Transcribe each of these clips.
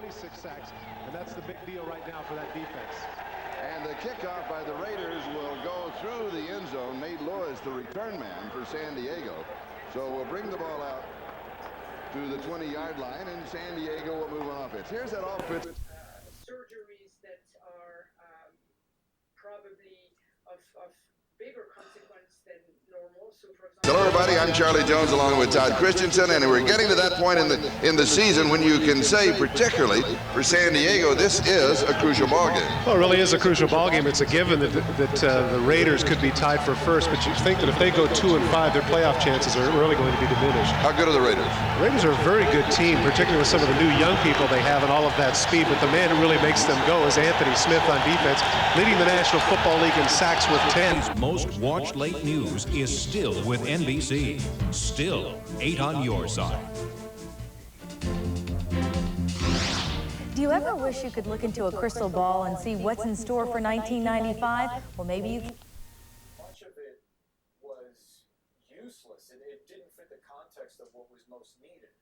26 sacks, and that's the big deal right now for that defense. And the kickoff by the Raiders will go through the end zone. Nate Lewis, the return man for San Diego. So we'll bring the ball out to the 20-yard line, and San Diego will move on offense. Here's that offense. Surgeries that are probably of bigger consequence than normal. So, for example, Hello, everybody. I'm Charlie Jones, along with Todd Christensen, and we're getting to that point in the season when you can say, particularly for San Diego, this is a crucial ball game. Well, it really is a crucial ball game. It's a given that the Raiders could be tied for first, but you think that if they go 2-5, their playoff chances are really going to be diminished. How good are the Raiders? The Raiders are a very good team, particularly with some of the new young people they have and all of that speed. But the man who really makes them go is Anthony Smith on defense, leading the National Football League in sacks with 10. Most watched late news is still with NBC. Still 8 on your side. Do you ever wish you could look into a crystal ball and see what's in store for 1995? Well, maybe you... Much of it was useless. It didn't fit the context of what was most needed.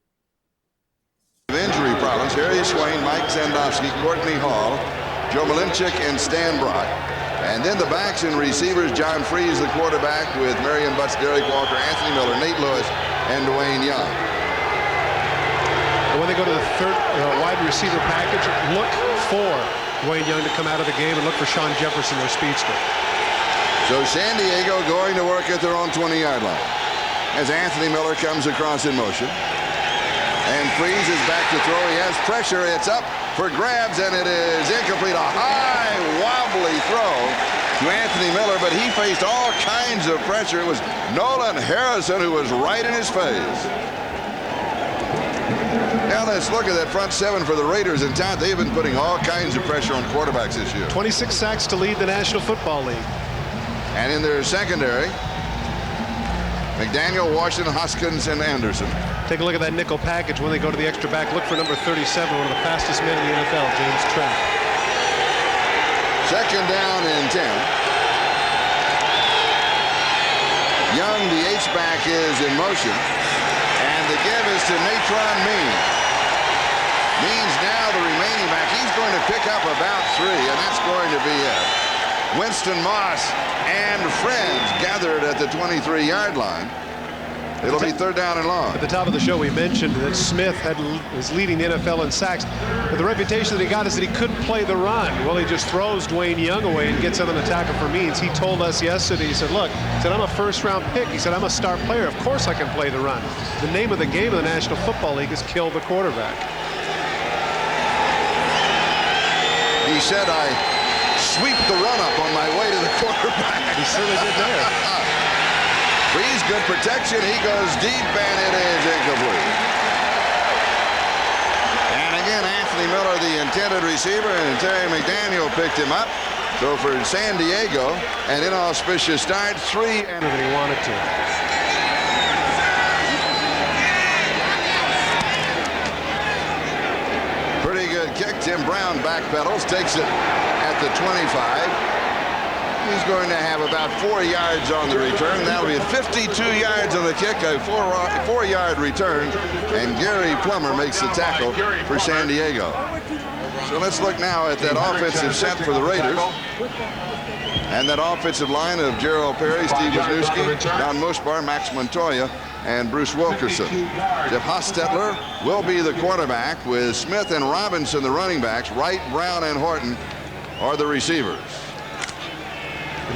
Injury problems. Harry Swain, Mike Zandowski, Courtney Hall, Joe Malinchik, and Stan Brock. And then the backs and receivers, John Freeze, the quarterback, with Marion Butts, Derek Walker, Anthony Miller, Nate Lewis, and Dwayne Young. And when they go to the third wide receiver package, look for Dwayne Young to come out of the game and look for Sean Jefferson, their speedster. So San Diego going to work at their own 20-yard line as Anthony Miller comes across in motion. And Freeze is back to throw. He has pressure. It's up for grabs, and it is incomplete. A high, wobbly throw to Anthony Miller, but he faced all kinds of pressure. It was Nolan Harrison who was right in his face. Now let's look at that front seven for the Raiders. And Todd, they've been putting all kinds of pressure on quarterbacks this year. 26 sacks to lead the National Football League. And in their secondary, McDaniel, Washington, Hoskins, and Anderson. Take a look at that nickel package when they go to the extra back. Look for number 37, one of the fastest men in the NFL, James Trent. Second down and 10. Young, the H-back, is in motion. And the give is to Natron Means. Means now the remaining back. He's going to pick up about 3, and that's going to be it. Winston Moss and friends gathered at the 23-yard line. It'll be third down and long. At the top of the show, we mentioned that Smith is leading the NFL in sacks. But the reputation that he got is that he couldn't play the run. Well, he just throws Dwayne Young away and gets on an attacker for Means. He told us yesterday, he said, look, he said, I'm a first-round pick. He said, I'm a star player. Of course I can play the run. The name of the game of the National Football League is kill the quarterback. He said, I sweep the run-up on my way to the quarterback. He certainly did there. Freeze, good protection. He goes deep, and it is incomplete. And again, Anthony Miller, the intended receiver, and Terry McDaniel picked him up. So for San Diego, an inauspicious start, 3 and than he wanted to. Pretty good kick. Tim Brown backpedals, takes it at the 25. He's going to have about 4 yards on the return. That'll be 52 yards on the kick, a 4-yard return. And Gary Plummer makes the tackle for San Diego. So let's look now at that offensive set for the Raiders. And that offensive line of Gerald Perry, Steve Wisniewski, Don Mushbar, Max Montoya, and Bruce Wilkerson. Jeff Hostetler will be the quarterback, with Smith and Robinson the running backs. Wright, Brown, and Horton are the receivers.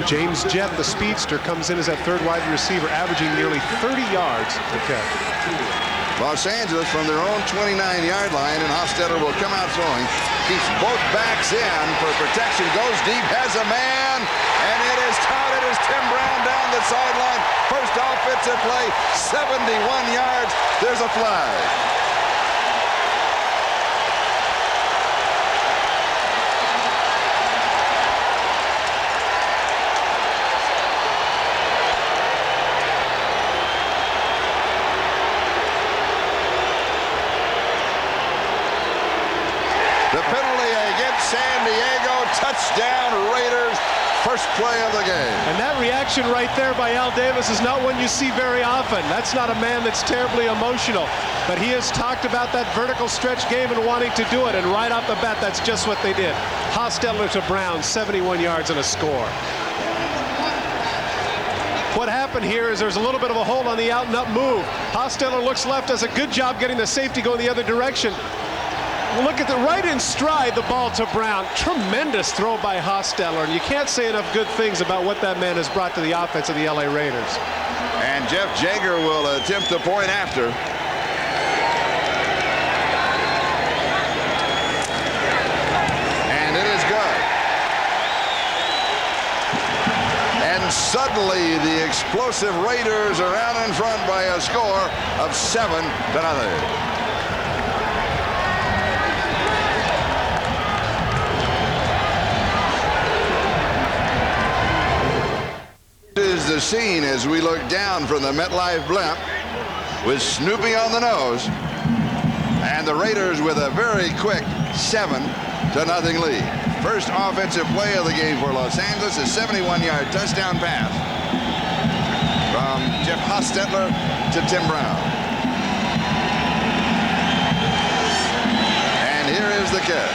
James Jett, the speedster, comes in as that third wide receiver, averaging nearly 30 yards per catch. Los Angeles from their own 29-yard line, and Hostetler will come out throwing. Keeps both backs in for protection, goes deep, has a man, and it is caught. It is Tim Brown down the sideline. First offensive play, 71 yards. There's a flag. The penalty against San Diego. Touchdown Raiders. first play of the game. And that reaction right there by Al Davis is not one you see very often. That's not a man that's terribly emotional. But he has talked about that vertical stretch game and wanting to do it. And right off the bat, that's just what they did. Hostetler to Brown, 71 yards and a score. What happened here is there's a little bit of a hole on the out and up move. Hostetler looks left, does a good job getting the safety going the other direction. Look at the right in stride, the ball to Brown. Tremendous throw by Hostetler, and you can't say enough good things about what that man has brought to the offense of the LA Raiders. And Jeff Jager will attempt the point after. And it is good. And suddenly the explosive Raiders are out in front by a score of 7-0. Is the scene as we look down from the MetLife blimp with Snoopy on the nose and the Raiders with a very quick 7-0 lead. First offensive play of the game for Los Angeles, a 71-yard touchdown pass from Jeff Hostetler to Tim Brown. And here is the kick.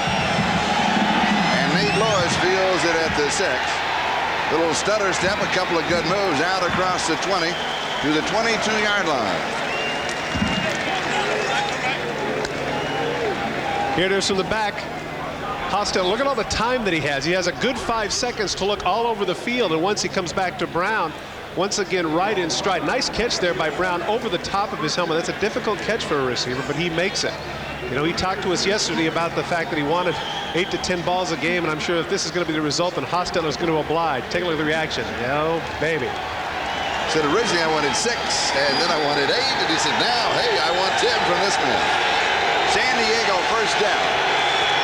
And Nate Lewis feels it at the 6. Little stutter step, a couple of good moves out across the 20 to the 22-yard line. Here it is from the back. Hostetler, look at all the time that he has. He has a good 5 seconds to look all over the field, and once he comes back to Brown, once again right in stride. Nice catch there by Brown over the top of his helmet. That's a difficult catch for a receiver, but he makes it. You know, he talked to us yesterday about the fact that he wanted 8 to 10 balls a game, and I'm sure if this is going to be the result, then Hostetler is going to oblige. Take a look at the reaction. No, baby. Said originally I wanted 6, and then I wanted 8, and he said, now, hey, I want 10 from this man. San Diego first down.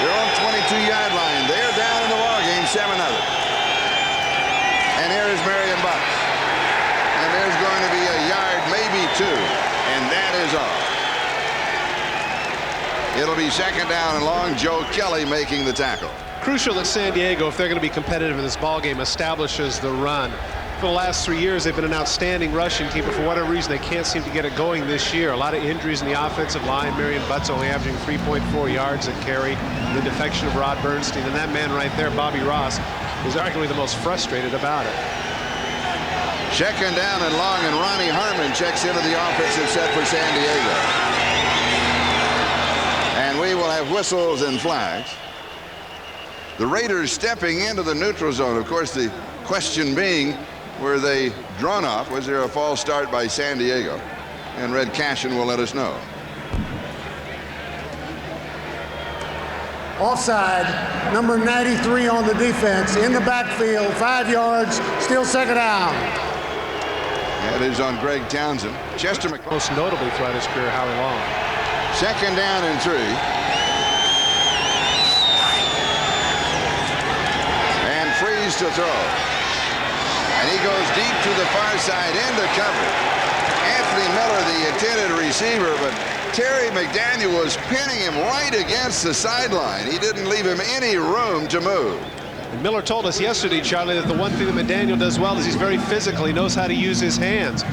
They're on 22-yard line. They're down in the ball game, 7-0. And here is Marion Bucks. And there's going to be a yard, maybe 2, and that is all. It'll be second down and long. Joe Kelly making the tackle. Crucial that San Diego, if they're going to be competitive in this ball game, establishes the run. For the last 3 years, they've been an outstanding rushing team, but for whatever reason, they can't seem to get it going this year. A lot of injuries in the offensive line. Marion Butts only averaging 3.4 yards a carry. The defection of Rod Bernstein, and that man right there, Bobby Ross, is arguably the most frustrated about it. Second down and long, and Ronnie Harmon checks into the offensive set for San Diego. And we will have whistles and flags. The Raiders stepping into the neutral zone. Of course, the question being, were they drawn off? Was there a false start by San Diego? And Red Cashin will let us know. Offside, number 93 on the defense, in the backfield, 5 yards, still second down. That is on Greg Townsend. Chester McClellan. Most notably throughout his career, Howie Long. Second down and 3. And Freeze to throw. And he goes deep to the far side into cover. Anthony Miller, the intended receiver, but Terry McDaniel was pinning him right against the sideline. He didn't leave him any room to move. And Miller told us yesterday, Charlie, that the one thing that McDaniel does well is he's very physical. He knows how to use his hands.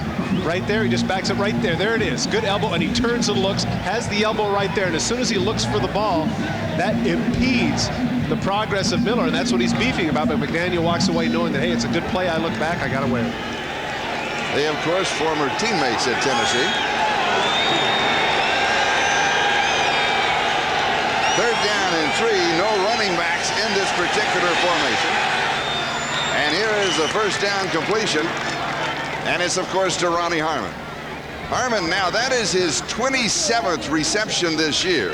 Right there, he just backs it right there. There it is. Good elbow, and he turns and looks, has the elbow right there. And as soon as he looks for the ball, that impedes the progress of Miller, and that's what he's beefing about. But McDaniel walks away knowing that, hey, it's a good play. I look back, I got away with it. They, of course, former teammates at Tennessee. Third down and 3, no running backs in this particular formation. And here is the first down completion. And it's, of course, to Ronnie Harmon. Harmon, now, that is his 27th reception this year.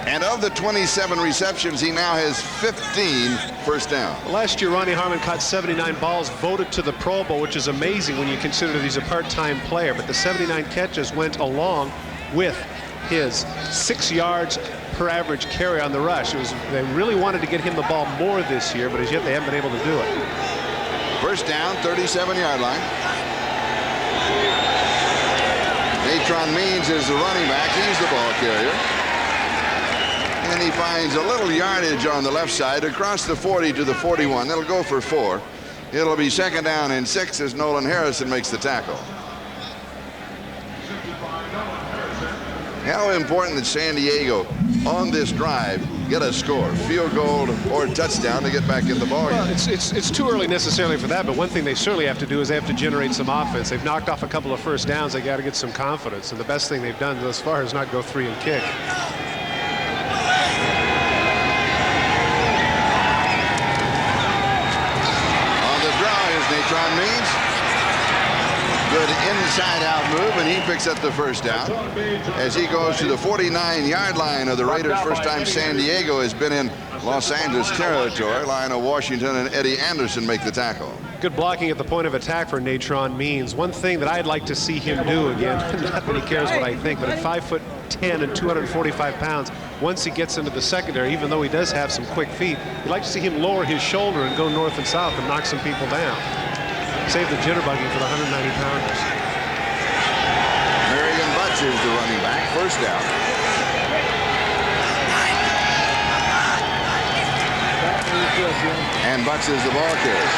And of the 27 receptions, he now has 15 first down. Last year, Ronnie Harmon caught 79 balls, voted to the Pro Bowl, which is amazing when you consider that he's a part-time player. But the 79 catches went along with his 6 yards per average carry on the rush. They really wanted to get him the ball more this year, but as yet they haven't been able to do it. First down, 37-yard line. Natron Means is the running back. He's the ball carrier. And he he finds a little yardage on the left side across the 40 to the 41. That'll go for 4. It'll be 2nd down and 6 as Nolan Harrison makes the tackle. How important that San Diego on this drive get a score, field goal or touchdown to get back in the ballgame. Well, it's too early necessarily for that, but one thing they certainly have to do is they have to generate some offense. They've knocked off a couple of first downs. They got to get some confidence, and the best thing they've done thus far is not go 3 and kick. On the draw is Natron Means. Good inside-out move, and he picks up the first down as he goes to the 49-yard line of the Raiders. First time San Diego has been in Los Angeles territory. Lionel Washington and Eddie Anderson make the tackle. Good blocking at the point of attack for Natron Means. One thing that I'd like to see him do again, not that he cares what I think, but at 5'10" and 245 pounds, once he gets into the secondary, even though he does have some quick feet, you'd like to see him lower his shoulder and go north and south and knock some people down. Save the jitterbugging for the 190-pounders. Marion Butts is the running back. First down. And Butts is the ball carrier.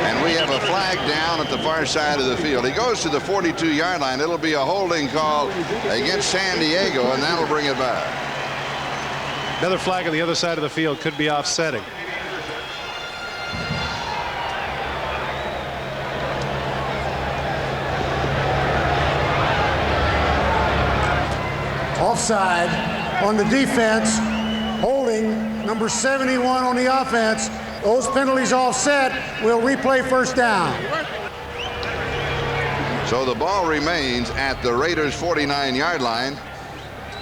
And we have a flag down at the far side of the field. He goes to the 42-yard line. It'll be a holding call against San Diego, and that'll bring it back. Another flag on the other side of the field, could be offsetting. Offside on the defense, holding number 71 on the offense. Those penalties offset. We'll replay first down. So the ball remains at the Raiders' 49-yard line,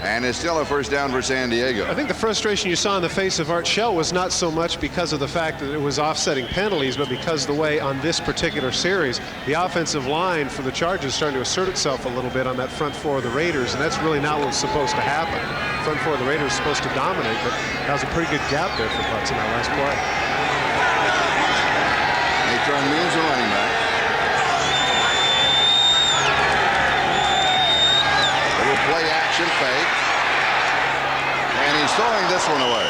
and it's still a first down for San Diego. I think the frustration you saw in the face of Art Shell was not so much because of the fact that it was offsetting penalties, but because the way on this particular series, the offensive line for the Chargers is starting to assert itself a little bit on that front four of the Raiders, and that's really not what's supposed to happen. Front four of the Raiders is supposed to dominate, but that was a pretty good gap there for Butts in that last play. Natron Means the running back. Little play action fake. And he's throwing this one away.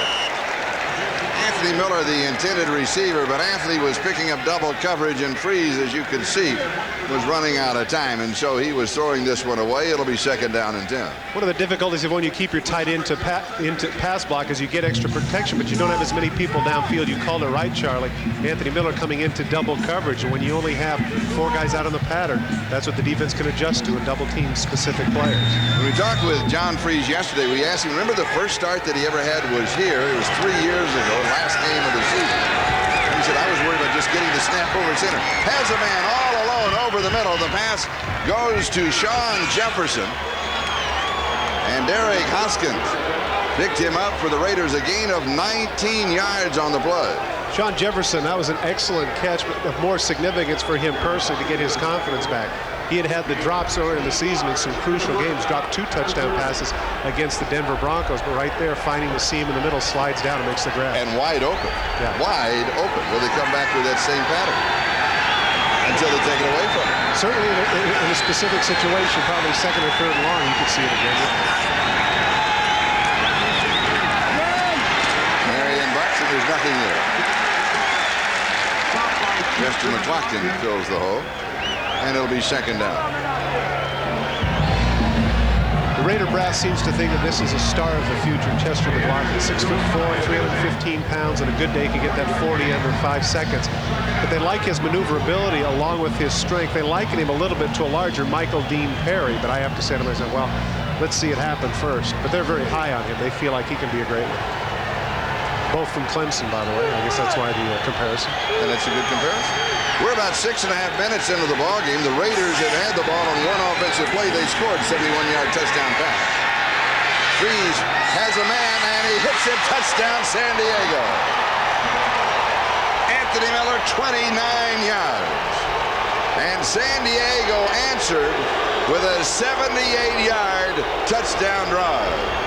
Anthony Miller, the intended receiver, but Anthony was picking up double coverage, and Freeze, as you can see, was running out of time, and so he was throwing this one away. It'll be 2nd down and 10. One of the difficulties of when you keep your tight end into pass block is you get extra protection, but you don't have as many people downfield. You called it right, Charlie. Anthony Miller coming into double coverage, and when you only have 4 guys out on the pattern, that's what the defense can adjust to and double team specific players. When we talked with John Freeze yesterday, we asked him, remember the first start that he ever had was here. It was 3 years ago, last game of the season. He said, I was worried about just getting the snap over center. Has a man all alone over the middle. The pass goes to Sean Jefferson. And Derek Hoskins picked him up for the Raiders, a gain of 19 yards on the play. Sean Jefferson, that was an excellent catch, but of more significance for him personally to get his confidence back. He had had the drops earlier in the season in some crucial games, dropped 2 touchdown passes against the Denver Broncos, but right there, finding the seam in the middle, slides down and makes the grab. And wide open. Yeah. Wide open. Will they come back with that same pattern until they take it away from him? Certainly in a specific situation, probably 2nd or 3rd and long, you could see it again. Marion Butts, and there's nothing there. Chester McLaughlin fills the hole, and it'll be 2nd down. The Raider brass seems to think that this is a star of the future. Chester McLaughlin, 6'4", 315 pounds, and a good day can get that 40 under 5 seconds. But they like his maneuverability along with his strength. They liken him a little bit to a larger Michael Dean Perry, but I have to say to myself, well, let's see it happen first. But they're very high on him. They feel like he can be a great one. Both from Clemson, by the way. I guess that's why the comparison. And that's a good comparison. We're about 6.5 minutes into the ball game. The Raiders have had the ball on one offensive play. They scored 71-yard touchdown pass. Freeze has a man, and he hits it. Touchdown, San Diego. Anthony Miller, 29 yards. And San Diego answered with a 78-yard touchdown drive.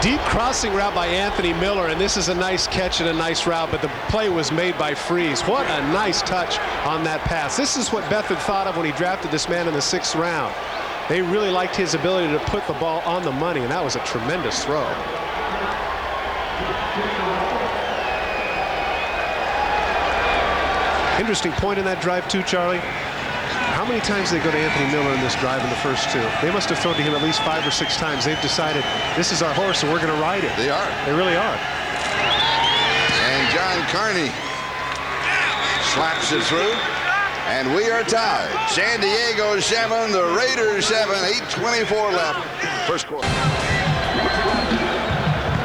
Deep crossing route by Anthony Miller, and this is a nice catch and a nice route, but the play was made by Freeze. What a nice touch on that pass. This is what Beth had thought of when he drafted this man in the 6th round. They really liked his ability to put the ball on the money, and that was a tremendous throw. Interesting point in that drive too, Charlie. How many times did they go to Anthony Miller in this drive in the first two? They must have thrown to him at least 5 or 6 times. They've decided this is our horse and we're going to ride it. They are. They really are. And John Carney slaps it through. And we are tied. San Diego 7, the Raiders 7, 8:24 left. First quarter.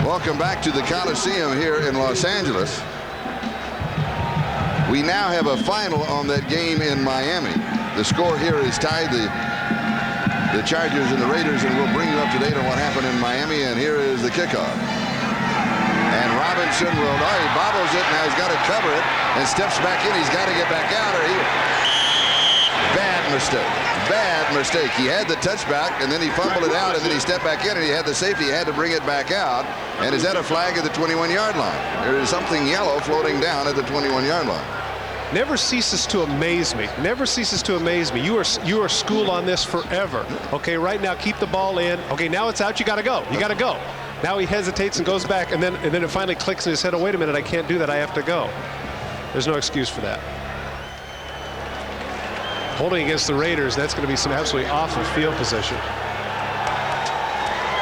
Welcome back to the Coliseum here in Los Angeles. We now have a final on that game in Miami. The score here is tied. The Chargers and the Raiders, and we'll bring you up to date on what happened in Miami. And here is the kickoff. And Robinson will, he bobbles it, now he's got to cover it, and steps back in. He's got to get back out, or bad mistake. Bad mistake. He had the touchback, and then he fumbled it out, and then he stepped back in, and he had the safety. He had to bring it back out. And is that a flag at the 21-yard line? There is something yellow floating down at the 21-yard line. Never ceases to amaze me. Never ceases to amaze me. You are schooled on this forever. Okay, right now keep the ball in. Okay, now it's out. You got to go. You got to go. Now he hesitates and goes back, and then it finally clicks in his head. Oh, wait a minute! I can't do that. I have to go. There's no excuse for that. Holding against the Raiders, that's going to be some absolutely awful field position.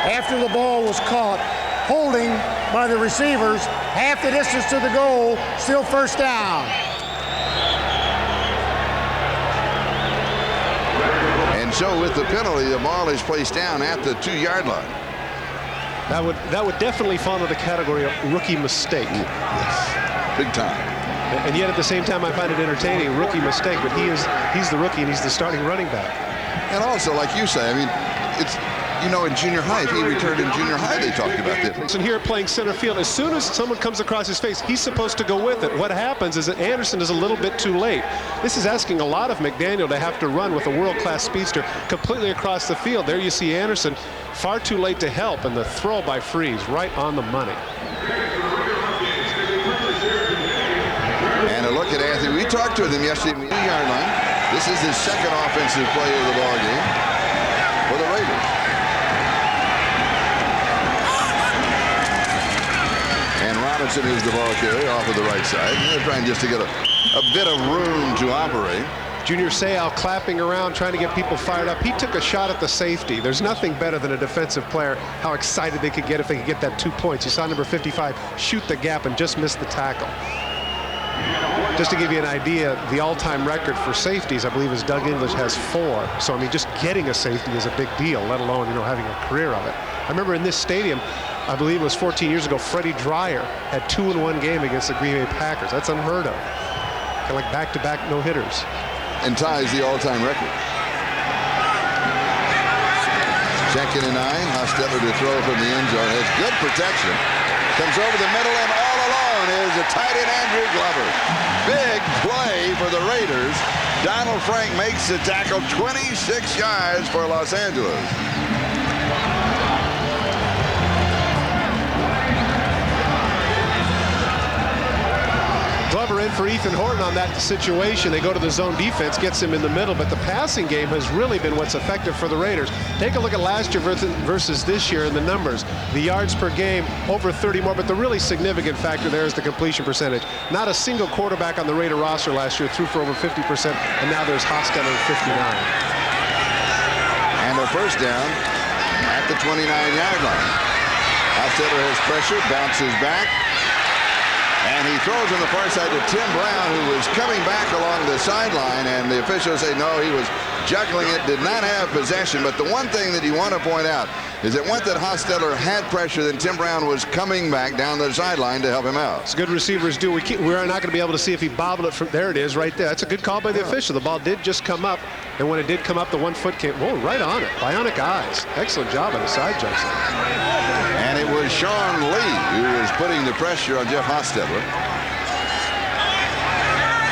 After the ball was caught, holding by the receivers, half the distance to the goal, still first down. And so with the penalty, the ball is placed down at the 2-yard line. That would definitely fall into the category of rookie mistake. Yes, big time. And yet at the same time, I find it entertaining, rookie mistake. But he's the rookie and he's the starting running back. And also, like you say, I mean, it's, you know, in junior high, if he returned in junior high, they talked about this. And here playing center field, as soon as someone comes across his face, he's supposed to go with it. What happens is that Anderson is a little bit too late. This is asking a lot of McDaniel to have to run with a world-class speedster completely across the field. There you see Anderson far too late to help, and the throw by Freeze right on the money. And a look at Anthony. We talked to him yesterday on the 2-yard line. This is his second offensive play of the ball game for the Raiders. And Robinson is the ball carrier off of the right side. And they're trying just to get a bit of room to operate. Junior Seau clapping around, trying to get people fired up. He took a shot at the safety. There's nothing better than a defensive player, how excited they could get if they could get that 2 points. You saw number 55 shoot the gap and just missed the tackle. Just to give you an idea, the all-time record for safeties, I believe, is Doug English has 4. So, I mean, just getting a safety is a big deal, let alone, you know, having a career of it. I remember in this stadium, I believe it was 14 years ago, Freddie Dreyer had 2 in 1 game against the Green Bay Packers. That's unheard of. Kind of like back-to-back no-hitters. And ties the all-time record. 2nd and 9. Hostetler to throw from the end zone. Has good protection. Comes over the middle, and all alone is the tight end Andrew Glover. Big play for the Raiders. Donald Frank makes the tackle 26 yards for Los Angeles. Glover in for Ethan Horton on that situation. They go to the zone defense, gets him in the middle, but the passing game has really been what's effective for the Raiders. Take a look at last year versus this year in the numbers. The yards per game, over 30 more, but the really significant factor there is the completion percentage. Not a single quarterback on the Raider roster last year threw for over 50%, and now there's Hostetler at 59. And a first down at the 29-yard line. Hostetler has pressure, bounces back. And he throws on the far side to Tim Brown, who was coming back along the sideline, and the officials say no, he was juggling it, did not have possession. But the one thing that you want to point out is that once that Hostetler had pressure, then Tim Brown was coming back down the sideline to help him out. It's good receivers do. We're not going to be able to see if he bobbled it from there. It is right there. That's a good call by the official. The ball did just come up, and when it did come up, the 1 foot came, whoa, right on it. Bionic eyes. Excellent job on the side jumps. And it was Sean Lee who was putting the pressure on Jeff Hostetler.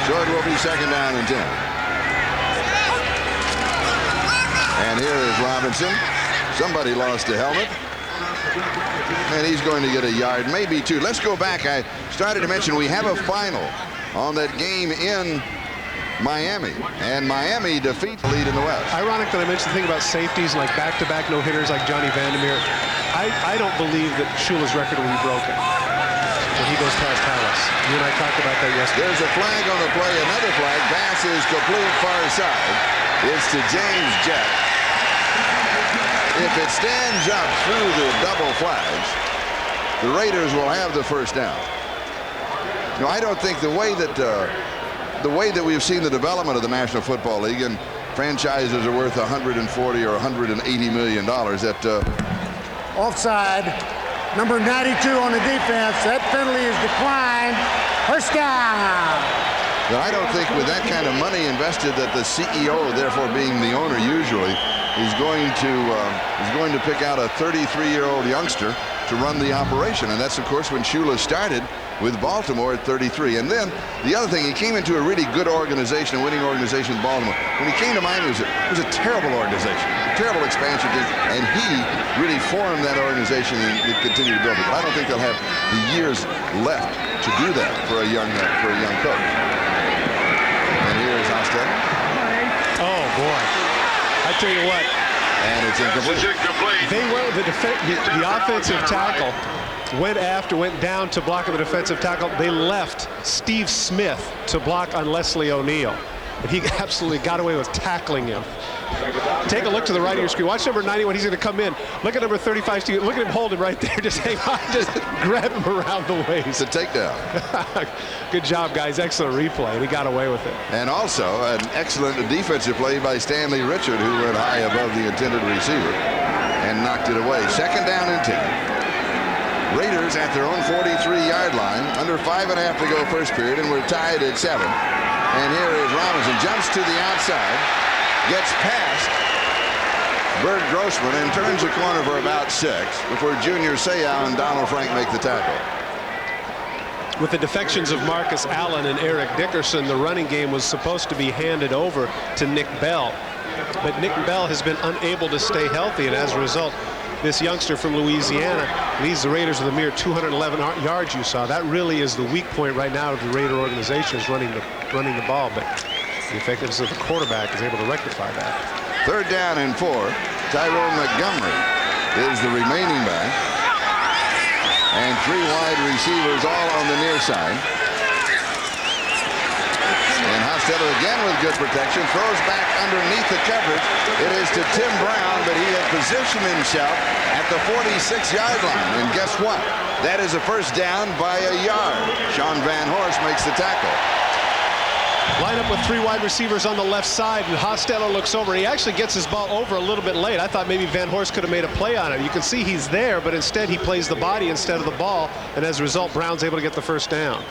So it will be 2nd down and 10. And here is Robinson. Somebody lost a helmet. And he's going to get a yard, maybe 2. Let's go back. I started to mention we have a final on that game in Miami. And Miami defeats the lead in the West. Ironic that I mentioned the thing about safeties and like back-to-back no-hitters like Johnny Vandermeer. I don't believe that Shula's record will be broken when he goes past Hallis. You and I talked about that yesterday. There's a flag on the play. Another flag. Pass is complete far side. It's to James Jett. If it stands up through the double flags, the Raiders will have the first down. You know, I don't think the way that we've seen the development of the National Football League, and franchises are worth $140 or $180 million, that Offside. Number 92 on the defense. That penalty is declined. First down. But I don't think with that kind of money invested that the CEO, therefore being the owner usually, is going to pick out a 33-year-old youngster to run the operation. And that's, of course, when Shula started with Baltimore at 33. And then the other thing, he came into a really good organization, a winning organization in Baltimore. When he came to Miami, it was a terrible organization, a terrible expansion team, and he really formed that organization and continued to build it. But I don't think they'll have the years left to do that for a young coach. And here's Hostel. Oh boy! I tell you what. And it's incomplete. They went with the offensive tackle. Went down to block on the defensive tackle. They left Steve Smith to block on Leslie O'Neal. And he absolutely got away with tackling him. Take a look to the right of your screen. Watch number 91. He's going to come in. Look at number 35, Steve. Look at him hold him right there. Just hang on. Just grab him around the waist. It's a takedown. Good job, guys. Excellent replay. And he got away with it. And also an excellent defensive play by Stanley Richard, who went high above the intended receiver and knocked it away. Second down and 10. Raiders at their own 43-yard line. Under 5.5 to go first period, and we're tied at 7. And here is Robinson. Jumps to the outside. Gets past Bert Grossman and turns the corner for about 6 before Junior Seau and Donald Frank make the tackle. With the defections of Marcus Allen and Eric Dickerson, the running game was supposed to be handed over to Nick Bell. But Nick Bell has been unable to stay healthy, and as a result, this youngster from Louisiana leads the Raiders with a mere 211 yards. You saw that really is the weak point right now of the Raider organization, is running the ball, but the effectiveness of the quarterback is able to rectify that. Third down and 4. Tyrone Montgomery is the remaining back, and 3 wide receivers all on the near side. And Hostetter again with good protection, throws back underneath the coverage. It is to Tim Brown, but he had positioned himself at the 46-yard line. And guess what? That is a first down by a yard. Sean Van Horst makes the tackle. Line up with 3 wide receivers on the left side, and Hostetter looks over. He actually gets his ball over a little bit late. I thought maybe Van Horst could have made a play on it. You can see he's there, but instead he plays the body instead of the ball, and as a result, Brown's able to get the first down.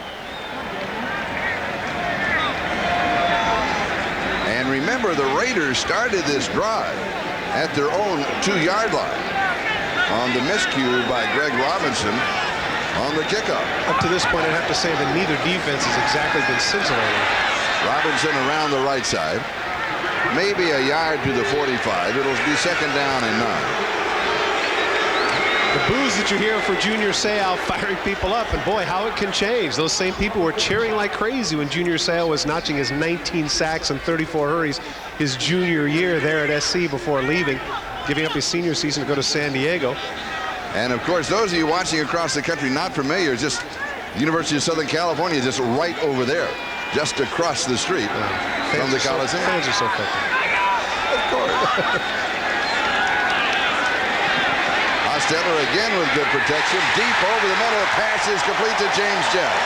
And remember, the Raiders started this drive at their own 2-yard line on the miscue by Greg Robinson on the kickoff. Up to this point, I'd have to say that neither defense has exactly been scintillating. Robinson around the right side, maybe a yard to the 45. It'll be second down and 9. The boos that you hear for Junior Seau firing people up, and boy, how it can change. Those same people were cheering like crazy when Junior Seau was notching his 19 sacks and 34 hurries his junior year there at SC before leaving, giving up his senior season to go to San Diego. And of course, those of you watching across the country not familiar, just the University of Southern California, just right over there, just across the street from the Coliseum. Fans are so fickle. Of course. Hostetter again with good protection. Deep over the middle. Pass is complete to James Jett.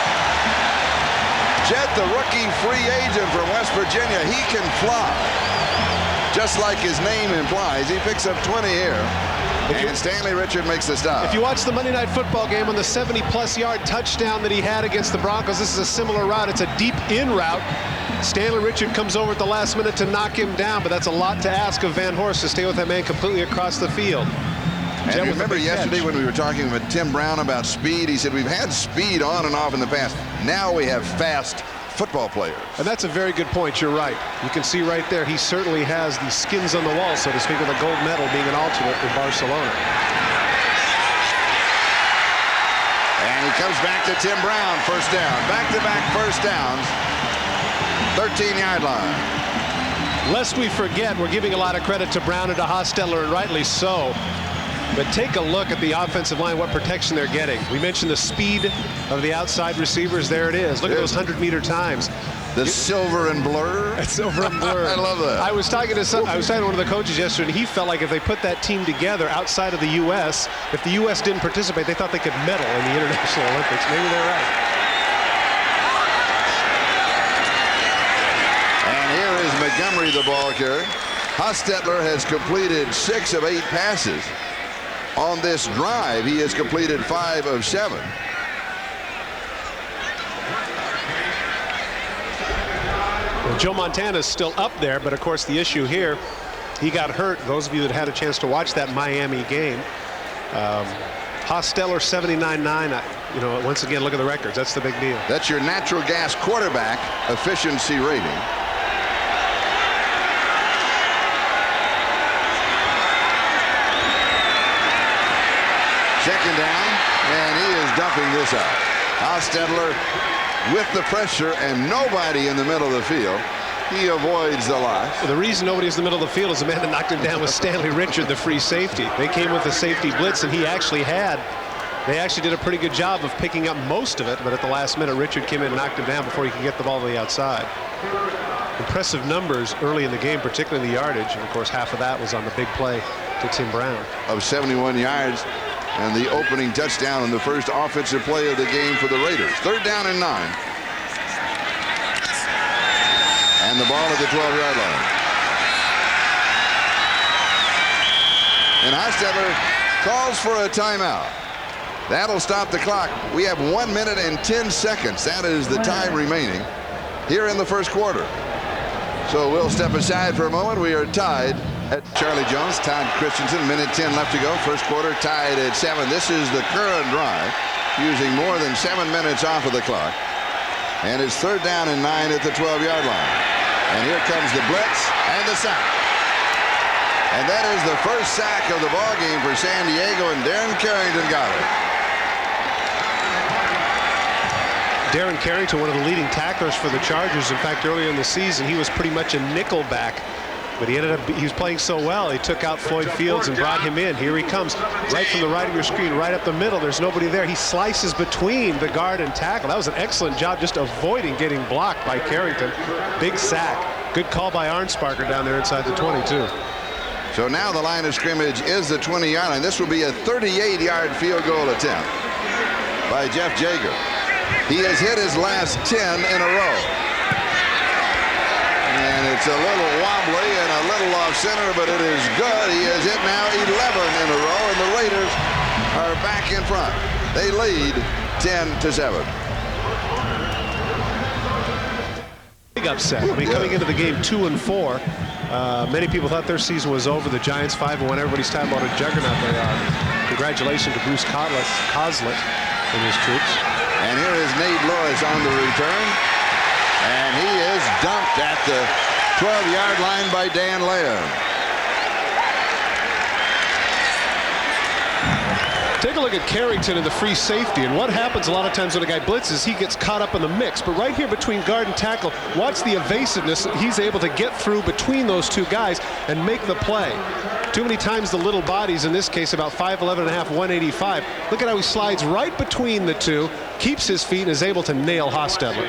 Jett, the rookie free agent from West Virginia, he can fly. Just like his name implies. He picks up 20 here. And Stanley Richard makes the stop. If you watch the Monday Night Football game on the 70-plus yard touchdown that he had against the Broncos, this is a similar route. It's a deep in route. Stanley Richard comes over at the last minute to knock him down, but that's a lot to ask of Van Horst to stay with that man completely across the field. And you remember yesterday when we were talking with Tim Brown about speed, he said we've had speed on and off in the past. Now we have fast football players. And that's a very good point. You're right. You can see right there he certainly has the skins on the wall, so to speak, with a gold medal being an alternate in Barcelona. And he comes back to Tim Brown, first down. Back-to-back first downs 13-yard line. Lest we forget, we're giving a lot of credit to Brown and to Hostetler, and rightly so. But take a look at the offensive line, what protection they're getting. We mentioned the speed of the outside receivers. There it is. Look at those 100-meter times. The silver and blur. Silver and blur. I love that. I was talking to one of the coaches yesterday, and he felt like if they put that team together outside of the U.S., if the U.S. didn't participate, they thought they could medal in the International Olympics. Maybe they're right. And here is Montgomery, the ball carrier. Hostetler has completed 6 of 8 passes. On this drive, he has completed 5 of 7. Well, Joe Montana's still up there, but of course the issue here, he got hurt. Those of you that had a chance to watch that Miami game, Hostetler 79.9. You know, once again, look at the records. That's the big deal. That's your natural gas quarterback efficiency rating. Second down, and he is dumping this out. Hostetler with the pressure and nobody in the middle of the field. He avoids the loss. Well, the reason nobody's in the middle of the field is the man that knocked him down was Stanley Richard, the free safety. They came with the safety blitz, and they actually did a pretty good job of picking up most of it, but at the last minute, Richard came in and knocked him down before he could get the ball to the outside. Impressive numbers early in the game, particularly the yardage, and of course half of that was on the big play to Tim Brown. Of 71 yards. And the opening touchdown in the first offensive play of the game for the Raiders. 3rd down and 9. And the ball at the 12-yard line. And Hostetler calls for a timeout. That'll stop the clock. We have 1 minute and 10 seconds. That is the time remaining here in the first quarter. So we'll step aside for a moment. We are tied at Charlie Jones, Todd Christensen, minute 10 left to go. First quarter tied at 7. This is the current drive, using more than 7 minutes off of the clock. And it's 3rd down and 9 at the 12-yard line. And here comes the blitz and the sack. And that is the first sack of the ball game for San Diego, and Darren Carrington got it. Darren Carrington, one of the leading tacklers for the Chargers. In fact, earlier in the season, he was pretty much a nickel back. But he was playing so well, he took out Floyd Fields and brought him in. Here he comes, right from the right of your screen, right up the middle. There's nobody there. He slices between the guard and tackle. That was an excellent job just avoiding getting blocked by Carrington. Big sack. Good call by Arnsparker down there inside the 22. So now the line of scrimmage is the 20-yard line. This will be a 38-yard field goal attempt by Jeff Jager. He has hit his last 10 in a row. And it's a little wobbly and a little off center, but it is good. He has hit now 11 in a row, and the Raiders are back in front. They lead 10-7. Big upset. I mean, coming into the game 2-4. Many people thought their season was over. The Giants 5-1. Everybody's talking about a juggernaut they are. Congratulations to Bruce Coslett and his troops. And here is Nate Lewis on the return. And he is dumped at the 12-yard line by Dan Leon. Take a look at Carrington and the free safety, and what happens a lot of times when a guy blitzes, he gets caught up in the mix. But right here between guard and tackle, watch the evasiveness. He's able to get through between those two guys and make the play. Too many times the little bodies, in this case about 5'11 and a half, 185. Look at how he slides right between the two, keeps his feet, and is able to nail Hostetler.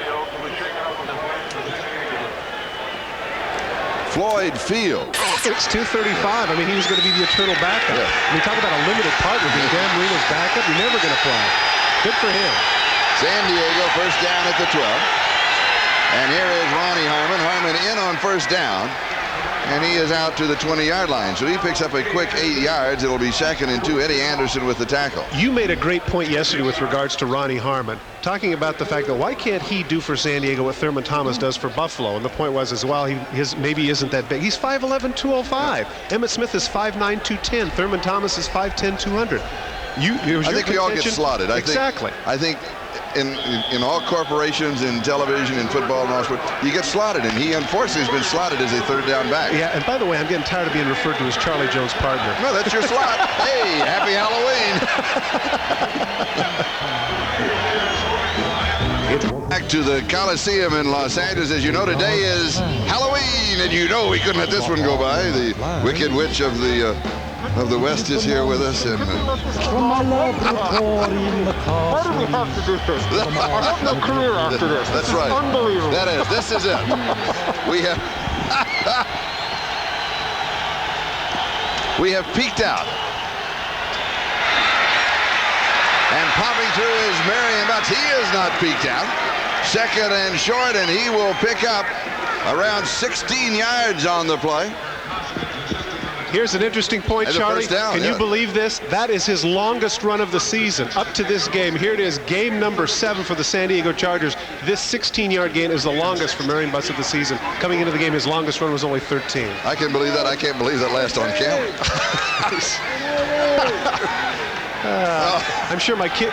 Floyd Field. It's 2:35. I mean, he was going to be the eternal backup. Yeah. I mean, talk about a limited partner being Dan Marino's backup. You're never going to play. Good for him. San Diego first down at the 12. And here is Ronnie Harmon. Harmon in on first down. And he is out to the 20-yard line. So he picks up a quick 8 yards. It'll be 2nd and 2. Eddie Anderson with the tackle. You made a great point yesterday with regards to Ronnie Harmon, talking about the fact that why can't he do for San Diego what Thurman Thomas does for Buffalo? And the point was as well, maybe he isn't that big. He's 5'11", 205. Emmett Smith is 5'9", 210. Thurman Thomas is 5'10", 200. I think we all get slotted. Exactly. I think in all corporations, in television, in football, and all sport, you get slotted, and he unfortunately has been slotted as a 3rd down back. Yeah, and by the way, I'm getting tired of being referred to as Charlie Jones' partner. No, that's your slot. Hey, happy Halloween. Back to the Coliseum in Los Angeles. As you know, today is Halloween, and you know we couldn't let this one go by. The Wicked Witch of the West is here with us. And, Why do we have to do this? I have no career after this. That's right. Unbelievable. That is. This is it. We have we have peaked out. And popping through is Marion Butts. He is not peaked out. Second and short, and he will pick up around 16 yards on the play. Here's an interesting point, Charlie. Can you believe this? That is his longest run of the season up to this game. Here it is, game number 7 for the San Diego Chargers. This 16-yard gain is the longest for Marion Butts of the season. Coming into the game, his longest run was only 13. I can believe that. I can't believe that last on camera. I'm sure my kids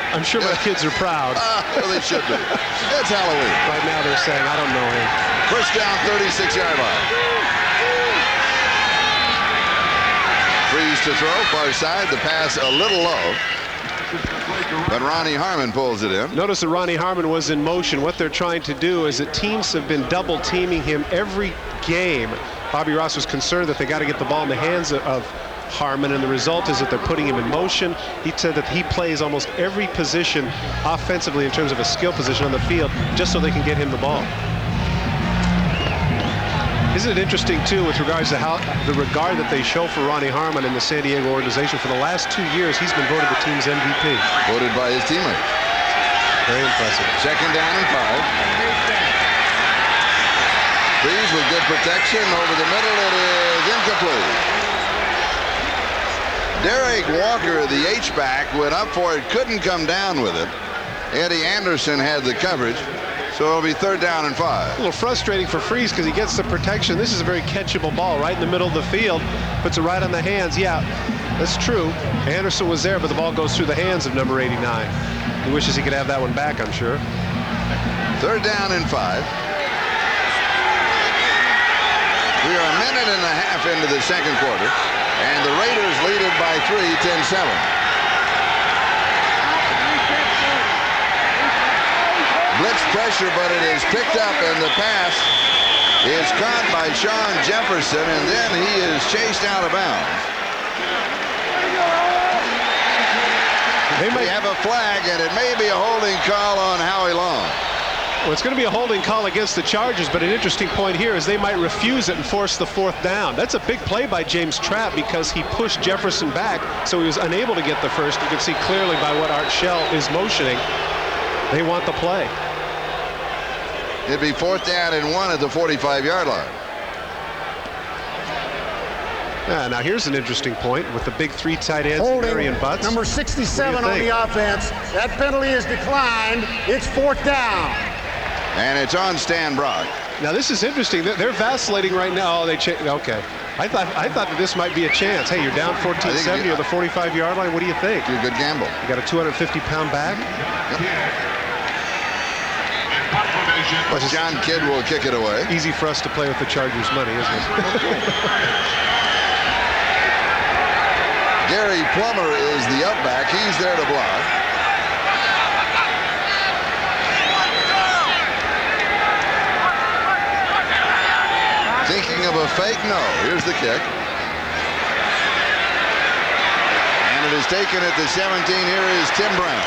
are proud. Well, they should be. It's Halloween. Right now they're saying, I don't know him. First down, 36-yard line. Freeze to throw, far side. The pass a little low. But Ronnie Harmon pulls it in. Notice that Ronnie Harmon was in motion. What they're trying to do is that teams have been double teaming him every game. Bobby Ross was concerned that they got to get the ball in the hands of Harmon, and the result is that they're putting him in motion. He said that he plays almost every position offensively in terms of a skill position on the field just so they can get him the ball. Isn't it interesting, too, with regards to how the regard that they show for Ronnie Harmon in the San Diego organization? For the last 2 years, he's been voted the team's MVP. Voted by his teammates. Very impressive. Second down and 5. Freeze with good protection over the middle. It is incomplete. Derek Walker, the H-back, went up for it, couldn't come down with it. Eddie Anderson had the coverage. So it'll be third down and 5. A little frustrating for Freeze because he gets the protection. This is a very catchable ball right in the middle of the field. Puts it right on the hands. Yeah, that's true. Anderson was there, but the ball goes through the hands of number 89. He wishes he could have that one back, I'm sure. Third down and 5. We are a minute and a half into the second quarter, and the Raiders lead it by 3, 10-7. Blitz pressure, but it is picked up, and the pass is caught by Sean Jefferson, and then he is chased out of bounds. We have a flag, and it may be a holding call on Howie Long. Well, it's going to be a holding call against the Chargers, but an interesting point here is they might refuse it and force the fourth down. That's a big play by James Trapp because he pushed Jefferson back, so he was unable to get the first. You can see clearly by what Art Shell is motioning. They want the play. It'd be fourth down and 1 at the 45-yard line. Now here's an interesting point with the big 3 tight ends, Holding Marion Butts. number 67 on the offense. That penalty is declined. It's fourth down. And it's on Stan Brock. Now this is interesting. They're vacillating right now. Oh, okay. I thought that this might be a chance. Hey, you're down 14-70 or the 45-yard line. What do you think? You're a good gamble. You got a 250-pound back. Yep. John Kidd will kick it away. Easy for us to play with the Chargers' money, isn't it? Gary Plummer is the upback. He's there to block. Thinking of a fake? No. Here's the kick. And it is taken at the 17. Here is Tim Brown.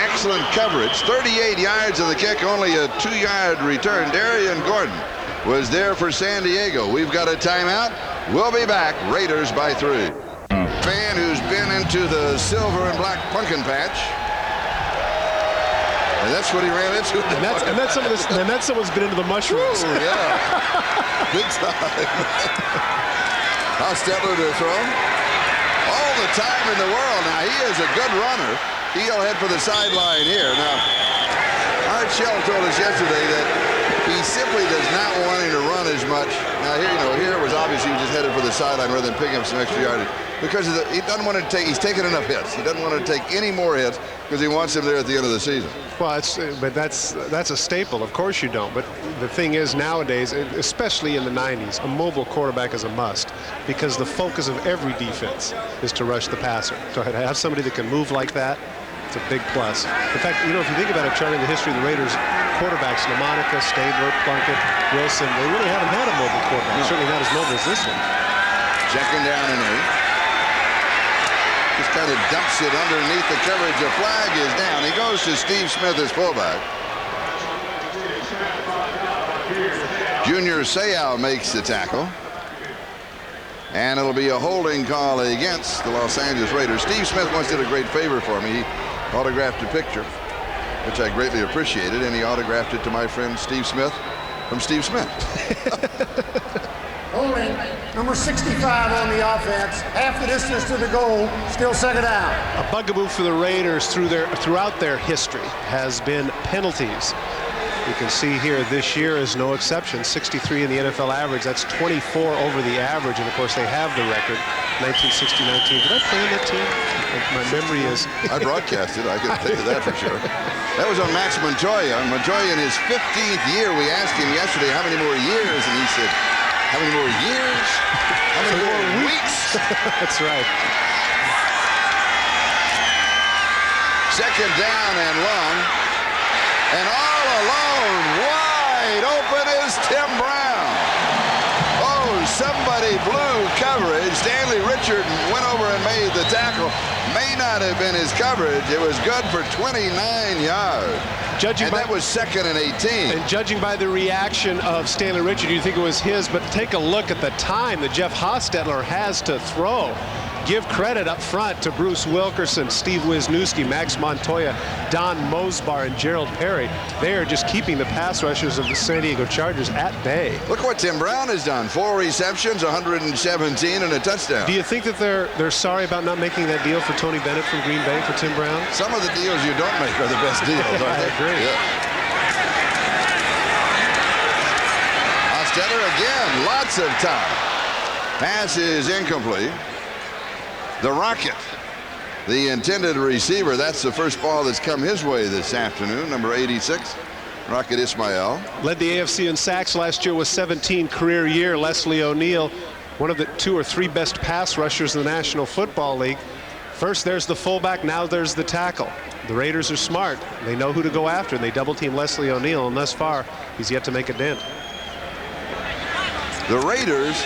Excellent coverage. 38 yards of the kick, only a 2-yard return. Darian Gordon was there for San Diego. We've got a timeout. We'll be back. Raiders by 3. Fan who's been into the silver and black pumpkin patch. And that's what he ran into. And that's someone's been into the mushrooms. Oh, yeah. Big time. Hostetler to throw. All the time in the world. Now, he is a good runner. He'll head for the sideline here. Now, Art Shell told us yesterday that he simply does not want him to run as much. Now, here it was obvious he was just headed for the sideline rather than picking up some extra yardage. Because he doesn't want to take, he's taken enough hits. He doesn't want to take any more hits because he wants him there at the end of the season. Well, but that's a staple. Of course you don't. But the thing is nowadays, especially in the 90s, a mobile quarterback is a must because the focus of every defense is to rush the passer. To have somebody that can move like that It's a big plus. In fact, you know, if you think about it, Charlie, in the history of the Raiders, quarterbacks, LaMonica, Stabler, Plunkett, Wilson, they really haven't had a mobile quarterback. No. Certainly not as mobile as this one. Second down and 8. Just kind of dumps it underneath the coverage. A flag is down. He goes to Steve Smith as fullback. Junior Seau makes the tackle. And it'll be a holding call against the Los Angeles Raiders. Steve Smith once did a great favor for me. He autographed a picture, which I greatly appreciated, and he autographed it to my friend Steve Smith from Steve Smith. Holding, number 65 on the offense, half the distance to the goal, still second down. A bugaboo for the Raiders throughout their history has been penalties. You can see here this year is no exception. 63 in the NFL average. That's 24 over the average. And of course, they have the record. 1960-19. Did I play on that team? My memory is. I broadcasted. I can tell you that for sure. That was on Max Montoya. Montoya in his 15th year. We asked him yesterday how many more years, and he said, "How many more years? How many more weeks?" That's right. Second down and long. And all alone, wide open is Tim Brown. Oh, somebody blew coverage. Stanley Richard went over and made the tackle. May not have been his coverage. It was good for 29 yards. That was second and 18. And judging by the reaction of Stanley Richard, you think it was his, but take a look at the time that Jeff Hostetler has to throw. Give credit up front to Bruce Wilkerson, Steve Wisniewski, Max Montoya, Don Mosbar, and Gerald Perry. They are just keeping the pass rushers of the San Diego Chargers at bay. Look what Tim Brown has done. 4 receptions, 117, and a touchdown. Do you think that they're sorry about not making that deal for Tony Bennett from Green Bay for Tim Brown? Some of the deals you don't make are the best deals. I agree. Yeah. Hostetler again, lots of time. Pass is incomplete. The Rocket, the intended receiver. That's the first ball that's come his way this afternoon. Number 86, Rocket Ismail. Led the AFC in sacks last year with 17 career year. Leslie O'Neal, one of the 2 or 3 best pass rushers in the National Football League. First there's the fullback, now there's the tackle. The Raiders are smart. They know who to go after, and they double team Leslie O'Neal, and thus far he's yet to make a dent. The Raiders.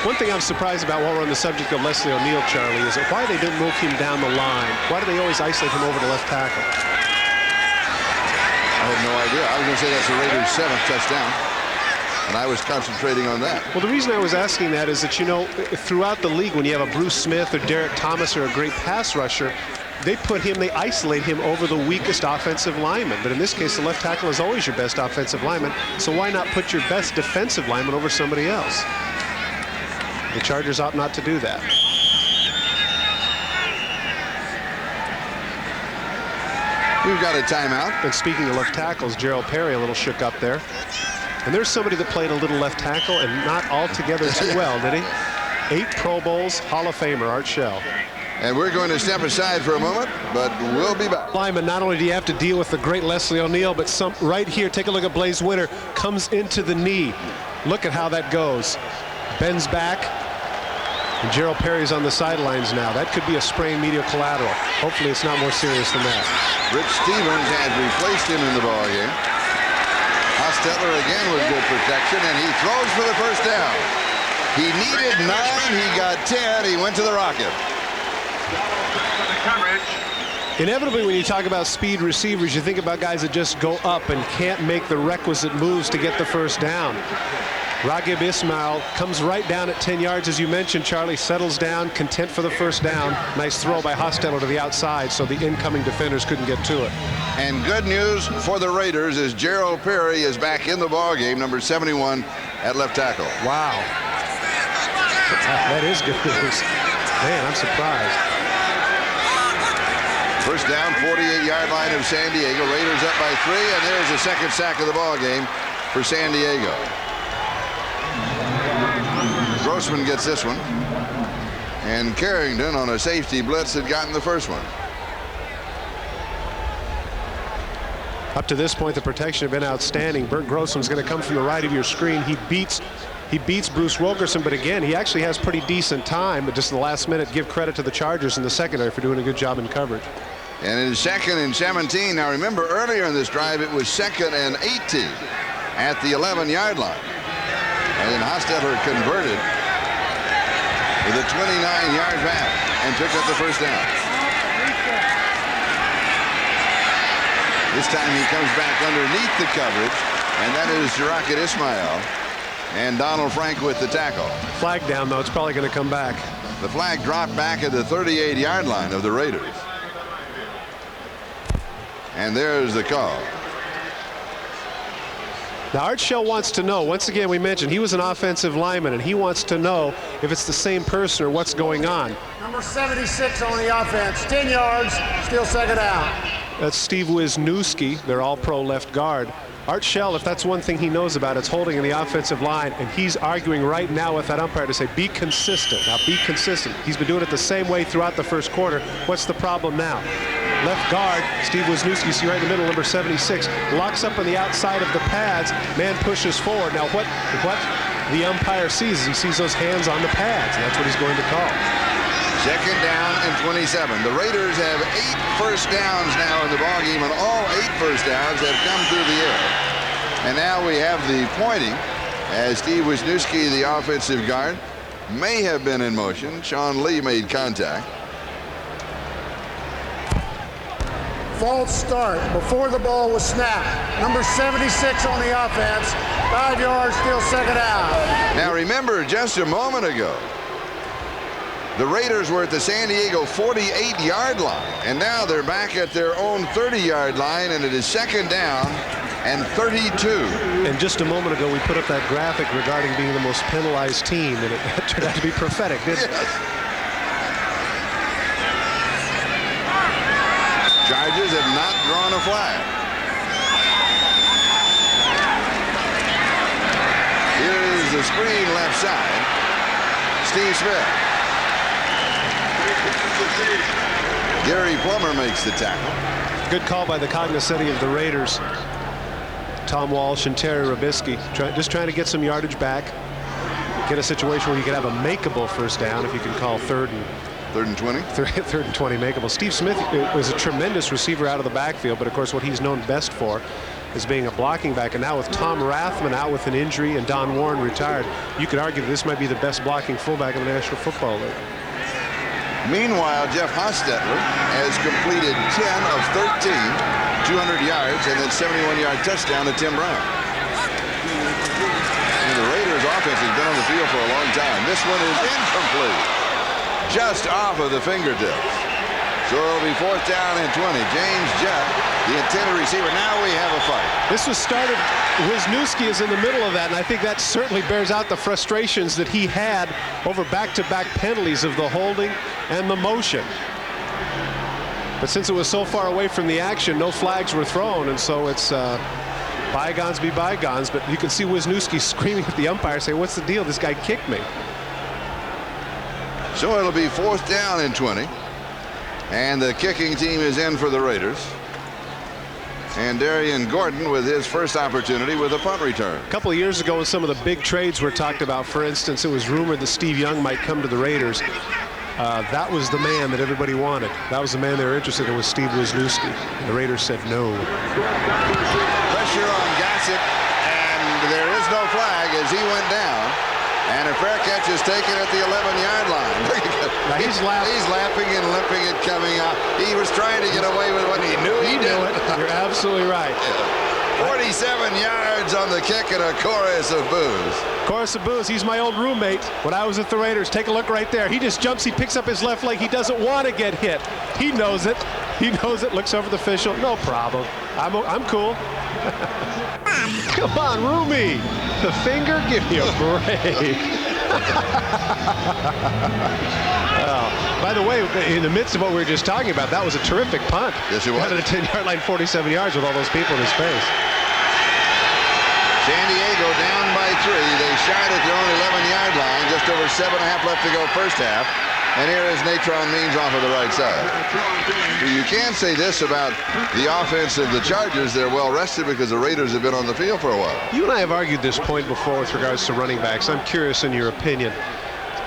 One thing I'm surprised about while we're on the subject of Leslie O'Neal, Charlie, is that why they didn't move him down the line. Why do they always isolate him over to left tackle? I have no idea. I was going to say that's the Raiders' 7th touchdown, and I was concentrating on that. Well, the reason I was asking that is that, you know, throughout the league, when you have a Bruce Smith or Derek Thomas or a great pass rusher, they isolate him over the weakest offensive lineman. But in this case, the left tackle is always your best offensive lineman. So why not put your best defensive lineman over somebody else? The Chargers ought not to do that. We've got a timeout. And speaking of left tackles, Gerald Perry a little shook up there. And there's somebody that played a little left tackle and not altogether too well, did he? 8 Pro Bowls, Hall of Famer, Art Shell. And we're going to step aside for a moment, but we'll be back. Lineman, not only do you have to deal with the great Leslie O'Neal, but right here, take a look at Blaze Winter, comes into the knee. Look at how that goes. Bends back. And Gerald Perry's on the sidelines now. That could be a sprained medial collateral. Hopefully it's not more serious than that. Rich Stevens has replaced him in the ballgame. Hostetler again with good protection, and he throws for the first down. He needed 9, he got 10, he went to the Rocket. Inevitably, when you talk about speed receivers, you think about guys that just go up and can't make the requisite moves to get the first down. Raghib Ismail comes right down at 10 yards, as you mentioned. Charlie settles down, content for the first down. Nice throw by Hostetler to the outside, so the incoming defenders couldn't get to it. And good news for the Raiders is Gerald Perry is back in the ballgame, number 71 at left tackle. Wow. That is good news. Man, I'm surprised. First down, 48-yard line of San Diego. Raiders up by 3, and there's the second sack of the ballgame for San Diego. Grossman gets this one, and Carrington on a safety blitz had gotten the first one. Up to this point, the protection had been outstanding. Bert Grossman's going to come from the right of your screen. He beats He beats Bruce Wilkerson, but again, he actually has pretty decent time. But just in the last minute, give credit to the Chargers in the secondary for doing a good job in coverage. And it is 2nd and 17. Now remember, earlier in this drive, it was 2nd and 18 at the 11-yard line. And then Hostetler converted with a 29-yard pass and picked up the first down. This time he comes back underneath the coverage, and that is Jarakit Ismail and Donald Frank with the tackle. Flag down, though. It's probably going to come back. The flag dropped back at the 38-yard line of the Raiders. And there's the call. Now, Art Shell wants to know, once again, we mentioned he was an offensive lineman, and he wants to know if it's the same person or what's going on. Number 76 on the offense, 10 yards, still second down. That's Steve Wisniewski, their all-pro left guard. Art Shell, if that's one thing he knows about, it's holding in the offensive line, and he's arguing right now with that umpire to say, be consistent. Now, be consistent. He's been doing it the same way throughout the first quarter. What's the problem now? Left guard, Steve Wisniewski, see right in the middle, number 76, locks up on the outside of the pads. Man pushes forward. Now, what the umpire sees is he sees those hands on the pads, and that's what he's going to call. 2nd down and 27. The Raiders have 8 first downs now in the ballgame, and all 8 first downs have come through the air. And now we have the pointing as Steve Wisniewski, the offensive guard, may have been in motion. Sean Lee made contact. False start before the ball was snapped. Number 76 on the offense, 5 yards, still second down. Now remember, just a moment ago, the Raiders were at the San Diego 48-yard line, and now they're back at their own 30-yard line, and it is 2nd down and 32. And just a moment ago, we put up that graphic regarding being the most penalized team, and it turned out to be prophetic, didn't it? Chargers have not drawn a flag. Here is the screen left side. Steve Smith. Gary Plummer makes the tackle. Good call by the cognoscenti of the Raiders. Tom Walsh and Terry Robisky just trying to get some yardage back. Get a situation where you can have a makeable first down if you can call 3rd and 20? 3rd and 20 makeable. Steve Smith was a tremendous receiver out of the backfield, but of course what he's known best for is being a blocking back. And now with Tom Rathman out with an injury and Don Warren retired, you could argue that this might be the best blocking fullback in the National Football League. Meanwhile, Jeff Hostetler has completed 10 of 13, 200 yards, and then 71-yard touchdown to Tim Brown. And the Raiders offense has been on the field for a long time. This one is incomplete. Just off of the fingertips. So it'll be 4th down and 20. James Jett, the intended receiver. Now we have a fight. This was started, Wisniewski is in the middle of that, and I think that certainly bears out the frustrations that he had over back-to-back penalties of the holding and the motion. But since it was so far away from the action, no flags were thrown, and so it's bygones be bygones. But you can see Wisniewski screaming at the umpire, saying, what's the deal? This guy kicked me. So it'll be 4th down and 20. And the kicking team is in for the Raiders. And Darian Gordon with his first opportunity with a punt return. A couple of years ago when some of the big trades were talked about, for instance, it was rumored that Steve Young might come to the Raiders. That was the man that everybody wanted. That was the man they were interested in, was Steve Wisniewski. And the Raiders said no. Pressure on Gossett, and there is no flag as he went down. And a fair catch is taken at the 11-yard line. Now he's laughing and limping and coming out. He was trying to get away with what he knew he did. You're absolutely right. 47 yards on the kick and a chorus of boos. Chorus of boos. He's my old roommate when I was at the Raiders. Take a look right there. He just jumps. He picks up his left leg. He doesn't want to get hit. He knows it. He knows it. Looks over the official. No problem. I'm cool. Come on, roomie. The finger? Give me a break. By the way, in the midst of what we were just talking about, that was a terrific punt. Yes, it was. Out of the 10-yard line, 47 yards with all those people in his face. San Diego down by 3. They shot at their own 11-yard line. Just over 7.5 left to go first half. And here is Natron Means off of the right side. You can say this about the offense of the Chargers. They're well rested because the Raiders have been on the field for a while. You and I have argued this point before with regards to running backs. I'm curious in your opinion.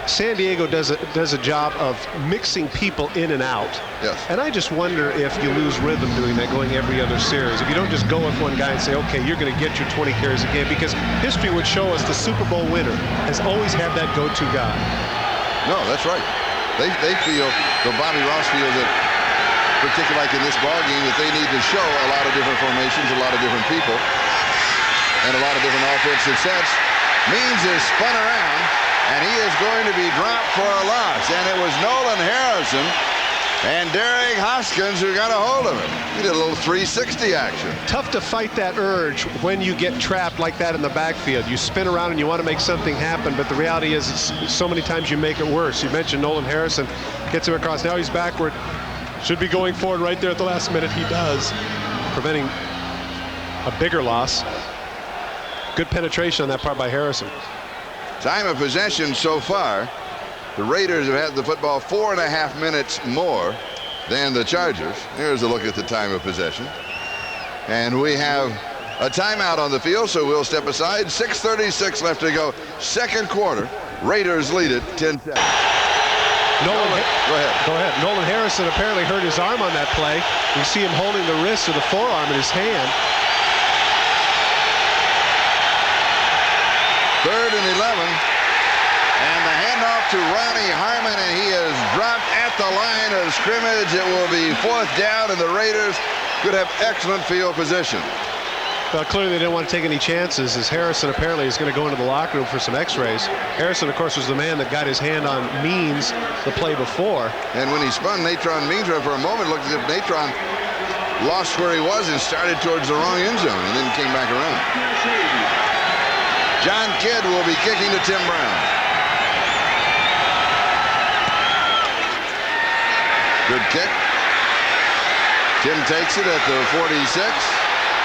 San Diego does a job of mixing people in and out. Yes. And I just wonder if you lose rhythm doing that, going every other series. If you don't just go with one guy and say, okay, you're going to get your 20 carries a game, because history would show us the Super Bowl winner has always had that go-to guy. No, that's right. They feel, the Bobby Ross feels that, particularly like in this ball game, that they need to show a lot of different formations, a lot of different people, and a lot of different offensive sets. Means is spun around, and he is going to be dropped for a loss. And it was Nolan Harrison and Derek Hoskins who got a hold of him. He did a little 360 action. Tough to fight that urge when you get trapped like that in the backfield. You spin around and you want to make something happen, but the reality is so many times you make it worse. You mentioned Nolan Harrison gets him across. Now he's backward. Should be going forward right there at the last minute. He does, preventing a bigger loss. Good penetration on that part by Harrison. Time of possession so far, the Raiders have had the football 4.5 minutes more than the Chargers. Here's a look at the time of possession. And we have a timeout on the field, so we'll step aside. 6:36 left to go. Second quarter. Raiders lead it 10-7. Go ahead. Nolan Harrison apparently hurt his arm on that play. You see him holding the wrist of the forearm in his hand. 3rd and 11. And the handoff to Ronnie Harmon, and he is dropped at the line of scrimmage. It will be 4th down, and the Raiders could have excellent field position. Well, clearly they didn't want to take any chances, as Harrison apparently is going to go into the locker room for some x-rays. Harrison, of course, was the man that got his hand on Means the play before. And when he spun Natron Means for a moment, it looked as if Natron lost where he was and started towards the wrong end zone and then came back around. John Kidd will be kicking to Tim Brown. Good kick. Tim takes it at the 46.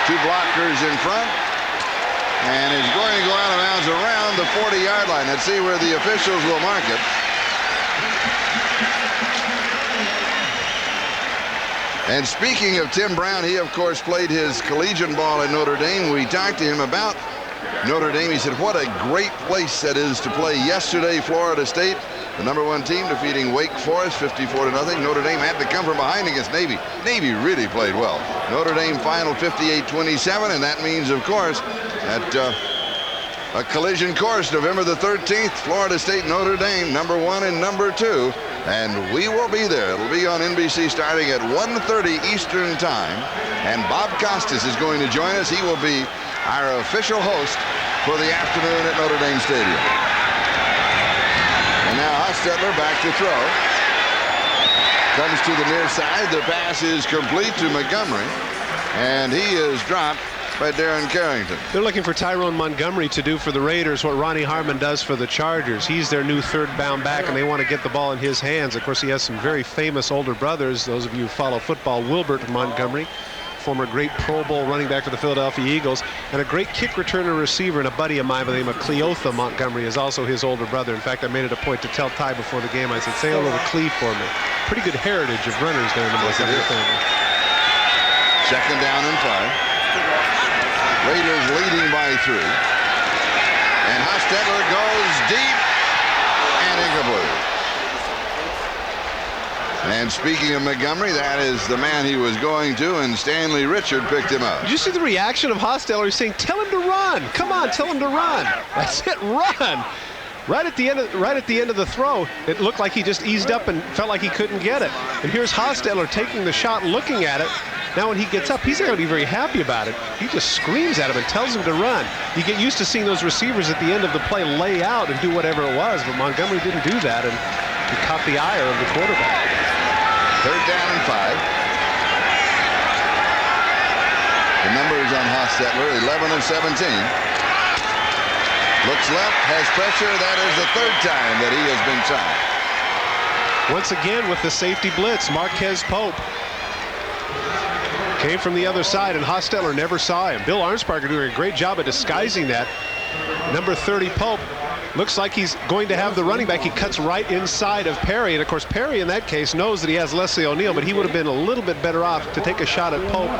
2 blockers in front. And is going to go out of bounds around the 40-yard line. Let's see where the officials will mark it. And speaking of Tim Brown, he, of course, played his collegiate ball at Notre Dame. We talked to him about Notre Dame. He said, what a great place that is to play. Yesterday, Florida State, the #1 team, defeating Wake Forest 54-0. Notre Dame had to come from behind against Navy. Navy really played well. Notre Dame final 58-27, and that means, of course, that a collision course November the 13th, Florida State, Notre Dame, #1 and #2. And we will be there. It'll be on NBC starting at 1:30 Eastern Time. And Bob Costas is going to join us. He will be our official host for the afternoon at Notre Dame Stadium. And now Hostetler back to throw. Comes to the near side. The pass is complete to Montgomery. And he is dropped by Darren Carrington. They're looking for Tyrone Montgomery to do for the Raiders what Ronnie Harmon does for the Chargers. He's their new third down back, and they want to get the ball in his hands. Of course, he has some very famous older brothers. Those of you who follow football, Wilbert Montgomery, former great Pro Bowl running back for the Philadelphia Eagles, and a great kick returner receiver, and a buddy of mine by the name of Cleotha Montgomery is also his older brother. In fact, I made it a point to tell Ty before the game, I said, say hello to Cleve for me. Pretty good heritage of runners there in the Montgomery family. 2nd down and 5. Raiders leading by 3. And Hostetler goes deep and incomplete. And speaking of Montgomery, that is the man he was going to, and Stanley Richard picked him up. Did you see the reaction of Hostetler? He's saying, tell him to run. Come on, tell him to run. That's it, run. Right at the end of the throw, it looked like he just eased up and felt like he couldn't get it. And here's Hostetler taking the shot, looking at it. Now when he gets up, he's not going to be very happy about it. He just screams at him and tells him to run. You get used to seeing those receivers at the end of the play lay out and do whatever it was, but Montgomery didn't do that, and he caught the ire of the quarterback. 3rd down and 5. The numbers on Hostetler, 11 of 17. Looks left, has pressure. That is the 3rd time that he has been sacked. Once again with the safety blitz, Marquez Pope came from the other side, and Hostetler never saw him. Bill Arnsparger doing a great job of disguising that. Number 30 Pope Looks like he's going to have the running back. He cuts right inside of Perry. And, of course, Perry in that case knows that he has Leslie O'Neal, but he would have been a little bit better off to take a shot at Pope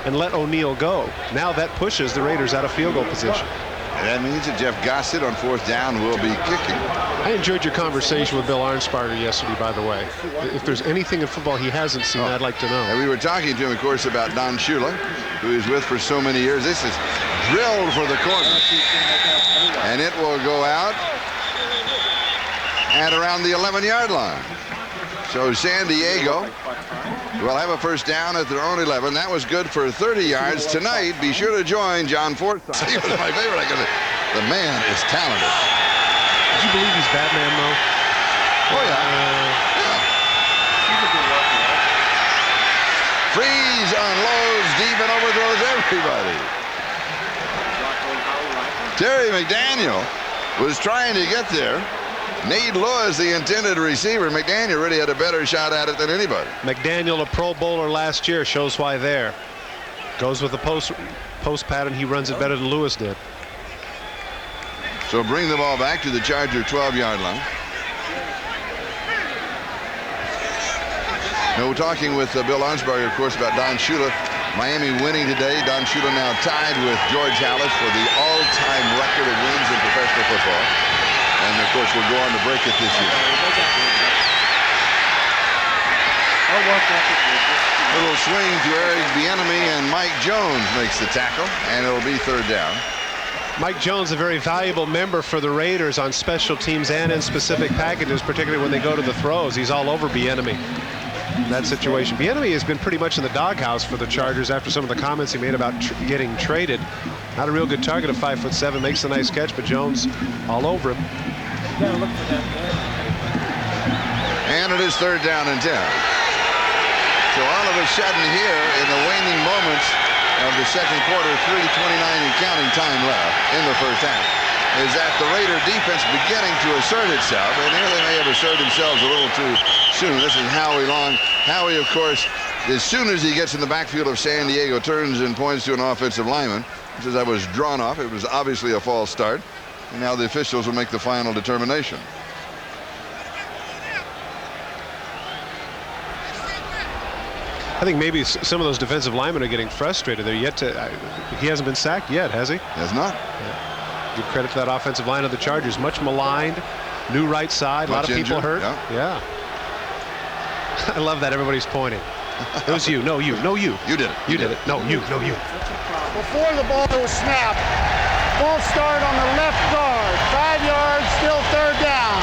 and let O'Neal go. Now that pushes the Raiders out of field goal position. And that means that Jeff Gossett on 4th down will be kicking. I enjoyed your conversation with Bill Arnsparger yesterday, by the way. If there's anything in football he hasn't seen, I'd like to know. And we were talking to him, of course, about Don Shula, who he's with for so many years. This is drilled for the corner. And it will go out at around the 11-yard line. So San Diego will have a first down at their own 11. That was good for 30 yards. Tonight, be sure to join John Forsythe. He was my favorite. The man is talented. Did you believe he's Batman, though? Oh, yeah. Freeze unloads deep and overthrows everybody. Terry McDaniel was trying to get there. Nate Lewis, the intended receiver. McDaniel really had a better shot at it than anybody. McDaniel, a Pro Bowler last year, shows why there. Goes with the post pattern. He runs it better than Lewis did. So bring the ball back to the Charger 12-yard line. Now we're talking with Bill Arnsparger, of course, about Don Shula. Miami winning today. Don Shula now tied with George Halas for the all-time record of wins in professional football. And, of course, we'll go on to break it this year. Little swing to Eric Bieniemy, and Mike Jones makes the tackle, and it'll be 3rd down. Mike Jones, a very valuable member for the Raiders on special teams and in specific packages, particularly when they go to the throws. He's all over Bieniemy in that situation. Bieniemy has been pretty much in the doghouse for the Chargers after some of the comments he made about getting traded. Not a real good target of 5'7", makes a nice catch, but Jones all over him. And it is 3rd down and 10. So all of a sudden here in the waning moments of the second quarter, 3:29 and counting time left in the first half, is that the Raider defense beginning to assert itself, and here they may have asserted themselves a little too soon. This is Howie Long. Howie, of course, as soon as he gets in the backfield of San Diego, turns and points to an offensive lineman. He says, I was drawn off. It was obviously a false start. And now the officials will make the final determination. I think maybe some of those defensive linemen are getting frustrated. They're yet to. He hasn't been sacked yet, has he? Has not. Yeah. Give credit to that offensive line of the Chargers. Much maligned. New right side. A lot of people hurt. Yeah. I love that everybody's pointing. It was you. No, you. No, you. You did it. You did it. No, you. No, you. Before the ball was snapped, false start on the left guard. 5 yards, still 3rd down.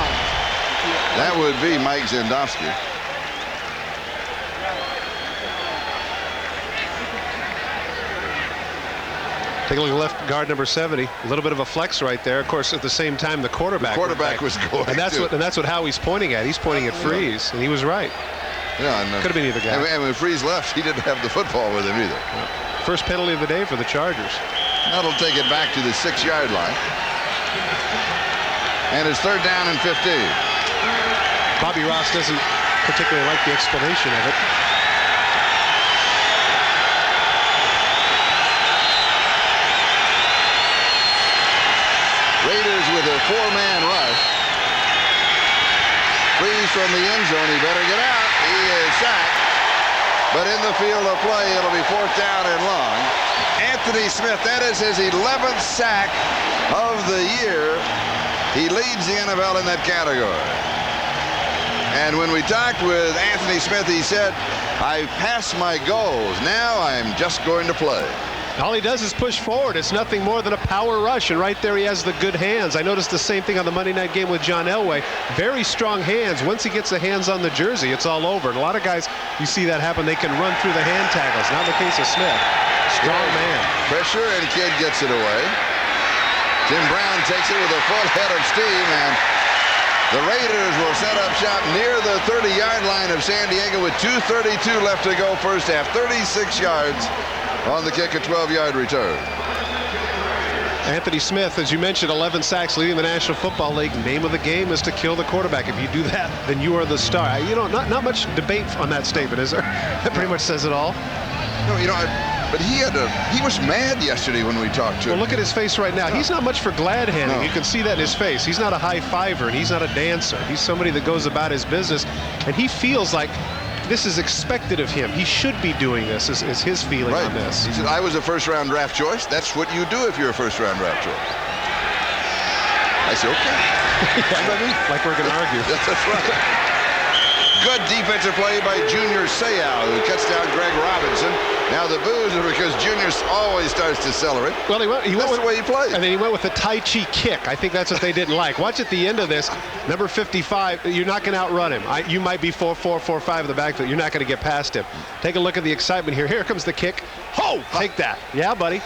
That would be Mike Zendowski. Take a look at left guard number 70. A little bit of a flex right there. Of course, at the same time, the quarterback was going. And that's what Howie's pointing at. He's pointing at Freeze, and he was right. Yeah, and could have been either guy. And when Freeze left, he didn't have the football with him either. First penalty of the day for the Chargers. That'll take it back to the 6-yard line. And it's 3rd down and 15. Bobby Ross doesn't particularly like the explanation of it. Raiders with a 4-man rush. Freeze from the end zone. He better get out. He is sacked. But in the field of play, it'll be 4th down and long. Anthony Smith, that is his 11th sack of the year. He leads the NFL in that category. And when we talked with Anthony Smith, he said, I've passed my goals. Now I'm just going to play. All he does is push forward. It's nothing more than a power rush, and right there he has the good hands. I noticed the same thing on the Monday night game with John Elway. Very strong hands. Once he gets the hands on the jersey, it's all over. And a lot of guys, you see that happen, they can run through the hand tackles. Not in the case of Smith. Strong man. Pressure, and Kidd gets it away. Jim Brown takes it with a full head of steam, and the Raiders will set up shop near the 30-yard line of San Diego with 2:32 left to go first half. 36 yards on the kick, a 12-yard return. Anthony Smith, as you mentioned, 11 sacks, leading the National Football League. Name of the game is to kill the quarterback. If you do that, then you are the star. You know, not much debate on that statement, is there? That pretty much says it all. No, you know, But he was mad yesterday when we talked to him. Well, look at his face right now. He's not much for glad handing. No. You can see that in his face. He's not a high fiver, and he's not a dancer. He's somebody that goes about his business, and he feels like this is expected of him. He should be doing this, is his feeling on this. He said, I was a first-round draft choice. That's what you do if you're a first-round draft choice. I said, okay. Like we're going to argue. That's right. Good defensive play by Junior Seau, who cuts down Greg Robinson. Now the boos are because Junior always starts to celebrate. Well, he went that's with, the way he plays. And then he went with the Tai Chi kick. I think that's what they didn't like. Watch at the end of this, number 55, you're not going to outrun him. You might be 4-4, 4-5 in the backfield. You're not going to get past him. Take a look at the excitement here. Here comes the kick. Oh, take that. Yeah, buddy.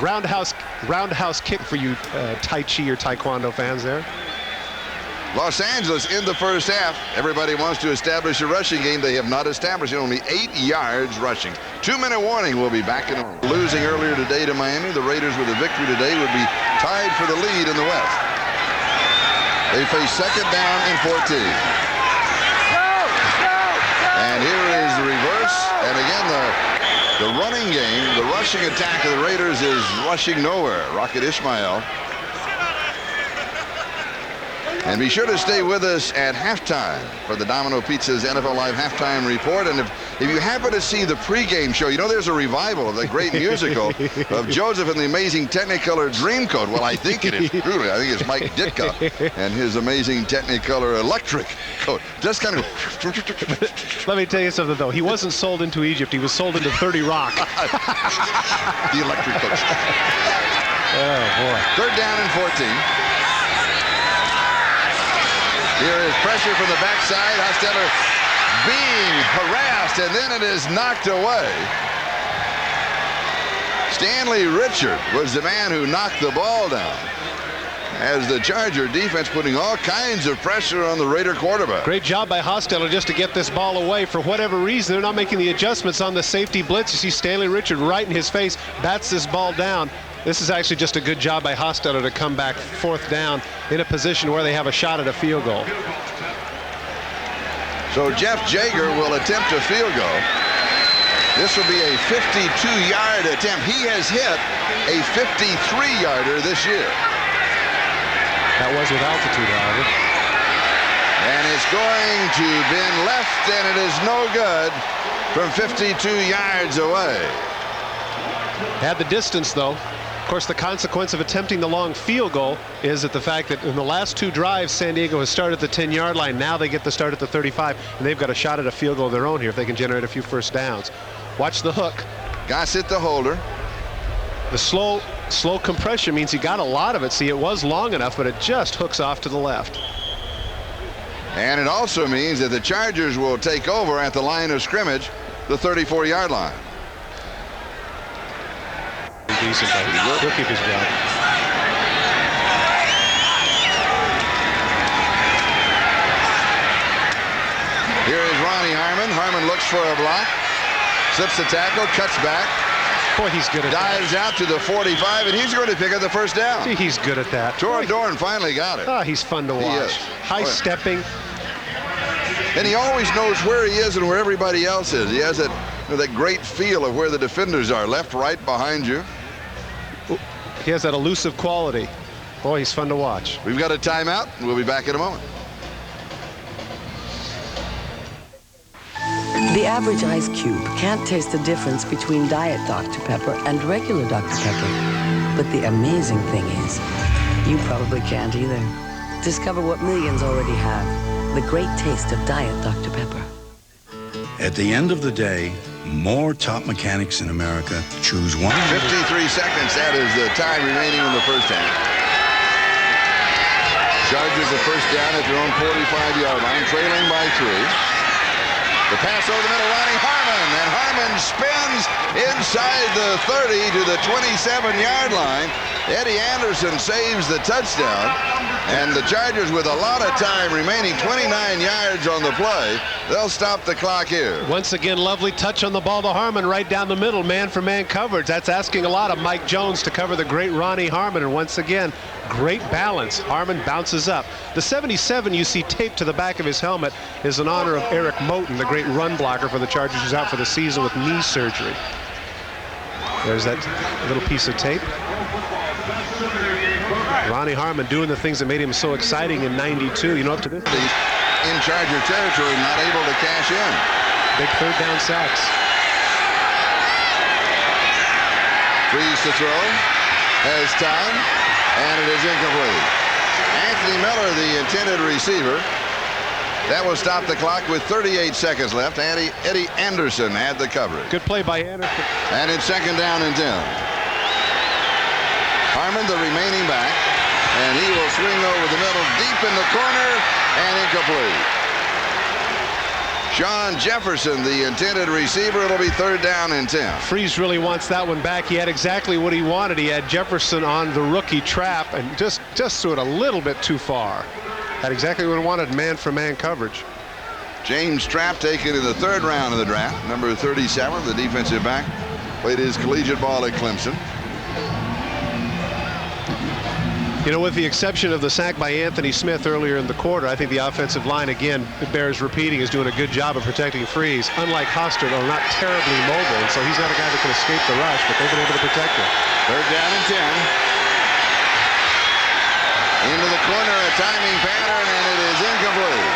Roundhouse kick for you Tai Chi or Taekwondo fans there. Los Angeles in the first half. Everybody wants to establish a rushing game. They have not established it. Only 8 yards rushing. 2-minute warning. We'll be back in a losing earlier today to Miami. The Raiders with a victory today would be tied for the lead in the West. They face second down and 14. And here is the reverse. And again, the running game, the rushing attack of the Raiders is rushing nowhere. Rocket Ismail. And be sure to stay with us at halftime for the Domino Pizza's NFL Live halftime report. And if you happen to see the pregame show, you know there's a revival of the great musical of Joseph and the Amazing Technicolor Dreamcoat. Well, I think it is truly. I think it's Mike Ditka and his Amazing Technicolor Electric Coat. Just kind of. Let me tell you something, though. He wasn't sold into Egypt. He was sold into 30 Rock. The Electric Coat. Oh, boy. Third down and 14. Here is pressure from the backside. Hosteller being harassed, and then it is knocked away. Stanley Richard was the man who knocked the ball down, as the Charger defense putting all kinds of pressure on the Raider quarterback. Great job by Hosteller just to get this ball away. For whatever reason, they're not making the adjustments on the safety blitz. You see Stanley Richard right in his face, bats this ball down. This is actually just a good job by Hosteller to come back fourth down in a position where they have a shot at a field goal. So Jeff Jager will attempt a field goal. This will be a 52-yard attempt. He has hit a 53-yarder this year. That was with altitude, however. And it's going to bin left, and it is no good from 52 yards away. Had the distance, though. Of course, the consequence of attempting the long field goal is that the fact that in the last 2 drives, San Diego has started at the 10-yard line. Now they get to start at the 35, and they've got a shot at a field goal of their own here if they can generate a few first downs. Watch the hook. Gossett the holder. The slow compression means he got a lot of it. See, it was long enough, but it just hooks off to the left. And it also means that the Chargers will take over at the line of scrimmage, the 34-yard line. Decent, though. He'll keep his job. Here is Ronnie Harmon. Harmon looks for a block. Slips the tackle, cuts back. Boy, he's good at that. Dives out to the 45, and he's going to pick up the first down. See, he's good at that. Torin Dorn finally got it. Oh, he's fun to watch. He is. High stepping. And he always knows where he is and where everybody else is. He has that, that great feel of where the defenders are, left, right, behind you. He has that elusive quality. Boy, he's fun to watch. We've got a timeout, and we'll be back in a moment. The average ice cube can't taste the difference between Diet Dr. Pepper and regular Dr. Pepper. But the amazing thing is, you probably can't either. Discover what millions already have, the great taste of Diet Dr. Pepper. At the end of the day, more top mechanics in America choose one. 53 seconds, that is the time remaining in the first half. Chargers the first down at their own 45-yard line, trailing by 3. The pass over the middle, Ronnie Harmon, and Harmon spins inside the 30 to the 27-yard line. Eddie Anderson saves the touchdown, and the Chargers with a lot of time remaining, 29 yards on the play. They'll stop the clock here. Once again, lovely touch on the ball to Harmon right down the middle, man-for-man coverage. That's asking a lot of Mike Jones to cover the great Ronnie Harmon, and once again, great balance. Harmon bounces up. The 77 you see taped to the back of his helmet is in honor of Eric Moten, the great run blocker for the Chargers, who's out for the season with knee surgery. There's that little piece of tape. Ronnie Harmon doing the things that made him so exciting in '92. You know, up to this. In Charger territory, not able to cash in. Big third down sacks. Freeze to throw. Has time. And it is incomplete. Anthony Miller, the intended receiver. That will stop the clock with 38 seconds left. Eddie Anderson had the coverage. Good play by Anderson. And it's second down and 10. Harmon, the remaining back. And he will swing over the middle, deep in the corner, and incomplete. Sean Jefferson, the intended receiver. It'll be third down and 10. Freeze really wants that one back. He had exactly what he wanted. He had Jefferson on the rookie trap and just threw it a little bit too far. Had exactly what he wanted, man-for-man coverage. James Trapp taken in the third round of the draft. Number 37, the defensive back. Played his collegiate ball at Clemson. You know, with the exception of the sack by Anthony Smith earlier in the quarter, I think the offensive line, again, it bears repeating, is doing a good job of protecting Freeze. Unlike Hostert, they're not terribly mobile, and so he's not a guy that can escape the rush, but they've been able to protect him. Third down and 10. Into the corner, a timing pattern, and it is incomplete.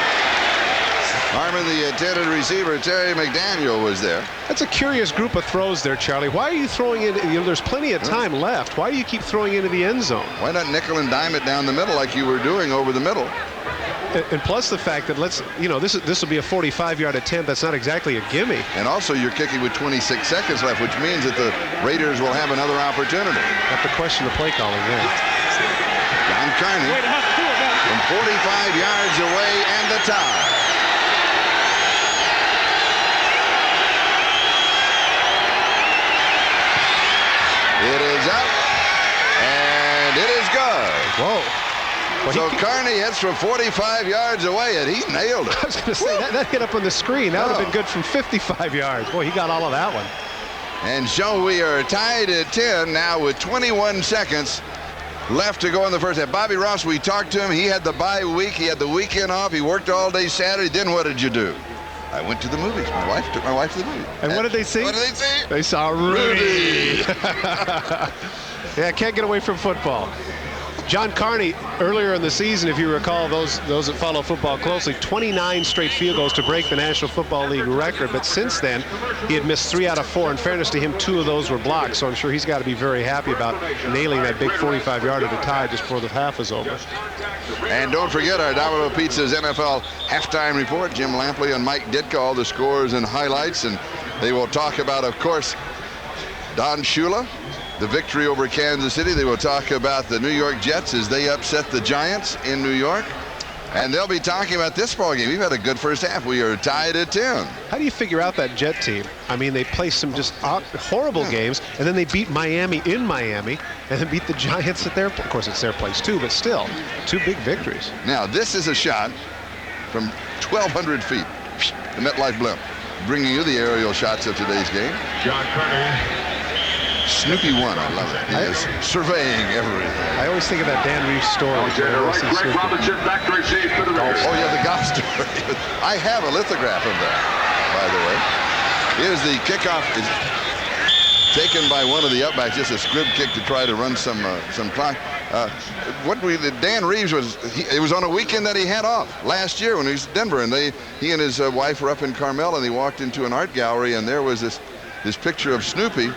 Harmon, the intended receiver, Terry McDaniel, was there. That's a curious group of throws there, Charlie. Why are you throwing it? You know, there's plenty of time left. Why do you keep throwing into the end zone? Why not nickel and dime it down the middle like you were doing over the middle? And plus the fact that this will be a 45-yard attempt. That's not exactly a gimme. And also you're kicking with 26 seconds left, which means that the Raiders will have another opportunity. Have to question the play calling there. John Carney from 45 yards away and the tie. It is up, and it is good. Whoa. Well, so Carney hits from 45 yards away, and he nailed it. I was going to say, that hit up on the screen. That would have been good from 55 yards. Boy, he got all of that one. And so we are tied at 10 now with 21 seconds left to go in the first half. Bobby Ross, we talked to him. He had the bye week. He had the weekend off. He worked all day Saturday. Then what did you do? I went to the movies. My wife took my wife to the movies. And what did they see? What did they see? They saw Rudy. Yeah, can't get away from football. John Carney, earlier in the season, if you recall, those that follow football closely, 29 straight field goals to break the National Football League record. But since then, he had missed 3 out of 4. In fairness to him, 2 of those were blocked. So I'm sure he's got to be very happy about nailing that big 45-yarder to tie just before the half is over. And don't forget our Domino Pizza's NFL halftime report. Jim Lampley and Mike Ditka, all the scores and highlights. And they will talk about, of course, Don Shula, the victory over Kansas City. They will talk about the New York Jets as they upset the Giants in New York. And they'll be talking about this ball game. We've had a good first half. We are tied at 10. How do you figure out that Jet team? I mean, they play some just horrible games, and then they beat Miami in Miami, and then beat the Giants at their, of course, it's their place too, but still, 2 big victories. Now, this is a shot from 1,200 feet. The MetLife blimp, bringing you the aerial shots of today's game. John Carney. Snoopy won. I love it. He is surveying everything. I always think of that Dan Reeves story. Greg Robinson back to receive for the Raiders. Oh, yeah, the golf story. I have a lithograph of that, by the way. Here's the kickoff. Is taken by one of the upbacks, just a scrib kick to try to run some clock. Dan Reeves it was on a weekend that he had off last year when he was in Denver, and he and his wife were up in Carmel, and they walked into an art gallery, and there was this picture of Snoopy.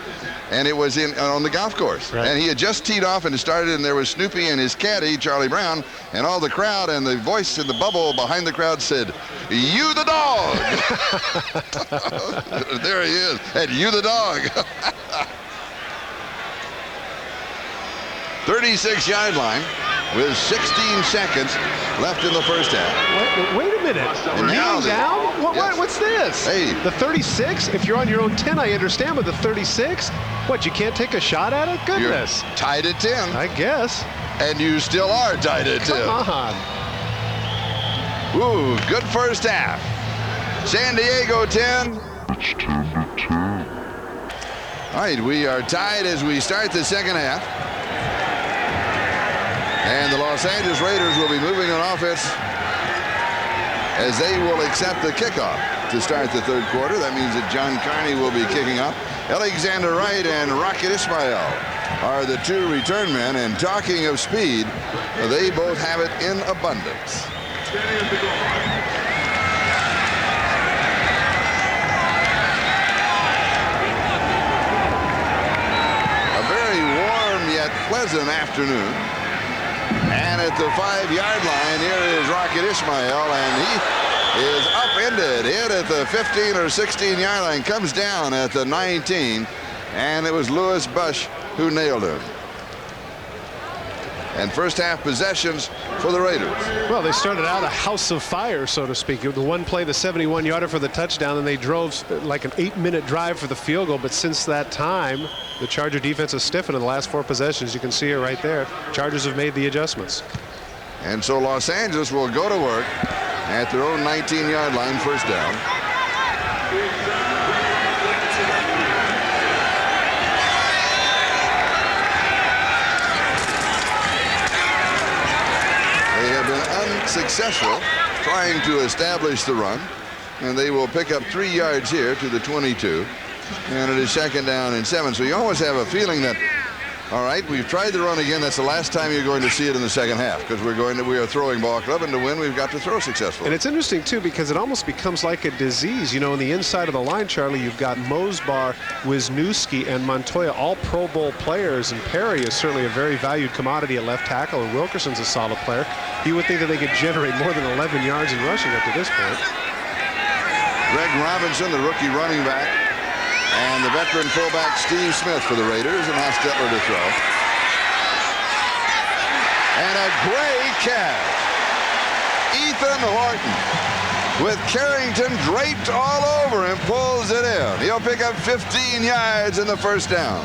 And it was on the golf course. Right. And he had just teed off and started, and there was Snoopy and his caddy, Charlie Brown, and all the crowd, and the voice in the bubble behind the crowd said, "You the dog." There he is, and you the dog. 36-yard line with 16 seconds left in the first half. Wait a minute. Kneeling down? What's this? Hey. The 36? If you're on your own 10, I understand, but the 36? What, you can't take a shot at it? Goodness. You're tied at 10. I guess. And you still are tied at 10. Come on. Ooh, good first half. San Diego 10. It's 10 to 10. All right, we are tied as we start the second half. And the Los Angeles Raiders will be moving on offense as they will accept the kickoff. to start the third quarter. That means that John Carney will be kicking off. Alexander Wright and Rocket Ismail are the two return men. And talking of speed, they both have it in abundance. A very warm yet pleasant afternoon. And at the 5-yard line, here is Rocket Ismail, and he is upended, hit at the 15 or 16-yard line, comes down at the 19, and it was Lewis Bush who nailed him. And first half possessions for the Raiders. Well, they started out a house of fire, so to speak. The one play, the 71-yarder for the touchdown, and they drove like an 8-minute drive for the field goal. But since that time, the Charger defense has stiffened in the last 4 possessions. You can see it right there. Chargers have made the adjustments. And so Los Angeles will go to work at their own 19-yard line, first down. They have been unsuccessful trying to establish the run, and they will pick up 3 yards here to the 22, and it is second down and 7. So you always have a feeling that, all right, we've tried the run again. That's the last time you're going to see it in the second half, because we are throwing ball club, and to win, we've got to throw successfully. And it's interesting, too, because it almost becomes like a disease. You know, on the inside of the line, Charlie, you've got Mosbar, Wisniewski, and Montoya, all Pro Bowl players, and Perry is certainly a very valued commodity at left tackle, and Wilkerson's a solid player. You would think that they could generate more than 11 yards in rushing up to this point. Greg Robinson, the rookie running back, and the veteran fullback Steve Smith for the Raiders, and Hostetler to throw. And a great catch. Ethan Horton, with Carrington draped all over him, pulls it in. He'll pick up 15 yards in the first down.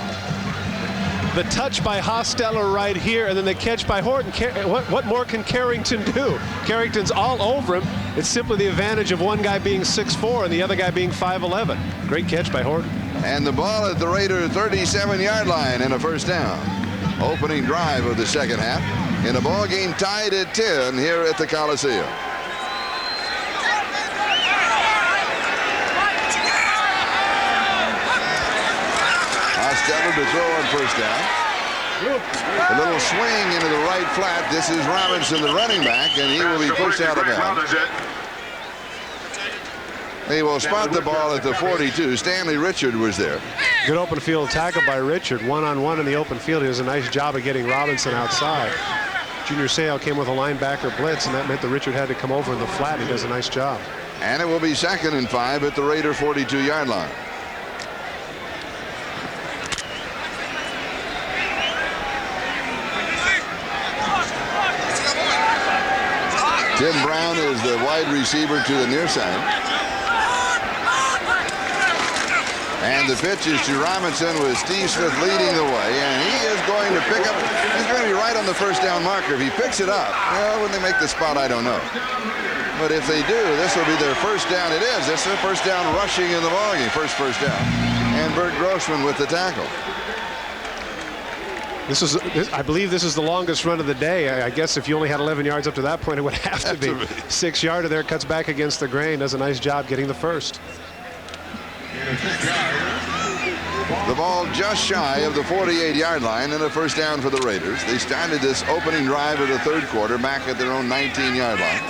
The touch by Hostetler right here, and then the catch by Horton. What more can Carrington do? Carrington's all over him. It's simply the advantage of one guy being 6'4" and the other guy being 5'11". Great catch by Horton. And the ball at the Raider 37-yard line and a first down. Opening drive of the second half in a ball game tied at 10 here at the Coliseum. Hostetler to throw on first down. A little swing into the right flat. This is Robinson, the running back, and he will be pushed out of bounds. They will spot the ball at the 42. Stanley Richard was there. Good open field tackle by Richard. One-on-one in the open field. He does a nice job of getting Robinson outside. Junior Seau came with a linebacker blitz, and that meant that Richard had to come over in the flat. He does a nice job. And it will be 2nd and 5 at the Raider 42-yard line. Tim Brown is the wide receiver to the near side. And the pitch is to Robinson with Steve Smith leading the way. And he is going to pick up, he's going to be right on the first down marker. If he picks it up, well, when they make the spot, I don't know. But if they do, this will be their first down. It is. This is their first down rushing in the ballgame. First down. And Bert Grossman with the tackle. I believe this is the longest run of the day. I guess if you only had 11 yards up to that point, it would have to be. 6-yarder there, cuts back against the grain, does a nice job getting the first. The ball just shy of the 48-yard line and a first down for the Raiders. They started this opening drive of the third quarter back at their own 19-yard line.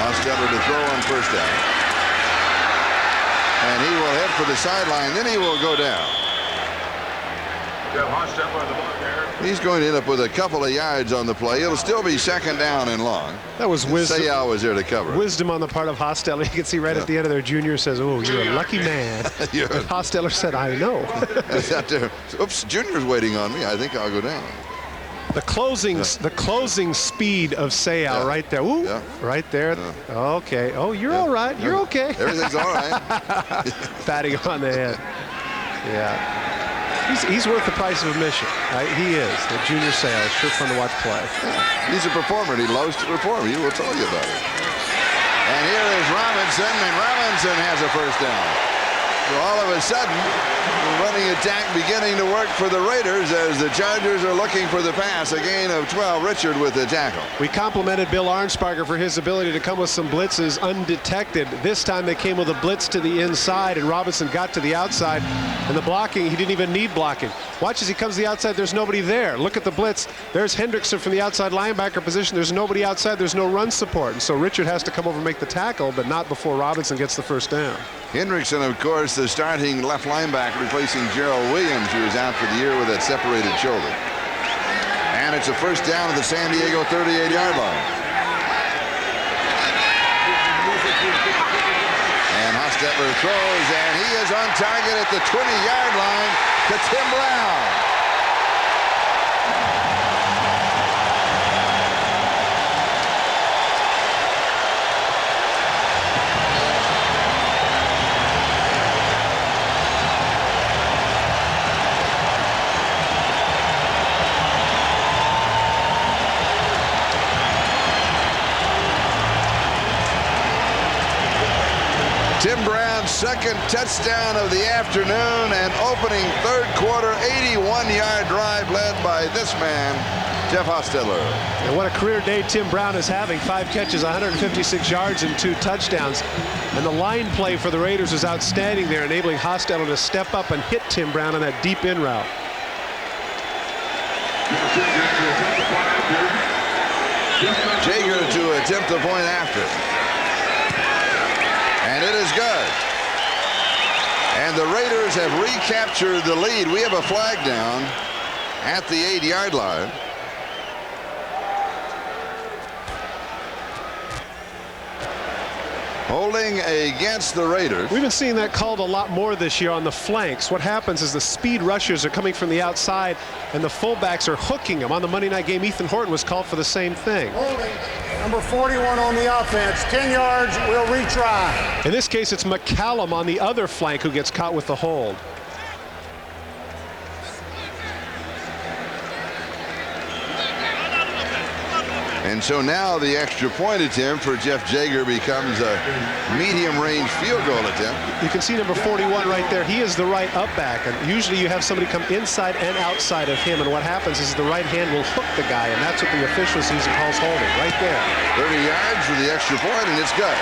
Hostetler to throw on first down. And he will head for the sideline, then he will go down. He's going to end up with a couple of yards on the play. It'll still be 2nd down and long. That was wisdom. Seau was there to cover. Wisdom on the part of Hostetler. You can see right at the end of there, Junior says, "Oh, you're a lucky man." Hostetler said, "I know." Oops, Junior's waiting on me. I think I'll go down. The closing speed of Seau right there. Ooh, right there. Okay. Oh, you're all right. You're okay. Everything's all right. Patting on the head. Yeah. He's worth the price of admission. Right? He is. The Junior Seau. Sure fun to watch play. Yeah. He's a performer, and he loves to perform. He will tell you about it. And here is Robinson, and Robinson has a first down. So all of a sudden, the running attack beginning to work for the Raiders as the Chargers are looking for the pass. A gain of 12. Richard with the tackle. We complimented Bill Arnsparger for his ability to come with some blitzes undetected. This time they came with a blitz to the inside, and Robinson got to the outside. And the blocking, he didn't even need blocking. Watch as he comes to the outside, there's nobody there. Look at the blitz. There's Hendrickson from the outside linebacker position. There's nobody outside. There's no run support. And so Richard has to come over and make the tackle, but not before Robinson gets the first down. Hendrickson, of course, the starting left linebacker, replacing Gerald Williams, who is out for the year with that separated shoulder. And it's a first down at the San Diego 38-yard line. And Hostetler throws, and he is on target at the 20-yard line to Tim Brown. Tim Brown's second touchdown of the afternoon, and opening third quarter 81-yard drive led by this man, Jeff Hostetler. And what a career day Tim Brown is having. 5 catches, 156 yards, and 2 touchdowns. And the line play for the Raiders is outstanding there, enabling Hostetler to step up and hit Tim Brown on that deep in route. Jaeger to attempt the point after. And it is good. And the Raiders have recaptured the lead. We have a flag down at the 8-yard line. Holding against the Raiders. We've been seeing that called a lot more this year on the flanks. What happens is the speed rushers are coming from the outside, and the fullbacks are hooking them. On the Monday night game, Ethan Horton was called for the same thing. Holding. Number 41 on the offense. 10 yards. We'll retry. In this case, it's McCallum on the other flank who gets caught with the hold. And so now the extra point attempt for Jeff Jaeger becomes a medium-range field goal attempt. You can see number 41 right there. He is the right up back, and usually you have somebody come inside and outside of him, and what happens is the right hand will hook the guy, and that's what the official sees and calls holding right there. 30 yards for the extra point, and it's good.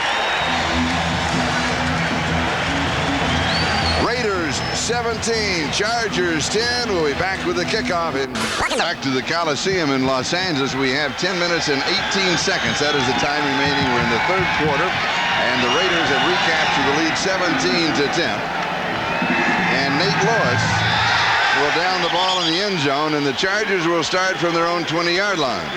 Raiders 17, Chargers 10. We'll be back with the kickoff. Back to the Coliseum in Los Angeles. We have 10 minutes and 18 seconds. That is the time remaining. We're in the third quarter, and the Raiders have recaptured the lead 17-10. And Nate Lewis will down the ball in the end zone, and the Chargers will start from their own 20-yard line.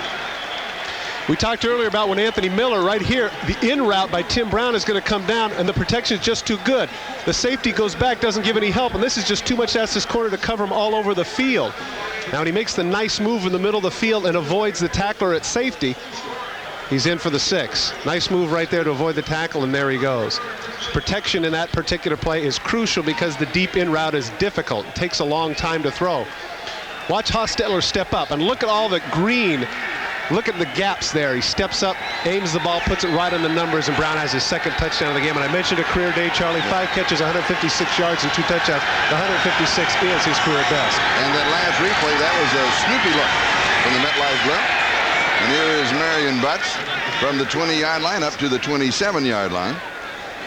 We talked earlier about when Anthony Miller right here, the in route by Tim Brown is going to come down, and the protection is just too good. The safety goes back, doesn't give any help, and this is just too much to ask this corner to cover him all over the field. Now when he makes the nice move in the middle of the field and avoids the tackler at safety, he's in for the 6. Nice move right there to avoid the tackle, and there he goes. Protection in that particular play is crucial because the deep in route is difficult. It takes a long time to throw. Watch Hostetler step up, and look at all the green. Look at the gaps there. He steps up, aims the ball, puts it right on the numbers, and Brown has his second touchdown of the game. And I mentioned a career day, Charlie. 5 catches, 156 yards, and 2 touchdowns. The 156 is his career best. And that last replay, that was a Snoopy look from the MetLife Blimp. And here is Marion Butts from the 20-yard line up to the 27-yard line.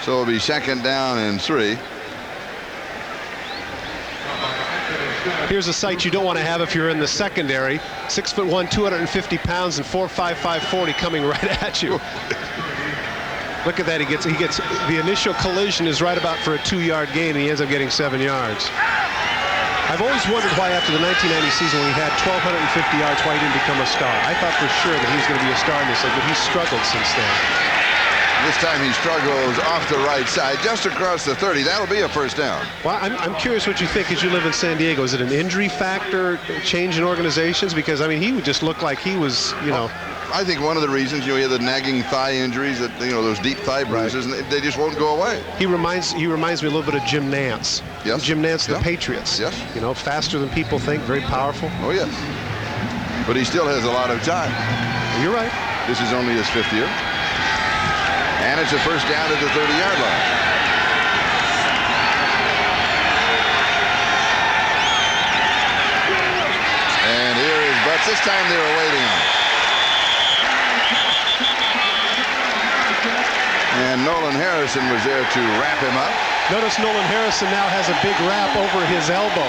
So it'll be second down and 3. Here's a sight you don't want to have if you're in the secondary. 6'1", 250 pounds, and 4.55 40 coming right at you. Look at that. He gets the initial collision is right about for a 2-yard gain, and he ends up getting 7 yards. I've always wondered why after the 1990 season when he had 1,250 yards, why he didn't become a star. I thought for sure that he was going to be a star in this league, but he's struggled since then. This time he struggles off the right side, just across the 30. That'll be a first down. Well, I'm curious what you think as you live in San Diego. Is it an injury factor, change in organizations? Because, I mean, he would just look like he was, you know. I think one of the reasons, you know, he had the nagging thigh injuries, that, you know, those deep thigh bruises, and they just won't go away. He reminds me a little bit of Jim Nantz. Yes. Jim Nantz, the Patriots. Yes. You know, faster than people think, very powerful. Oh, yes. But he still has a lot of time. You're right. This is only his 5th year. And it's a first down at the 30-yard line. Butts. This time they were waiting on it. And Nolan Harrison was there to wrap him up. Notice Nolan Harrison now has a big wrap over his elbow.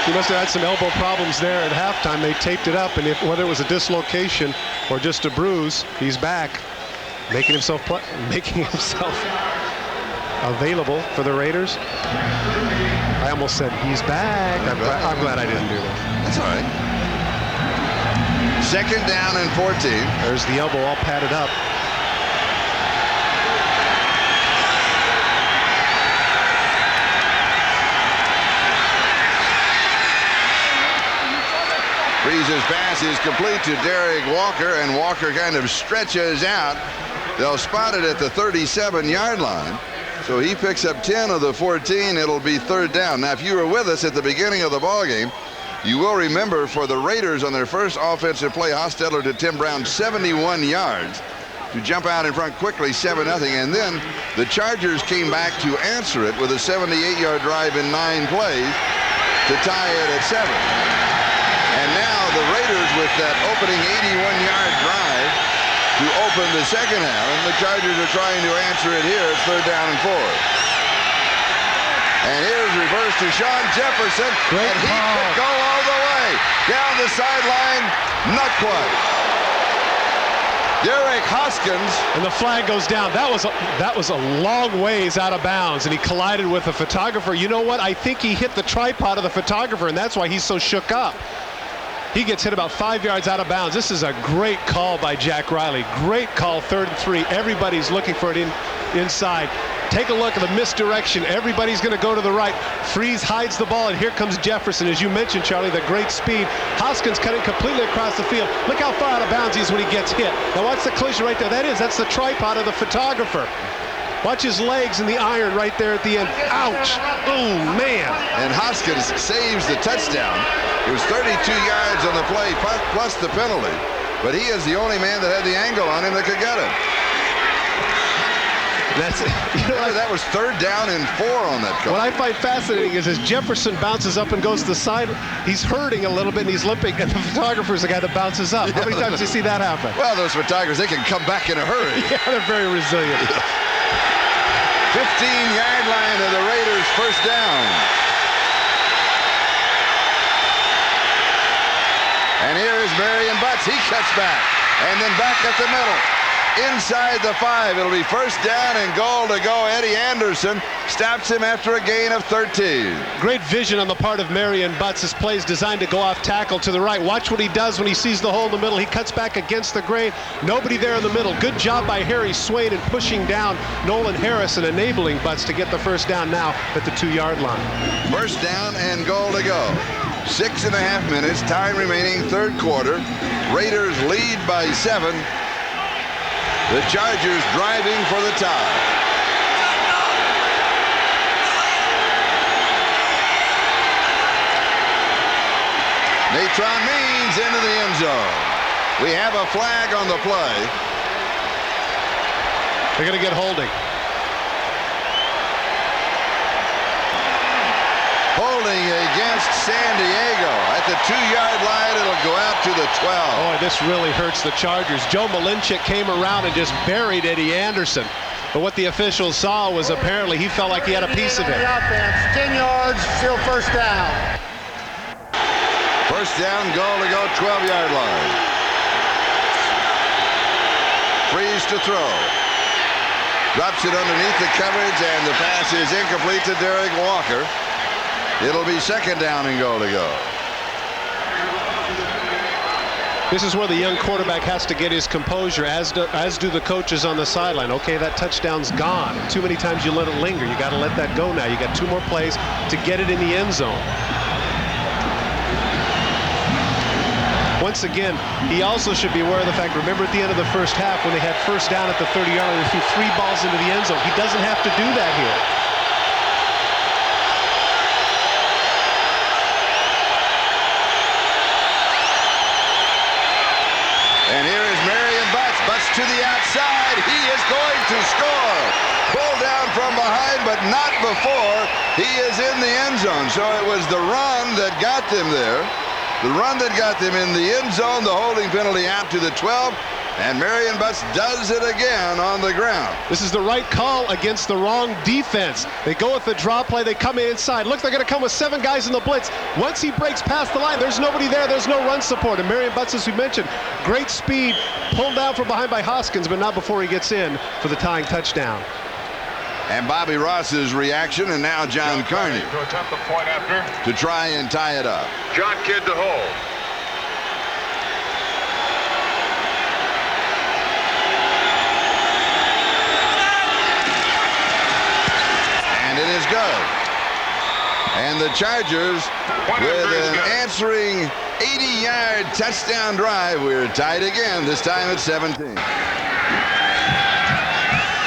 He must have had some elbow problems there at halftime. They taped it up, and whether it was a dislocation or just a bruise, he's back, making himself available for the Raiders. I almost said he's back. I'm glad I didn't do that. That's all right. Second down and 14. There's the elbow all padded up. Breeze's pass is complete to Derek Walker, and Walker kind of stretches out. They'll spot it at the 37-yard line. So he picks up 10 of the 14. It'll be third down. Now, if you were with us at the beginning of the ballgame, you will remember for the Raiders on their first offensive play, Hostetler to Tim Brown, 71 yards to jump out in front quickly, 7-0. And then the Chargers came back to answer it with a 78-yard drive in 9 plays to tie it at 7. And now the Raiders with that opening 81-yard drive to open the second half, and the Chargers are trying to answer it here. It's third down and 4. And here's reverse to Sean Jefferson, Great and he ball. could go all the way down the sideline, not quite. Derek Hoskins. And the flag goes down. That was a long ways out of bounds, and he collided with a photographer. You know what? I think he hit the tripod of the photographer, and that's why he's so shook up. He gets hit about 5 yards out of bounds. This is a great call by Jack Riley. Great call, 3rd and 3. Everybody's looking for it inside. Take a look at the misdirection. Everybody's going to go to the right. Freeze hides the ball, and here comes Jefferson. As you mentioned, Charlie, the great speed. Hoskins cutting completely across the field. Look how far out of bounds he is when he gets hit. Now watch the collision right there. That's the tripod of the photographer. Watch his legs in the iron right there at the end. Ouch. Oh, man. And Hoskins saves the touchdown. It was 32 yards on the play plus the penalty. But he is the only man that had the angle on him that could get it. That's it. You know, that was third down and 4 on that call. What I find fascinating is as Jefferson bounces up and goes to the side, he's hurting a little bit and he's limping, and the photographer's the guy that bounces up. How many times do you see that happen? Well, those photographers, they can come back in a hurry. Yeah, they're very resilient. 15-yard line of the Raiders, first down. And here is Marion Butts. He cuts back. And then back at the middle. Inside the 5. It'll be first down and goal to go. Eddie Anderson stops him after a gain of 13. Great vision on the part of Marion Butts. His play is designed to go off tackle to the right. Watch what he does when he sees the hole in the middle. He cuts back against the grain. Nobody there in the middle. Good job by Harry Swain in pushing down Nolan Harrison, enabling Butts to get the first down now at the 2-yard line. First down and goal to go. 6.5 minutes, time remaining, third quarter. Raiders lead by 7. The Chargers driving for the tie. Natron Means into the end zone. We have a flag on the play. They're going to get holding. Holding against San Diego. At the 2-yard line, it'll go out to the 12. Boy, this really hurts the Chargers. Joe Malinchik came around and just buried Eddie Anderson. But what the officials saw was apparently he felt like he had a piece of it. The offense, 10 yards, still first down. First down, goal to go, 12-yard line. Freeze to throw. Drops it underneath the coverage, and the pass is incomplete to Derek Walker. It'll be second down and goal to go. This is where the young quarterback has to get his composure, as do the coaches on the sideline. Okay, that touchdown's gone. Too many times you let it linger. You got to let that go now. You got 2 more plays to get it in the end zone. Once again, he also should be aware of the fact, remember at the end of the first half when they had first down at the 30-yard line, they threw 3 balls into the end zone. He doesn't have to do that here. And here is Marion Butts. Butts to the outside. He is going to score. Pulled down from behind, but not before he is in the end zone. So it was the run that got them there. The run that got them in the end zone, the holding penalty out to the 12, and Marion Butts does it again on the ground. This is the right call against the wrong defense. They go with the draw play. They come inside. Look, they're going to come with 7 guys in the blitz. Once he breaks past the line, there's nobody there. There's no run support. And Marion Butts, as we mentioned, great speed, pulled down from behind by Hoskins, but not before he gets in for the tying touchdown. And Bobby Ross's reaction, and now John Carney To attempt the point after. to try and tie it up. John Kidd to hold. And it is good. And the Chargers, with an answering 80-yard touchdown drive, we're tied again, this time at 17.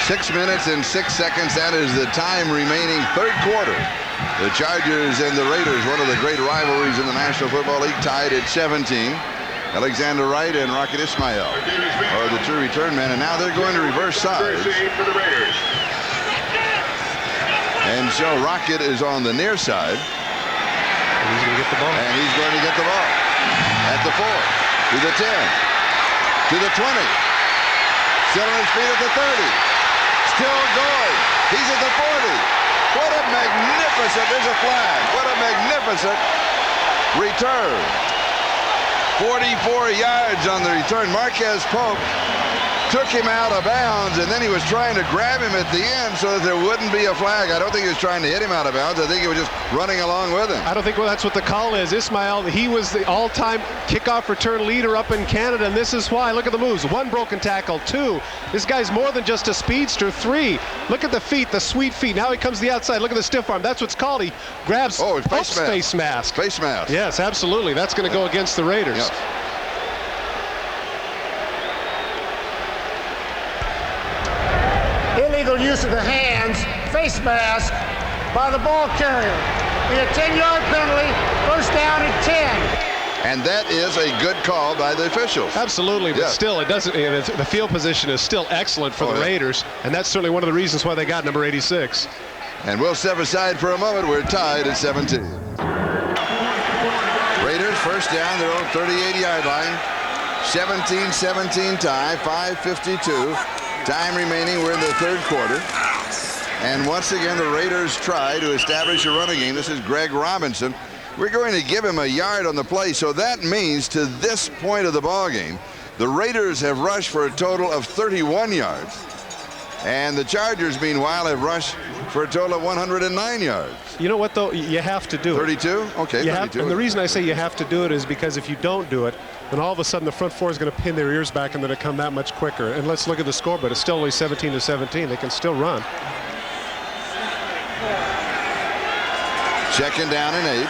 6 minutes and 6 seconds, that is the time remaining, third quarter. The Chargers and the Raiders, one of the great rivalries in the National Football League, tied at 17. Alexander Wright and Rocket Ismail are the two return men, and now they're going to reverse sides. For the Raiders. And so Rocket is on the near side. And he's going to get the ball. And he's going to get the ball. At the 4, to the 10, to the 20. Still on his feet at the 30. Still going. He's at the 40. What a magnificent, there's a flag. What a magnificent return. 44 yards on the return. Marquez Pope took him out of bounds, and then he was trying to grab him at the end so that there wouldn't be a flag. I don't think he was trying to hit him out of bounds. I think he was just running along with him. I don't think that's what the call is. Ismail, he was the all-time kickoff return leader up in Canada, and this is why. Look at the moves. 1 broken tackle. 2, this guy's more than just a speedster. 3, look at the feet, the sweet feet. Now he comes to the outside. Look at the stiff arm. That's what's called. He grabs Pope's face mask. Face mask. Yes, absolutely. That's going to go against the Raiders. Yep. Illegal use of the hands, face mask by the ball carrier. Be a 10-yard penalty, first down at 10. And that is a good call by the officials. Absolutely, but Yes. still, it doesn't. The field position is still excellent for the Raiders, and that's certainly one of the reasons why they got number 86. And we'll step aside for a moment. We're tied at 17. Raiders first down, their own 38-yard line. 17-17 tie, 5:52. Time remaining, we're in the third quarter. And once again, the Raiders try to establish a running game. This is Greg Robinson. We're going to give him a yard on the play, so that means to this point of the ball game, the Raiders have rushed for a total of 31 yards. And the Chargers, meanwhile, have rushed for a total of 109 yards. You know what, though? You have to do it. 32? Okay, 32. And the reason I say you have to do it is because if you don't do it, then all of a sudden the front four is going to pin their ears back and then it come that much quicker. And let's look at the score, but it's still only 17-17. They can still run. Second down and 8.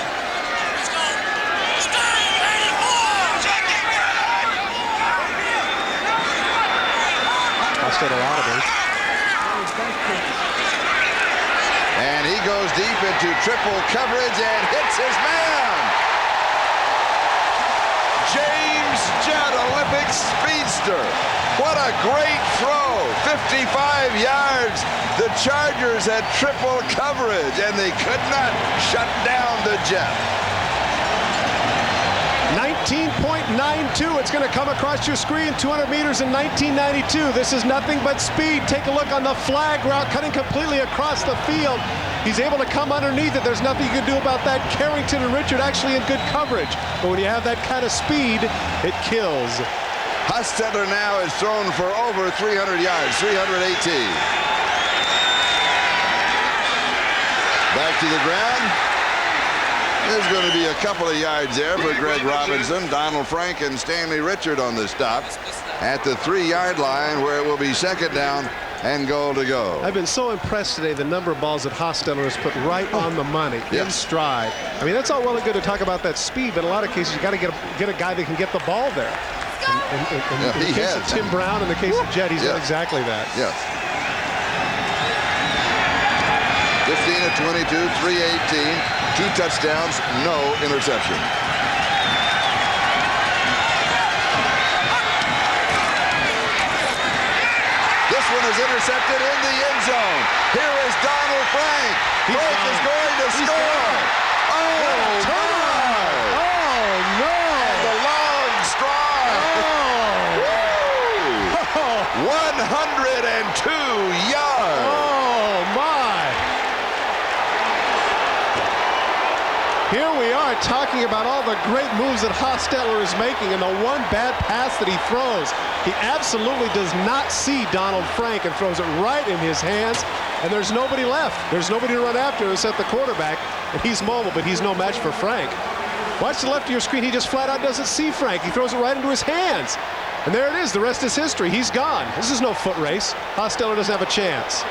I'll set a lot of it. And he goes deep into triple coverage and hits his man. James Judd, Olympic speedster. What a great throw. 55 yards. The Chargers had triple coverage, and they could not shut down the Jet. 19.92. It's going to come across your screen. 200 meters in 1992. This is nothing but speed. Take a look on the flag route, cutting completely across the field. He's able to come underneath it. There's nothing you can do about that. Carrington and Richard actually in good coverage. But when you have that kind of speed, it kills. Hostetler now is thrown for over 300 yards, 318. Back to the ground. There's going to be a couple of yards there for Greg Robinson. Donald Frank and Stanley Richard on the stop at the 3-yard line, where it will be second down and goal to go. I've been so impressed today, the number of balls that Hostetler has put right on the money, in stride. I mean, that's all well and good to talk about that speed, but in a lot of cases, you got to get a guy that can get the ball there. In the case of Tim Brown, in the case of Jet, he's done exactly that. Yes. 15 of 22, 318. 2 touchdowns, no interception. This one is intercepted in the end zone. Here is Donald Frank. Frank is going to score. Oh, my! Oh, no! start talking about all the great moves that Hostetler is making and the one bad pass that he throws. He absolutely does not see Donald Frank and throws it right in his hands, and there's nobody left. There's nobody to run after except the quarterback, and he's mobile, but he's no match for Frank. Watch the left of your screen. He just flat out doesn't see Frank. He throws it right into his hands. And there it is. The rest is history. He's gone. This is no foot race. Hostetler doesn't have a chance.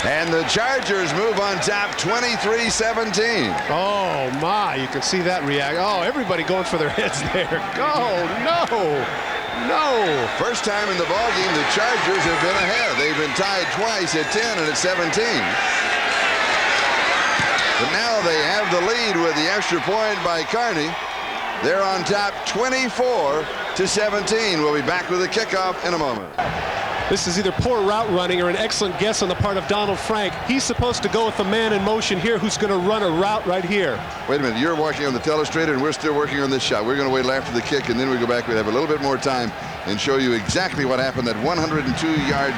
And the Chargers move on top 23-17. Oh, my. You can see that react. Oh, everybody going for their heads there. Oh, no. No. First time in the ballgame, the Chargers have been ahead. They've been tied twice at 10 and at 17. But now they have the lead with the extra point by Carney. They're on top 24-17. We'll be back with a kickoff in a moment. This is either poor route running or an excellent guess on the part of Donald Frank. He's supposed to go with the man in motion here who's going to run a route right here. Wait a minute. You're watching on the telestrator, and we're still working on this shot. We're going to wait after the kick, and then we go back. We'll have a little bit more time and show you exactly what happened. That 102-yard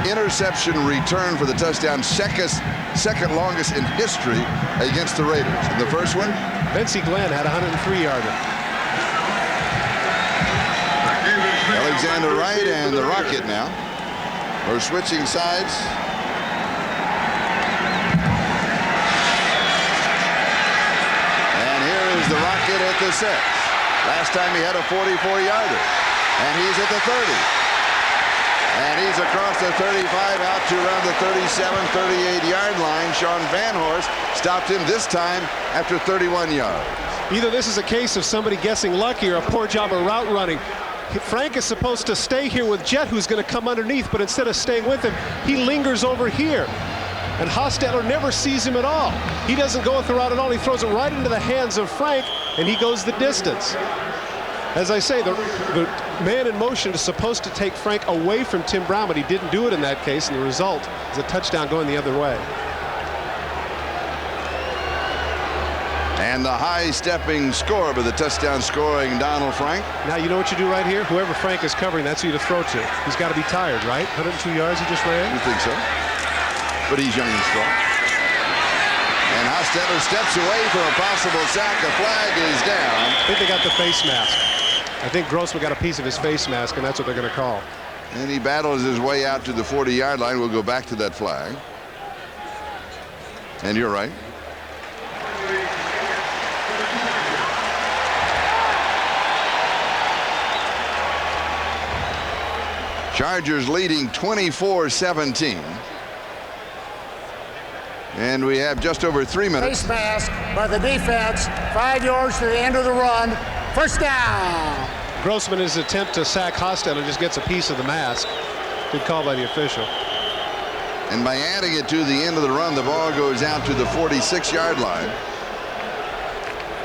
interception return for the touchdown, second longest in history against the Raiders. And the first one? Betsy Glenn had a 103-yarder. Alexander Wright and the Rocket now. We're switching sides. And here is the Rocket at the 6. Last time he had a 44-yarder. And he's at the 30. And he's across the 35 out to around the 37, 38-yard line. Sean Van Horst stopped him this time after 31 yards. Either this is a case of somebody guessing lucky or a poor job of route running. Frank is supposed to stay here with Jet, who's going to come underneath, but instead of staying with him, he lingers over here. And Hostetler never sees him at all. He doesn't go with the route at all. He throws it right into the hands of Frank, and he goes the distance. As I say, the man in motion is supposed to take Frank away from Tim Brown, but he didn't do it in that case, and the result is a touchdown going the other way. And the high-stepping score with the touchdown scoring Donald Frank. Now you know what you do right here? Whoever Frank is covering, that's who you to throw to. He's got to be tired, right? 102 yards he just ran? You think so? But he's young and strong. And Hostetler steps away from a possible sack. A flag is down. I think they got the face mask. I think Grossman got a piece of his face mask, and that's what they're going to call. And he battles his way out to the 40-yard line. We'll go back to that flag. And you're right. Chargers leading 24-17. And we have just over 3 minutes. Face mask by the defense. 5 yards to the end of the run. First down. Grossman, in his attempt to sack Hostetler, just gets a piece of the mask. Good call by the official. And by adding it to the end of the run, the ball goes out to the 46-yard line.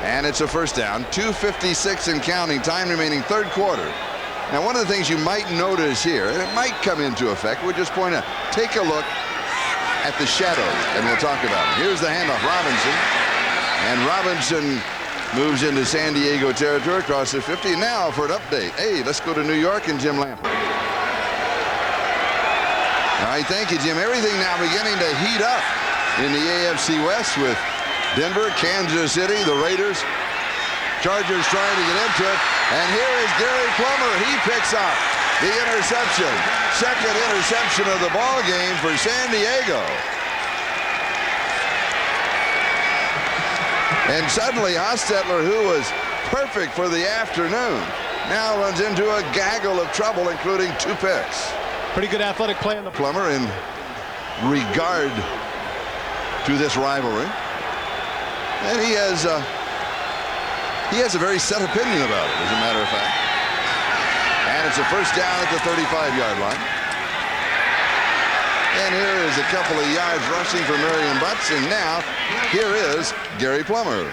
And it's a first down. 2:56 and counting. Time remaining, third quarter. Now, one of the things you might notice here, and it might come into effect, we'll just point out, take a look at the shadows, and we'll talk about it. Here's the handoff, Robinson. And Robinson moves into San Diego territory across the 50. Now for an update. Hey, let's go to New York and Jim Lampley. All right, thank you, Jim. Everything now beginning to heat up in the AFC West with Denver, Kansas City, the Raiders. Chargers trying to get into it. And here is Gary Plummer. He picks up the interception. Second interception of the ball game for San Diego. And suddenly Hostetler, who was perfect for the afternoon, now runs into a gaggle of trouble, including 2 picks. Pretty good athletic play on the Plummer in regard to this rivalry. And he has a very set opinion about it, as a matter of fact. And it's a first down at the 35-yard line. And here is a couple of yards rushing for Marion Butts. And now here is Gary Plummer.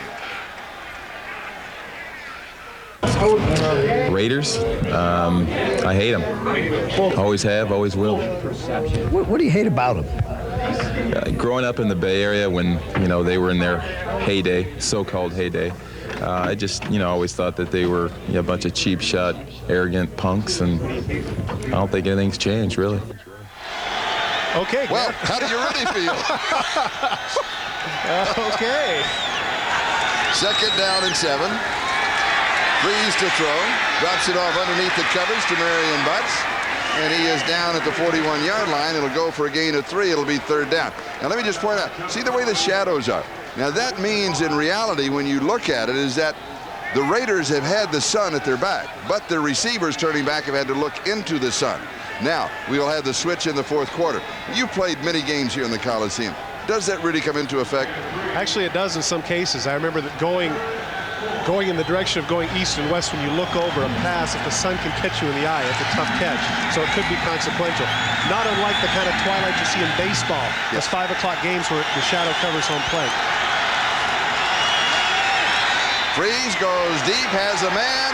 Raiders, I hate them. Always have, always will. What do you hate about them? Growing up in the Bay Area when, they were in their heyday, so-called heyday, I just, always thought that they were a bunch of cheap shot, arrogant punks, and I don't think anything's changed, really. Okay. Well, how do you really feel? Okay. 2nd down and 7. Freeze to throw. Drops it off underneath the coverage to Marion Butts. And he is down at the 41-yard line. It'll go for a gain of 3. It'll be 3rd down. Now, let me just point out, see the way the shadows are. Now, that means in reality, when you look at it, is that the Raiders have had the sun at their back, but their receivers turning back have had to look into the sun. Now, we will have the switch in the 4th quarter. You played many games here in the Coliseum. Does that really come into effect? Actually, it does in some cases. I remember that going in the direction of going east and west, when you look over a pass, if the sun can catch you in the eye, it's a tough catch. So it could be consequential. Not unlike the kind of twilight you see in baseball. Those 5 o'clock games where the shadow covers home plate. Freeze goes deep, has a man.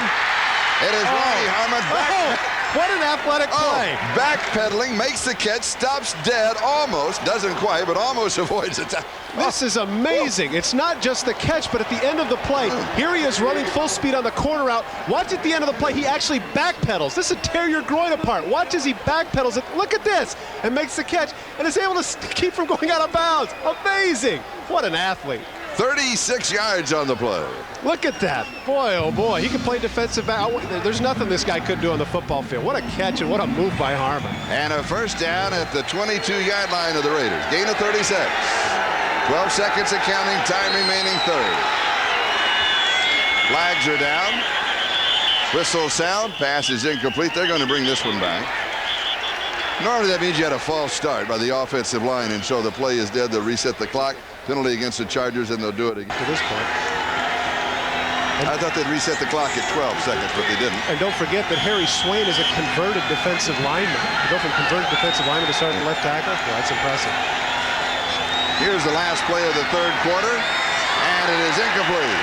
It is Ronnie Harmon back. What an athletic play. Backpedaling, makes the catch, stops dead, almost, doesn't quite, but almost avoids it. This is amazing. It's not just the catch, but at the end of the play, here he is running full speed on the corner route. Watch at the end of the play, he actually backpedals. This would tear your groin apart. Watch as he backpedals it. Look at this. And makes the catch and is able to keep from going out of bounds. Amazing. What an athlete. 36 yards on the play. Look at that. Boy, oh boy. He can play defensive back. There's nothing this guy couldn't do on the football field. What a catch and what a move by Harmon. And a 1st down at the 22-yard line of the Raiders. Gain of 36. 12 seconds of counting, time remaining 3rd. Flags are down. Whistle sound, pass is incomplete. They're going to bring this one back. Normally that means you had a false start by the offensive line, and so the play is dead. They'll reset the clock. Penalty against the Chargers, and they'll do it again. To this point. I thought they'd reset the clock at 12 seconds, but they didn't. And don't forget that Harry Swain is a converted defensive lineman. To go from converted defensive lineman to starting left tackle, well, that's impressive. Here's the last play of the 3rd quarter, and it is incomplete.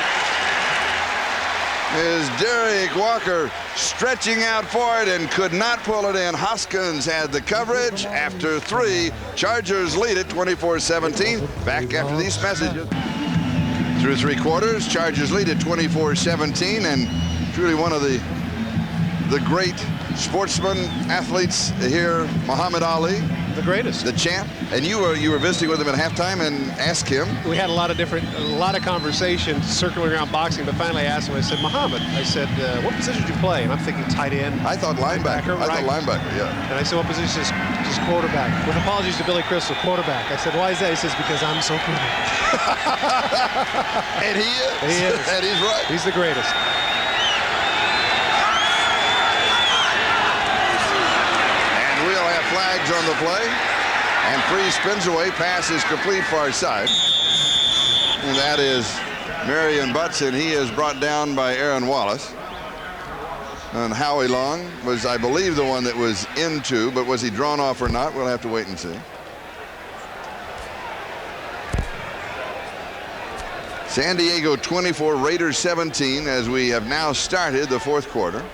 Is Derek Walker stretching out for it and could not pull it in. Hoskins had the coverage. After 3, Chargers lead it 24-17. Back after these messages. Through 3 quarters, Chargers lead it 24-17, and truly one of the great sportsmen, athletes here, Muhammad Ali. The greatest. The champ. And you were visiting with him at halftime and asked him. We had a lot of conversations circling around boxing, but finally I asked him, I said, Muhammad, I said, what position did you play? And I'm thinking tight end. I thought linebacker. I thought linebacker, yeah. And I said, what position? He says, just quarterback. With apologies to Billy Crystal, quarterback. I said, why is that? He says, because I'm so good. And he is. He is. And he's right. He's the greatest. Flags on the play, and Freeze spins away. Pass is complete far side, and that is Marion Butts, and he is brought down by Aaron Wallace. And Howie Long was, I believe, the one that was into, but was he drawn off or not? We'll have to wait and see. San Diego 24, Raiders 17, as we have now started the 4th quarter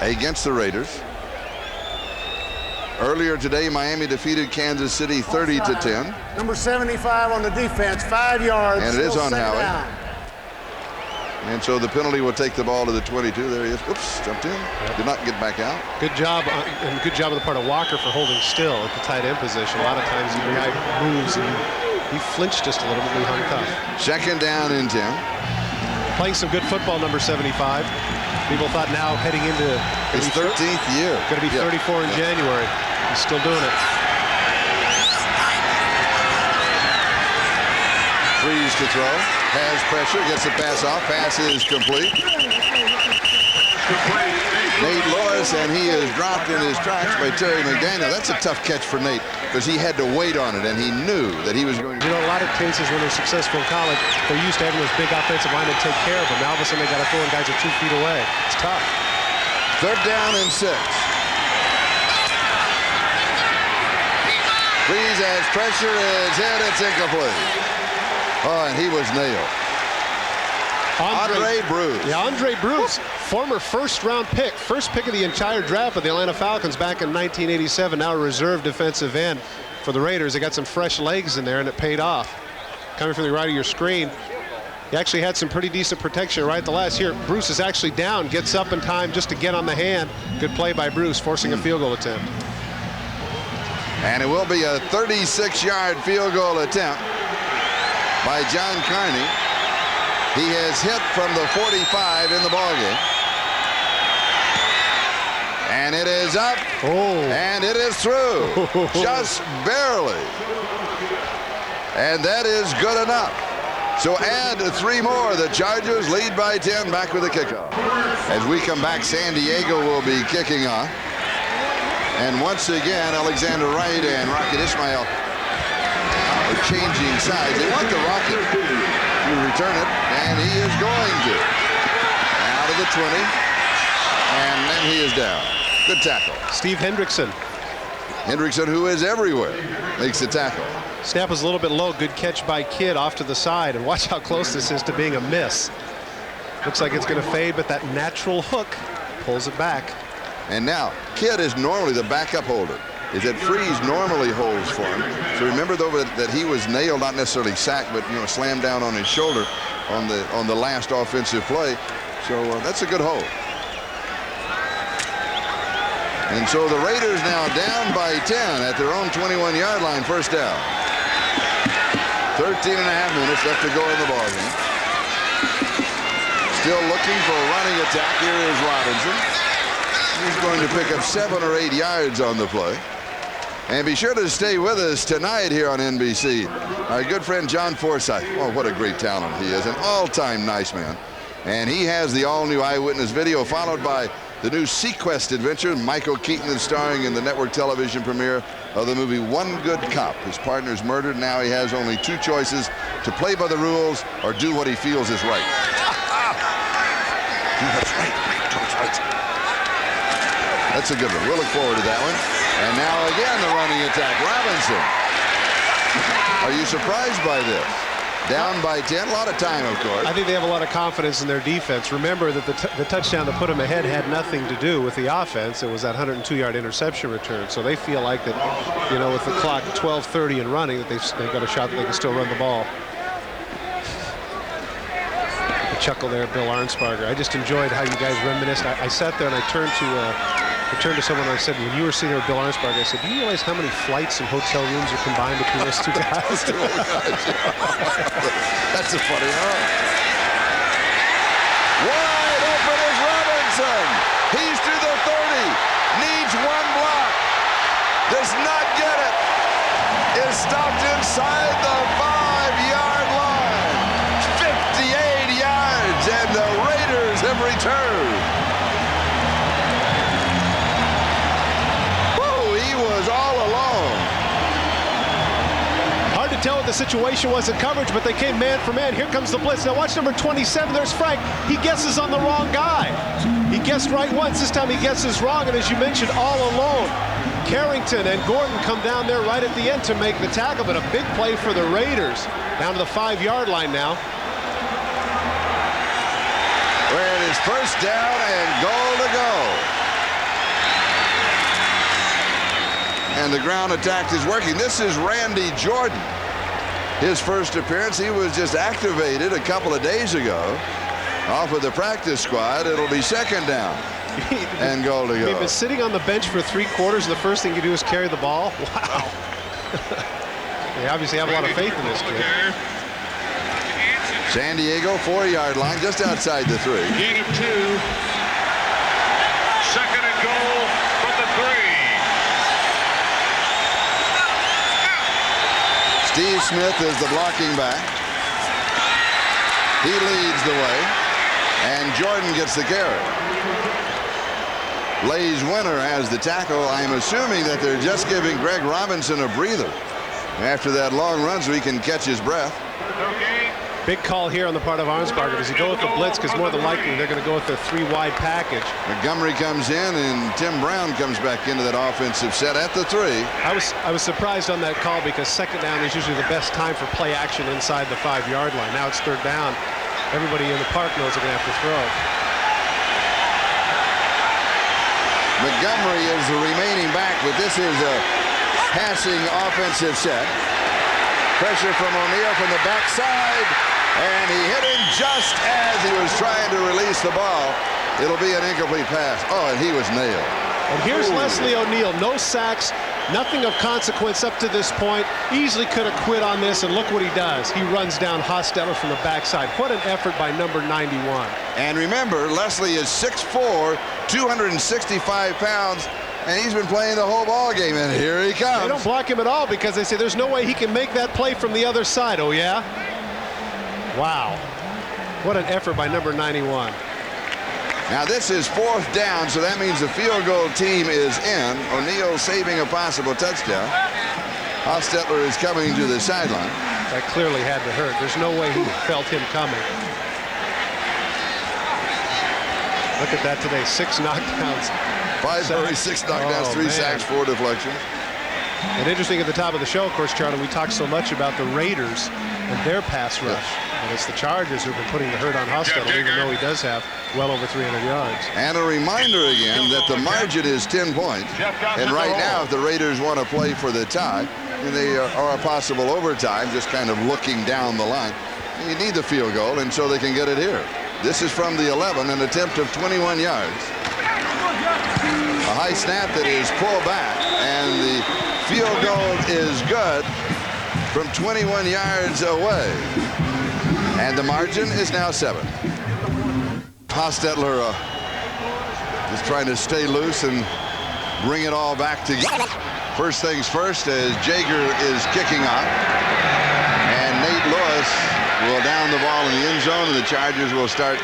against the Raiders. Earlier today, Miami defeated Kansas City 30-10. Number 75 on the defense, 5 yards. And it is on Howie. And so the penalty will take the ball to the 22. There he is. Oops, jumped in. Did not get back out. Good job, and good job on the part of Walker for holding still at the tight end position. A lot of times the guy moves and he flinched just a little bit, but he hung tough. 2nd down and 10. Playing some good football, number 75. People thought now heading into his 13th year. Going to be 34 in January. He's still doing it. Freeze to throw. Has pressure. Gets the pass off. Pass is complete. Nate Lewis, and he is dropped in his tracks by Terry McDaniel. That's a tough catch for Nate because he had to wait on it, and he knew that he was going to. You know, a lot of cases when they're successful in college, they're used to having those big offensive linemen take care of them. Now all of a sudden they got to throw in guys are 2 feet away. It's tough. 3rd down and 6. Freeze as pressure is hit. It's incomplete. Oh, and he was nailed. Andre Bruce. Yeah, Andre Bruce, former first-round pick, first pick of the entire draft of the Atlanta Falcons back in 1987, now a reserve defensive end for the Raiders. They got some fresh legs in there, and it paid off. coming from the right of your screen. He actually had some pretty decent protection right at the last. Here, Bruce is actually down, gets up in time just to get on the hand. Good play by Bruce, forcing a field goal attempt. And it will be a 36-yard field goal attempt by John Carney. He has hit from the 45 in the ballgame. And it is up, and it is through, just barely. And that is good enough. So add 3 more. The Chargers lead by 10, back with the kickoff. As we come back, San Diego will be kicking off. And once again, Alexander Wright and Rocket Ismail are changing sides. They want the Rocket to return it, and he is going to. Out of the 20, and then he is down. Good tackle. Steve Hendrickson. Hendrickson, who is everywhere, makes the tackle. Snap was a little bit low. Good catch by Kidd off to the side. And watch how close this is to being a miss. Looks like it's going to fade, but that natural hook pulls it back. And now, Kidd is normally the backup holder. Is that Freeze normally holds for him. So remember, though, that he was nailed, not necessarily sacked, but, slammed down on his shoulder on the last offensive play. So that's a good hold. And so the Raiders now down by 10 at their own 21-yard line, first down. 13 and a half minutes left to go in the ballgame. Still looking for a running attack. Here is Robinson. He's going to pick up 7 or 8 yards on the play. And be sure to stay with us tonight here on NBC. Our good friend John Forsythe. Oh, what a great talent he is. An all-time nice man. And he has the all-new Eyewitness Video, followed by the new Sequest adventure. Michael Keaton is starring in the network television premiere of the movie One Good Cop. His partner is murdered. Now he has only 2 choices: to play by the rules or do what he feels is right. That's right. That's right. That's a good one. We'll look forward to that one. And now again the running attack. Robinson. Are you surprised by this? Down by 10, a lot of time, of course. I think they have a lot of confidence in their defense. Remember that the touchdown to put them ahead had nothing to do with the offense. It was that 102-yard interception return. So they feel like that, with the clock 12:30 and running, that they've got a shot that they can still run the ball. A chuckle there, Bill Arnsparger. I just enjoyed how you guys reminisced. I sat there and I turned to someone and I said, when you were sitting there with Bill Arnsparger, I said, do you realize how many flights and hotel rooms are combined between those 2 guys? That's a funny one. Wide open is Robinson. He's to the 30. Needs 1 block. Does not get it. Is stopped inside the 5-yard line. 58 yards, and the Raiders have returned. Was all alone. Hard to tell what the situation was in coverage, but they came man for man. Here comes the blitz. Now watch number 27. There's Frank. He guesses on the wrong guy. He guessed right once. This time he guesses wrong, and as you mentioned, all alone. Carrington and Gordon come down there right at the end to make the tackle, but a big play for the Raiders. Down to the 5-yard line now. Where it is first down and goal to go. And the ground attack is working. This is Randy Jordan. His first appearance. He was just activated a couple of days ago off of the practice squad. It'll be second down and goal to go. He's been sitting on the bench for 3 quarters, and the first thing you do is carry the ball. Wow. They obviously have a lot of faith in this kid. San Diego 4-yard line, just outside the 3. Gain of 2. Second and goal from the 3. Steve Smith is the blocking back. He leads the way, and Jordan gets the carry. Lays Winner has the tackle. I'm assuming that they're just giving Greg Robinson a breather after that long run so he can catch his breath. Big call here on the part of Arnsparger. Does he go with the blitz? Because more than likely they're going to go with the 3-wide package. Montgomery comes in, and Tim Brown comes back into that offensive set at the 3. I was surprised on that call because second down is usually the best time for play action inside the 5-yard line. Now it's third down. Everybody in the park knows they're going to have to throw. Montgomery is the remaining back, but this is a passing offensive set. 2 and 1 to Pressure from O'Neal from the backside, and he hit him just as he was trying to release the ball. It'll be an incomplete pass. Oh, and he was nailed. And here's Leslie O'Neal, no sacks, nothing of consequence up to this point. Easily could have quit on this, and look what he does. He runs down Hostetler from the backside. What an effort by number 91. And remember, Leslie is 6'4", 265 pounds, and he's been playing the whole ball game, and here he comes. They don't block him at all because they say there's no way he can make that play from the other side. Oh, yeah? Wow. What an effort by number 91. Now this is 4th down, so that means the field goal team is in. O'Neal saving a possible touchdown. Hostetler is coming to the sideline. That clearly had to hurt. There's no way he felt him coming. Look at that today, 6 knockdowns. 5 hurries, 6 knockdowns, 3 sacks, 4 deflections. And interesting at the top of the show, of course, Charlie, we talked so much about the Raiders and their pass rush. But it's the Chargers who've been putting the hurt on Hostetler, even though he does have well over 300 yards. And a reminder again that the margin is 10 points. And right now, if the Raiders want to play for the tie, and they are a possible overtime, just kind of looking down the line, you need the field goal, and so they can get it here. This is from the 11, an attempt of 21 yards. A high snap that is pulled back, and the field goal is good from 21 yards away. And the margin is now 7. Hostetler is trying to stay loose and bring it all back together. First things first, as Jager is kicking off. And Nate Lewis will down the ball in the end zone, and the Chargers will start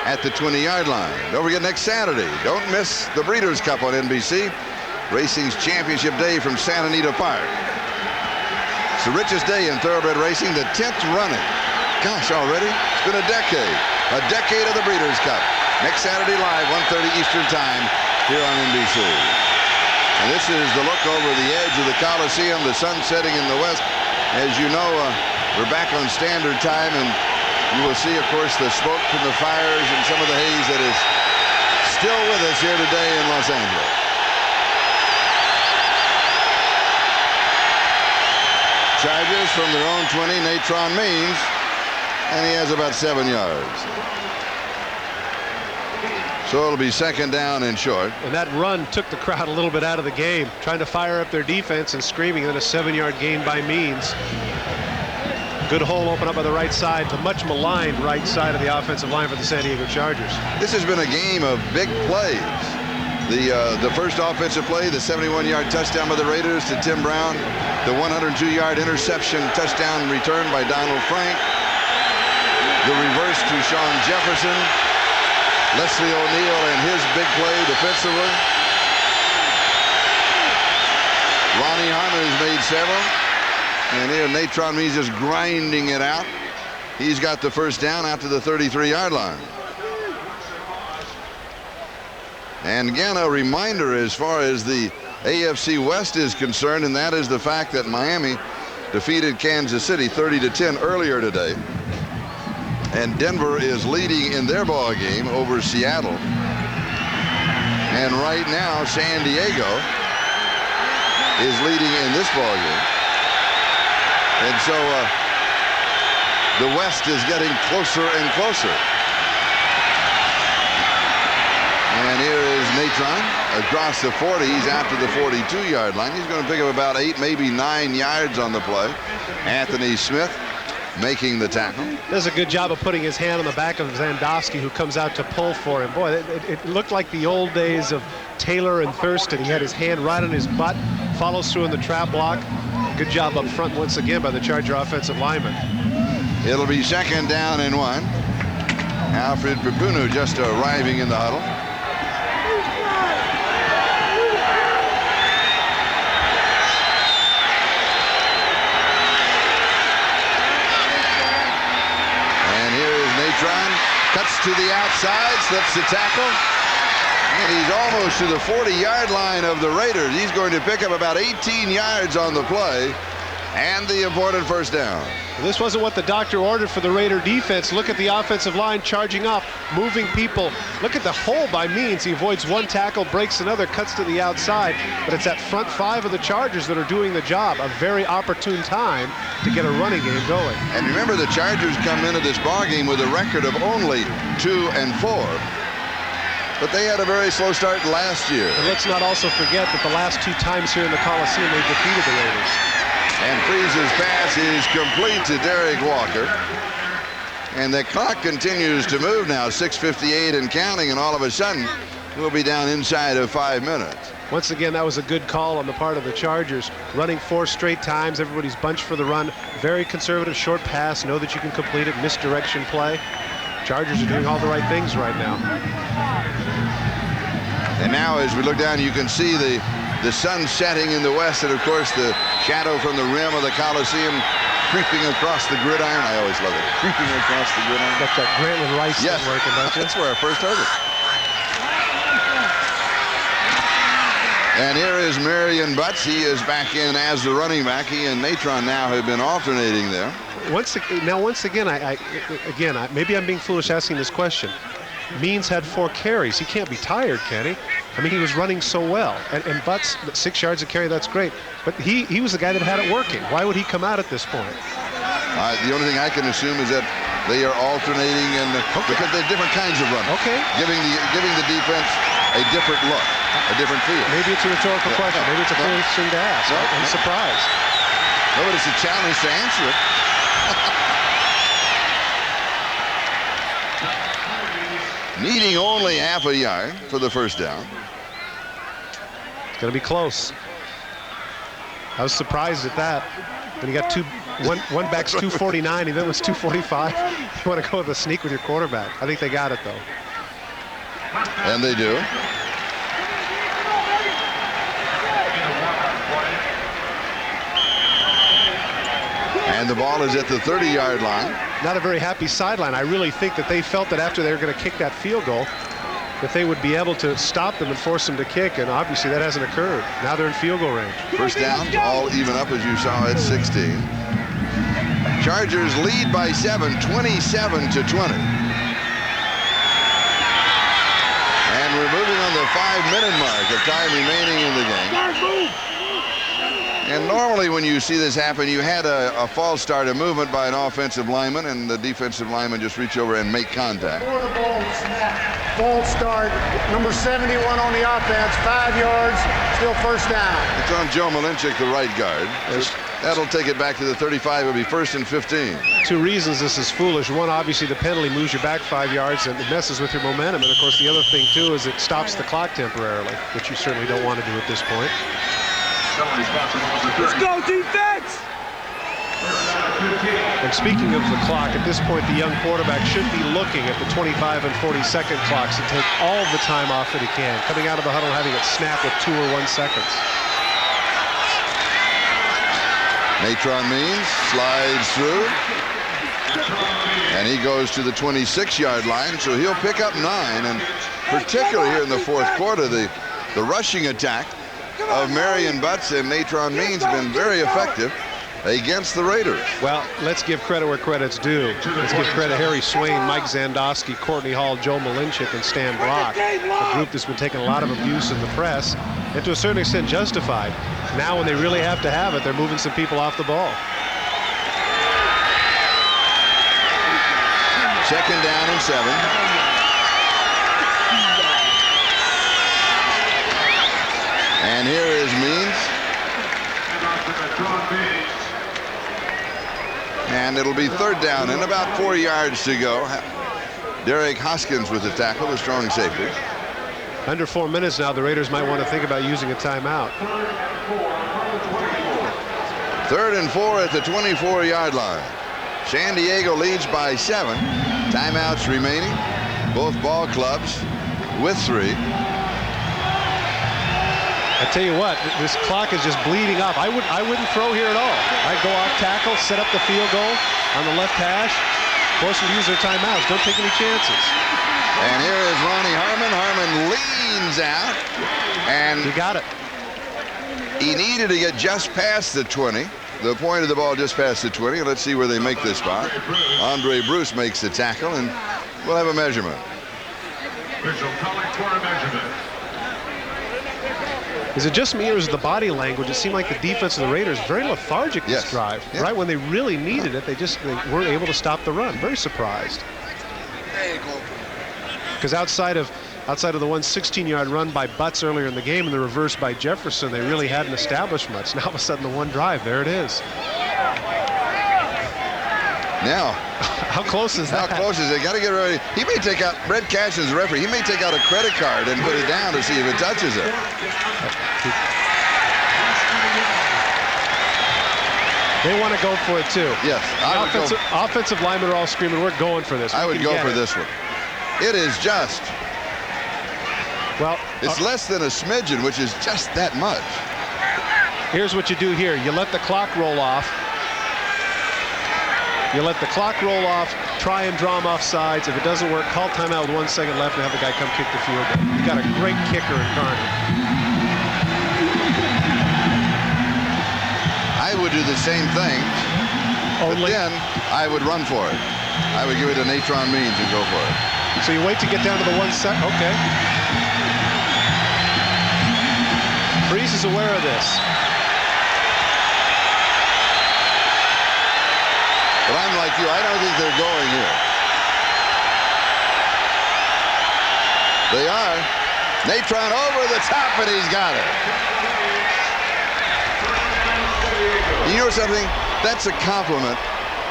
at the 20-yard line. Don't forget, next Saturday, don't miss the Breeders' Cup on NBC. Racing's championship day from Santa Anita Park. It's the richest day in thoroughbred racing, the 10th running. Gosh, already? It's been a decade. A decade of the Breeders' Cup. Next Saturday live, 1:30 Eastern Time, here on NBC. And this is the look over the edge of the Coliseum, the sun setting in the west. As you know, we're back on standard time, and you will see, of course, the smoke from the fires and some of the haze that is still with us here today in Los Angeles. Chargers from their own 20, Natron Means, and he has about 7 yards. So it'll be 2nd down and short. And that run took the crowd a little bit out of the game, trying to fire up their defense and screaming, and then a 7-yard gain by Means. Good hole open up on the right side, the much maligned right side of the offensive line for the San Diego Chargers. This has been a game of big plays. The first offensive play, the 71-yard touchdown by the Raiders to Tim Brown, the 102-yard interception touchdown return by Donald Frank, the reverse to Sean Jefferson, Leslie O'Neal and his big play defensively. Ronnie Hunter has made several. And here Natron Means just grinding it out. He's got the first down out to the 33-yard line. And again, a reminder as far as the AFC West is concerned, and that is the fact that Miami defeated Kansas City 30-10 earlier today. And Denver is leading in their ball game over Seattle. And right now, San Diego is leading in this ball game. And so the West is getting closer and closer. And here is Natron across the 40. He's out to the 42-yard line. He's going to pick up about 8, maybe 9 yards on the play. Anthony Smith making the tackle. Does a good job of putting his hand on the back of Zandowski, who comes out to pull for him. Boy, it looked like the old days of Taylor and Thurston. He had his hand right on his butt, follows through in the trap block. Good job up front once again by the Charger offensive lineman. It'll be 2nd down and 1. Alfred Pipunu just arriving in the huddle. And here is Natron. Cuts to the outside, slips the tackle. And he's almost to the 40-yard line of the Raiders. He's going to pick up about 18 yards on the play. And the important first down. This wasn't what the doctor ordered for the Raider defense. Look at the offensive line charging up, moving people. Look at the hole by Means. He avoids one tackle, breaks another, cuts to the outside. But it's that front five of the Chargers that are doing the job. A very opportune time to get a running game going. And remember, the Chargers come into this ballgame with a record of only 2-4. But they had a very slow start last year. And let's not also forget that the last 2 times here in the Coliseum they defeated the Raiders. And Freeze's pass is complete to Derek Walker. And the clock continues to move now, 6:58 and counting, and all of a sudden we'll be down inside of 5 minutes. Once again, that was a good call on the part of the Chargers. Running 4 straight times, everybody's bunched for the run. Very conservative short pass, know that you can complete it, misdirection play. Chargers are doing all the right things right now. And now as we look down, you can see the sun setting in the west, and of course the shadow from the rim of the Coliseum creeping across the gridiron. I always love it. Creeping across the gridiron. Got that Grantland Rice yes. working, don't you? That's where I first heard it. And here is Marion Butts. He is back in as the running back. He and Natron now have been alternating there. Once again, maybe I'm being foolish asking this question. Means had 4 carries. He can't be tired, can he? I mean, he was running so well. And Butts, 6 yards a carry, that's great. But he was the guy that had it working. Why would he come out at this point? The only thing I can assume is that they are alternating and because they're different kinds of running. Okay. Giving the defense a different look, a different feel. Maybe it's a rhetorical question. Maybe it's a foolish thing to ask. I'm surprised. No, but it's a challenge to answer it. Needing only half a yard for the first down. It's going to be close. I was surprised at that. When you got one back's 249, and then was 245. You want to go with a sneak with your quarterback. I think they got it, though. And they do. And the ball is at the 30-yard line. Not a very happy sideline. I really think that they felt that after they were going to kick that field goal, that they would be able to stop them and force them to kick, and obviously that hasn't occurred. Now they're in field goal range. First down, all even up as you saw at 16. Chargers lead by 7, 27-20. And we're moving on the 5-minute mark of time remaining in the game. And normally when you see this happen, you had a false start, a movement by an offensive lineman, and the defensive lineman just reach over and make contact. False start, number 71 on the offense, 5 yards, still first down. It's on Joe Malinchik, the right guard. That'll take it back to the 35. It'll be 1st and 15. 2 reasons this is foolish. One, obviously the penalty moves you back 5 yards and it messes with your momentum. And of course the other thing too is it stops the clock temporarily, which you certainly don't want to do at this point. Let's go, defense! And speaking of the clock, at this point, the young quarterback should be looking at the 25 and 40-second clocks and take all the time off that he can, coming out of the huddle, having it snap with 2 or 1 seconds. Natron Means slides through. And he goes to the 26-yard line, so he'll pick up 9. And particularly here in the 4th quarter, the rushing attack of Marion Butts and Natron Means have been very effective against the Raiders. Well, let's give credit where credit's due. Let's give credit Harry Swain, Mike Zandowski, Courtney Hall, Joe Malinchik, and Stan Brock, a group that's been taking a lot of abuse in the press, and to a certain extent justified. Now when they really have to have it, they're moving some people off the ball. 2nd down and 7. And here is Means. And it'll be 3rd down and about 4 yards to go. Derek Hoskins with the tackle, the strong safety. Under 4 minutes now, the Raiders might want to think about using a timeout. 3rd and 4 at the 24-yard line. San Diego leads by 7. Timeouts remaining. Both ball clubs with 3. I tell you what, this clock is just bleeding up. I wouldn't throw here at all. I'd go off tackle, set up the field goal on the left hash, force them to use their timeouts. Don't take any chances. And here is Ronnie Harmon. Harmon leans out. And he got it. He needed to get just past the 20. the point of the ball just past the 20. Let's see where they make this spot. Andre Bruce makes the tackle, and we'll have a measurement. Official calling for a measurement. Is it just me, or is it the body language? It seemed like the defense of the Raiders very lethargic this drive. Yeah. Right when they really needed it, they weren't able to stop the run. Very surprised. Because outside of the one 16-yard run by Butts earlier in the game and the reverse by Jefferson, they really hadn't established much. Now all of a sudden the one drive, there it is. Now, how close is that? How close is it? Got to get ready. He may take out, Brett Cash is the referee, he may take out a credit card and put it down to see if it touches it. They want to go for it too. Yes. Offensive linemen are all screaming, we're going for this. I would go for this one. It is just. Well, it's less than a smidgen, which is just that much. Here's what you do here. You let the clock roll off. You let the clock roll off, try and draw them off sides. If it doesn't work, call timeout with 1 second left and have the guy come kick the field goal. You got a great kicker in Garner. I would do the same thing, but then I would run for it. I would give it to Natron Means and go for it. So you wait to get down to the 1 second. Okay. Freeze is aware of this. But I'm like you, I don't think they're going here. They are. Natron over the top, and he's got it. You know something? That's a compliment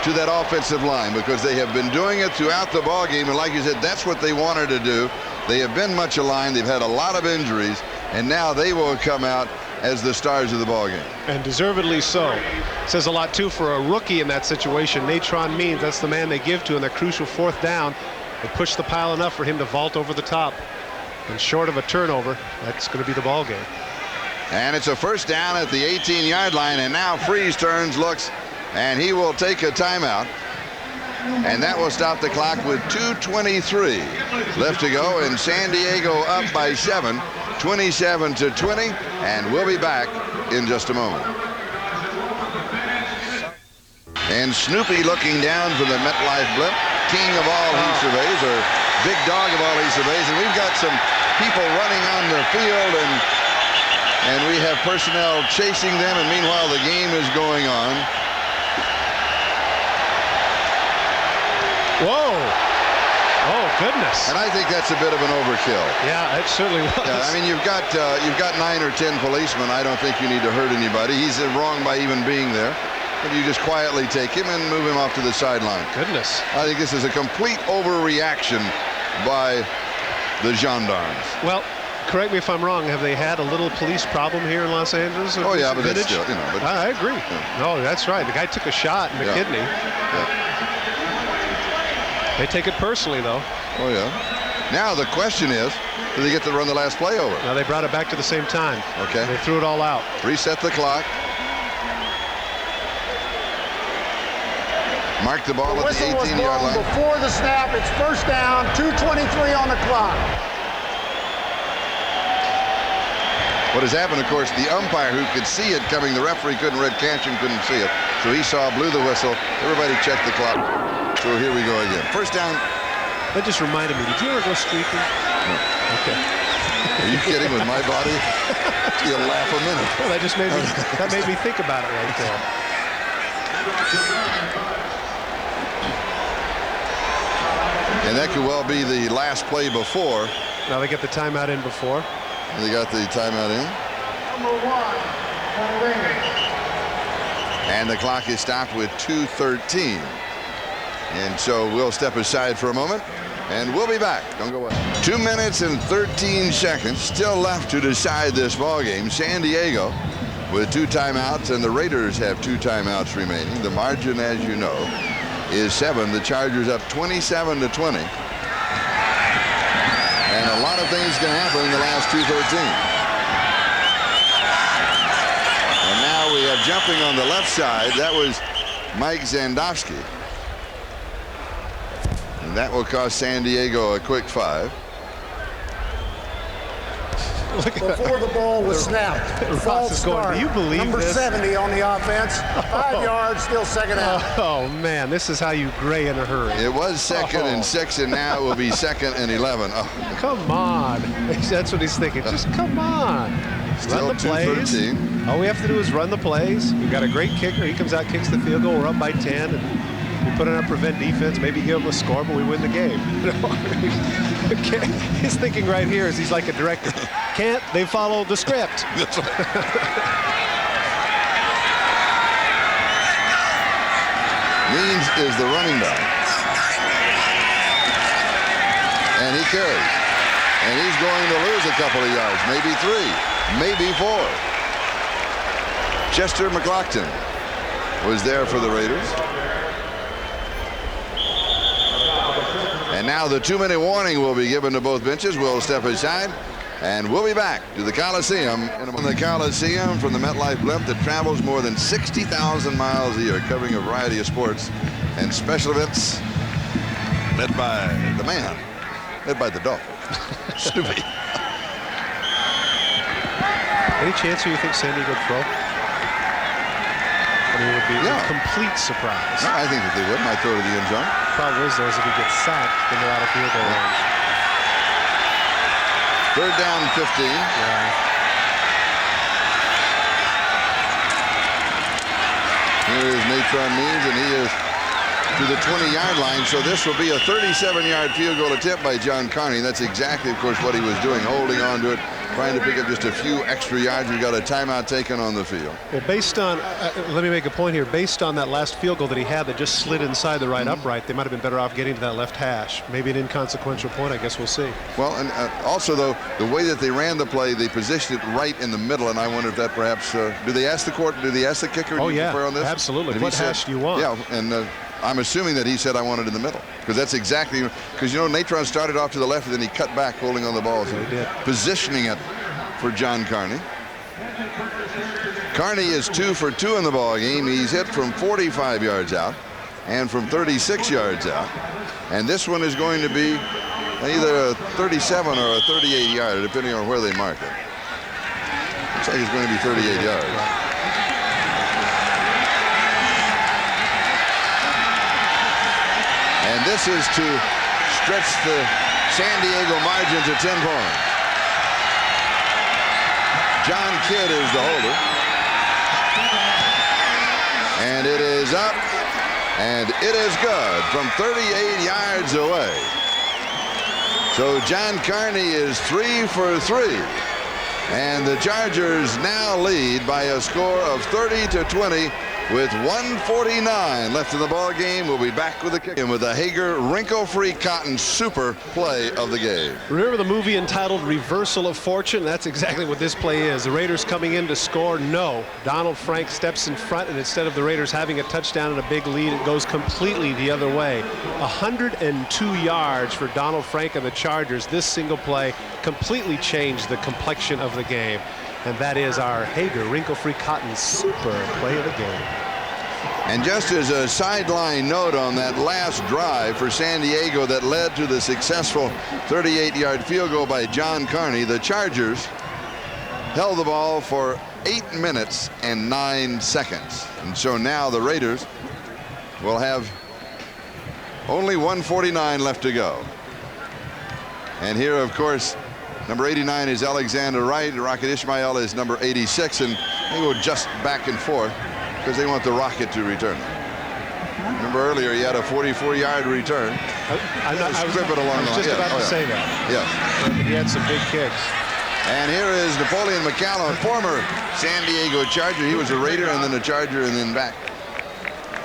to that offensive line, because they have been doing it throughout the ball game, and like you said, that's what they wanted to do. They have been much aligned. They've had a lot of injuries, and now they will come out as the stars of the ball game. And deservedly so. Says a lot too for a rookie in that situation. Natron Means, that's the man they give to in that crucial 4th down. They push the pile enough for him to vault over the top, and short of a turnover, that's going to be the ball game. And it's a first down at the 18-yard line, and now Freeze turns, looks, and he will take a timeout. And that will stop the clock with 2:23 left to go, and San Diego up by 7, 27-20, and we'll be back in just a moment. And Snoopy looking down for the MetLife blip, king of all he surveys, or big dog of all he surveys, and we've got some people running on the field, and we have personnel chasing them, and meanwhile the game is going on. Whoa! Oh goodness! And I think that's a bit of an overkill. Yeah, it certainly was. Yeah, I mean, you've got 9 or 10 policemen. I don't think you need to hurt anybody. He's wrong by even being there. But you just quietly take him and move him off to the sideline. Goodness! I think this is a complete overreaction by the gendarmes. Well, correct me if I'm wrong. Have they had a little police problem here in Los Angeles? Oh yeah, but that's still, you know. But, I agree. Yeah. No, that's right. The guy took a shot in the kidney. Yeah. They take it personally, though. Oh, yeah. Now the question is, do they get to run the last play over? No, they brought it back to the same time. Okay. They threw it all out. Reset the clock. Mark the ball at the 18-yard line. Before the snap, it's first down, 2:23 on the clock. What has happened, of course, the umpire who could see it coming, the referee couldn't, Red Cashin couldn't see it. So he saw, blew the whistle. Everybody checked the clock. So here we go again. First down. That just reminded me, did you ever go streaking? No. Okay. Are you kidding with my body? You'll laugh a minute. Well, that just made me think about it right there. And that could well be the last play before. Now they get the timeout in before. They got the timeout in. Number 1, and the clock is stopped with 2:13. And so we'll step aside for a moment, and we'll be back. Don't go away. 2 minutes and 13 seconds still left to decide this ball game. San Diego with 2 timeouts, and the Raiders have 2 timeouts remaining. The margin, as you know, is 7. The Chargers up 27-20. And a lot of things can happen in the last 2:13. And now we have jumping on the left side. That was Mike Zandowski. And that will cost San Diego a quick 5. before the ball was snapped. False is going, start. do you believe Number this? 70 on the offense. 5 yards, still second half. Oh, man, this is how you gray in a hurry. It was second and 6, and now it will be second and 11. Oh. Come on. That's what he's thinking. Just come on. Still run the plays. 2:13. All we have to do is run the plays. We've got a great kicker. He comes out, kicks the field goal. We're up by 10. And we put in our prevent defense. Maybe give him a score, but we win the game. His thinking right here is he's like a director. Can't they follow the script? That's right. Means is the running back. And he carries. And he's going to lose a couple of yards, maybe 3, maybe 4. Chester McLaughlin was there for the Raiders. And now the 2-minute warning will be given to both benches. We'll step aside, and we'll be back to the Coliseum. From the Coliseum, from the MetLife blimp that travels more than 60,000 miles a year, covering a variety of sports and special events, led by the man, led by the dog, Snoopy. Any chance here you think San Diego would throw? I mean, it would be a complete surprise. No, I think that they would. Might throw to the end zone. Problem is, though, is if he gets sacked, then they're out of field goal range. 3rd down and 15. Yeah. Here is Natron Means, and he is to the 20-yard line. So this will be a 37-yard field goal attempt by John Carney. That's exactly, of course, what he was doing, holding on to it, trying to pick up just a few extra yards. We got a timeout taken on the field. Well, based on, let me make a point here. Based on that last field goal that he had that just slid inside the right upright, they might have been better off getting to that left hash. Maybe an inconsequential point. I guess we'll see. Well, and also, though, the way that they ran the play, they positioned it right in the middle, and I wonder if that perhaps, do they ask the kicker? Oh, yeah, on this? absolutely. What hash do you want? Yeah, and I'm assuming that he said I want it in the middle, because that's exactly, because, you know, Natron started off to the left, and then he cut back holding on the ball. So he did. Positioning it for John Carney. Carney is 2 for 2 in the ball game. He's hit from 45 yards out and from 36 yards out. And this one is going to be either a 37 or a 38 yarder, depending on where they mark it. Looks like it's going to be 38 yards. And this is to stretch the San Diego margin to 10 points. John Kidd is the holder. And it is up, and it is good from 38 yards away. So John Carney is 3 for 3. And the Chargers now lead by a score of 30-20 with 1:49 left in the ball game. We'll be back with the kick and with the Hager wrinkle-free cotton super play of the game. Remember the movie entitled Reversal of Fortune? That's exactly what this play is. The Raiders coming in to score. No. Donald Frank steps in front, and instead of the Raiders having a touchdown and a big lead, it goes completely the other way. 102 yards for Donald Frank and the Chargers. This single play completely changed the complexion of the game. And that is our Hager wrinkle-free cotton super play of the game. And just as a sideline note on that last drive for San Diego that led to the successful 38-yard field goal by John Carney, the Chargers held the ball for 8 minutes and 9 seconds. And so now the Raiders will have only 1:49 left to go. And here, of course, number 89 is Alexander Wright. Rocket Ismail is number 86, and they go just back and forth because they want the Rocket to return. Remember earlier he had a 44-yard return. I was just about to say that. Yeah. He had some big kicks. And here is Napoleon McCallum, former San Diego Charger. He was a Raider and then a Charger and then back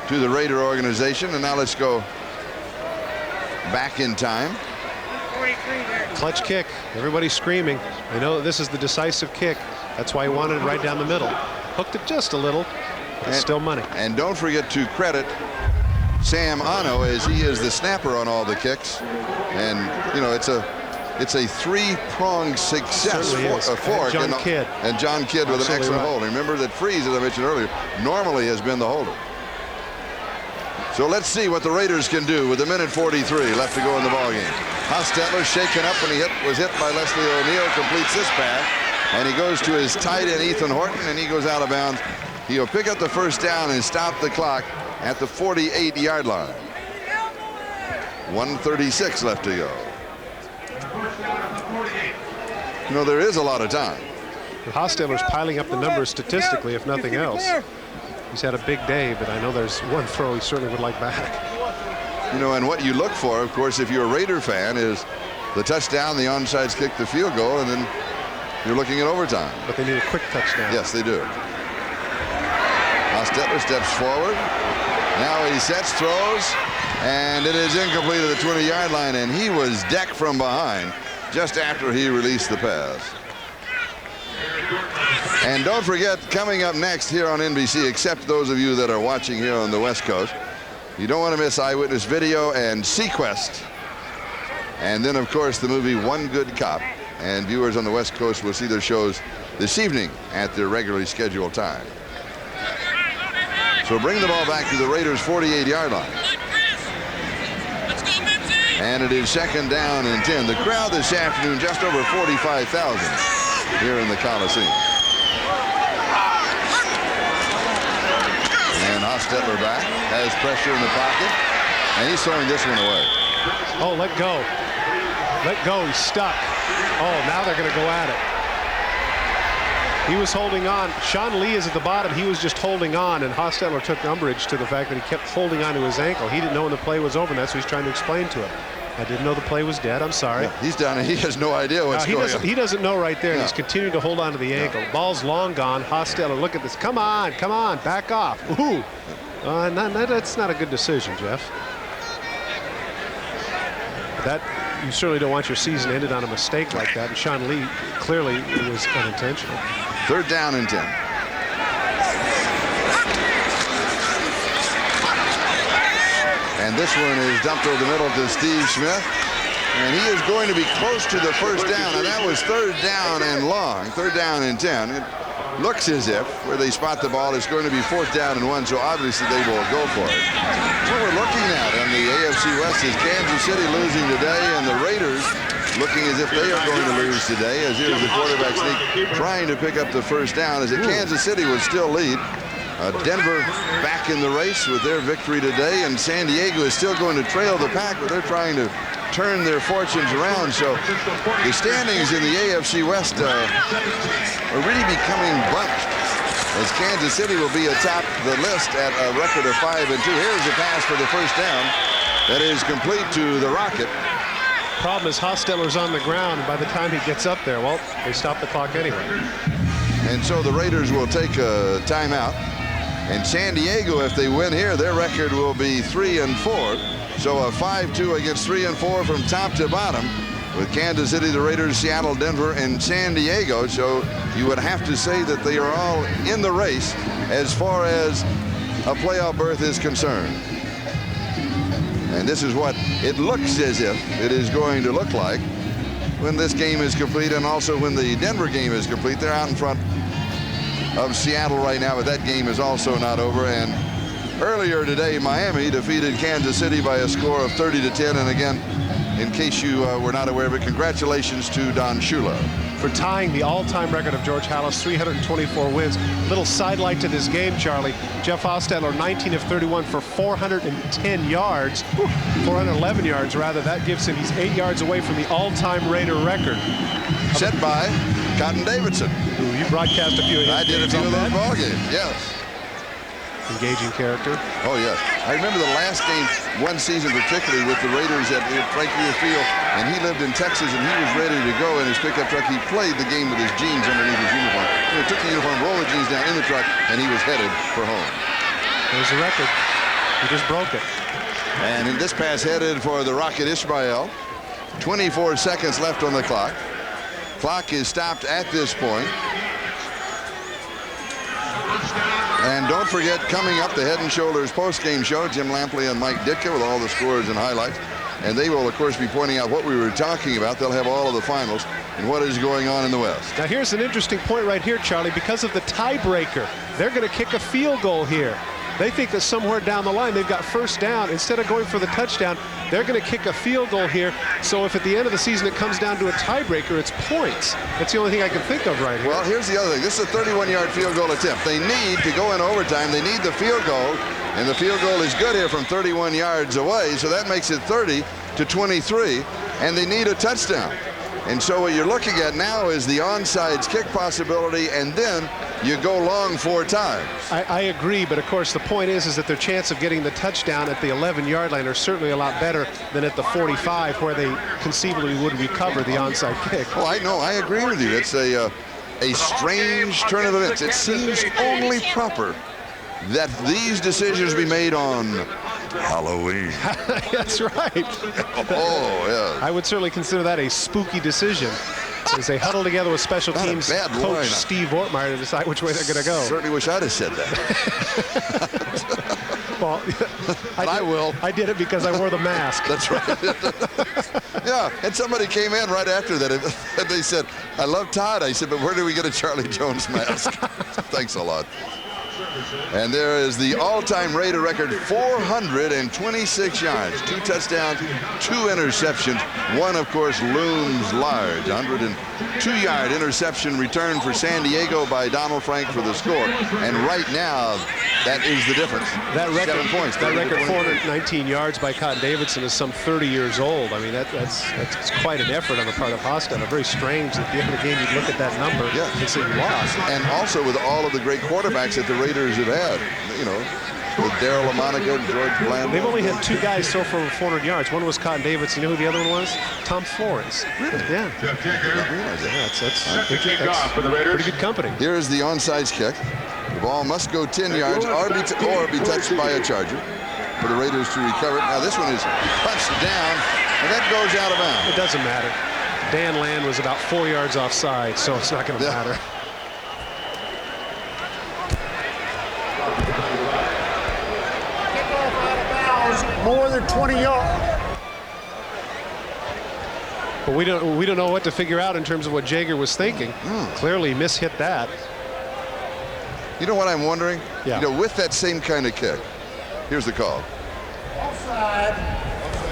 to the Raider organization. And now let's go back in time. Clutch kick. Everybody's screaming. They know that this is the decisive kick. That's why he wanted it right down the middle. Hooked it just a little, but it's still money. And don't forget to credit Sam Ano, as he is the snapper on all the kicks. And, you know, it's a three-pronged success fork. And John Kidd with an excellent hold. Remember that Freeze, as I mentioned earlier, normally has been the holder. So let's see what the Raiders can do with 1:43 left to go in the ballgame. Hostetler shaken up when he was hit by Leslie O'Neal, completes this pass. And he goes to his tight end, Ethan Horton, and he goes out of bounds. He'll pick up the first down and stop the clock at the 48-yard line. 1:36 left to go. You know, there is a lot of time. Hostetler's piling up the numbers statistically, if nothing else. He's had a big day, but I know there's one throw he certainly would like back. You know, and what you look for, of course, if you're a Raider fan, is the touchdown, the onside kick, the field goal, and then you're looking at overtime. But they need a quick touchdown. Yes, they do. Hostetler steps forward. Now he sets, throws, and it is incomplete at the 20-yard line, and he was decked from behind just after he released the pass. And don't forget, coming up next here on NBC, except those of you that are watching here on the West Coast, you don't want to miss Eyewitness Video and Sequest. And then, of course, the movie One Good Cop. And viewers on the West Coast will see their shows this evening at their regularly scheduled time. So bring the ball back to the Raiders' 48-yard line. And it is second down and 10. The crowd this afternoon, just over 45,000 here in the Coliseum. And Hostetler back, has pressure in the pocket, and he's throwing this one away. Oh, let go. Let go, he's stuck. Oh, now they're going to go at it. He was holding on. Sean Lee is at the bottom. He was just holding on, and Hostetler took umbrage to the fact that he kept holding on to his ankle. He didn't know when the play was over, and that's what he's trying to explain to him. I didn't know the play was dead. I'm sorry. Yeah, he's down, and he has no idea what's going on. He doesn't know right there, and he's continuing to hold on to the ankle. Ball's long gone. Hostetler, look at this. Come on, back off. Ooh. That's not a good decision, Jeff. You certainly don't want your season ended on a mistake like that, and Sean Lee clearly was unintentional. Third down and 10. And this one is dumped over the middle to Steve Smith. And he is going to be close to the first down, and that was third down and long. Third down and 10. It looks as if where they spot the ball is going to be fourth down and 1, so obviously they will go for it. What we're looking at in the AFC West is Kansas City losing today, and the Raiders looking as if they are going to lose today, as here's the quarterback sneak trying to pick up the first down, as Kansas City would still lead. Denver back in the race with their victory today, and San Diego is still going to trail the pack, but they're trying to turn their fortunes around. So the standings in the AFC West are really becoming bunched, as Kansas City will be atop the list at a record of 5-2. Here's a pass for the first down that is complete to the Rocket. Problem is Hostetler's on the ground, and by the time he gets up there, well, they stop the clock anyway. And so the Raiders will take a timeout. And San Diego, if they win here, their record will be 3-4. So a 5-2 against 3-4 from top to bottom, with Kansas City, the Raiders, Seattle, Denver, and San Diego. So you would have to say that they are all in the race as far as a playoff berth is concerned. And this is what it looks as if it is going to look like when this game is complete, and also when the Denver game is complete. They're out in front of Seattle right now, but that game is also not over. And earlier today, Miami defeated Kansas City by a score of 30-10. And again, in case you were not aware of it, congratulations to Don Shula for tying the all-time record of George Halas, 324 wins. Little sidelight to this game, Charlie. Jeff Hostetler, 19 of 31 for 410 yards, 411 yards rather. That gives him, he's 8 yards away from the all-time Raider record. Set by Cotton Davidson. Who you broadcast a few of his I did a few of those ball games, yes. Engaging character. Oh, yes. I remember the last game, one season particularly, with the Raiders at Franklin Field, and he lived in Texas, and he was ready to go in his pickup truck. He played the game with his jeans underneath his uniform. He took the uniform, rolled the jeans down in the truck, and he was headed for home. There's the record. He just broke it. And in this pass headed for the Rocket Ismail. 24 seconds left on the clock. Clock is stopped at this point. And don't forget, coming up, the Head and Shoulders post-game show, Jim Lampley and Mike Ditka with all the scores and highlights. And they will, of course, be pointing out what we were talking about. They'll have all of the finals and what is going on in the West. Now, here's an interesting point right here, Charlie. Because of the tiebreaker, they're going to kick a field goal here. They think that somewhere down the line they've got first down. Instead of going for the touchdown, they're going to kick a field goal here. So if at the end of the season it comes down to a tiebreaker, it's points. That's the only thing I can think of right here. Well, here's the other thing. This is a 31-yard field goal attempt. They need to go in overtime. They need the field goal, and the field goal is good here from 31 yards away, so that makes it 30-23, and they need a touchdown. And so what you're looking at now is the onside kick possibility, and then you go long 4 times. I agree, but of course the point is that their chance of getting the touchdown at the 11-yard line are certainly a lot better than at the 45, where they conceivably would recover the onside kick. Oh, I know. I agree with you. It's a strange turn of events. It seems only proper that these decisions be made on Halloween. That's right. Oh, yeah. I would certainly consider that a spooky decision, as they huddle together with special teams coach Steve Ortmeyer to decide which way they're going to go. Certainly wish I'd have said that. Well, I will. I did it because I wore the mask. That's right. Yeah, and somebody came in right after that, and they said, "I love Todd." I said, "But where do we get a Charlie Jones mask?" Thanks a lot. And there is the all-time Raider record, 426 yards, 2 touchdowns, 2 interceptions. One, of course, looms large. 102-yard interception return for San Diego by Donald Frank for the score. And right now, that is the difference. That record, 7 points. That record, 419 yards by Cotton Davidson, is some 30 years old. I mean, that's quite an effort on the part of Hostetler. Very strange that at the end of the game you'd look at that number and say you lost. And also with all of the great quarterbacks that the Raiders have had, you know, with Darryl LaMonica and George Bland. They've only had 2 guys so far over 400 yards. One was Cotton Davidson. You know who the other one was? Tom Flores. Really? Yeah. That's pretty good company. Here is the onside kick. The ball must go 10 yards or be touched by a Charger for the Raiders to recover it. Now this one is punched down, and that goes out of bounds. It doesn't matter. Dan Land was about 4 yards offside, so it's not going to matter. More than 20 yards. But we don't know what to figure out in terms of what Jaeger was thinking. Clearly mishit that. You know what I'm wondering? Yeah. You know, with that same kind of kick, here's the call. Offside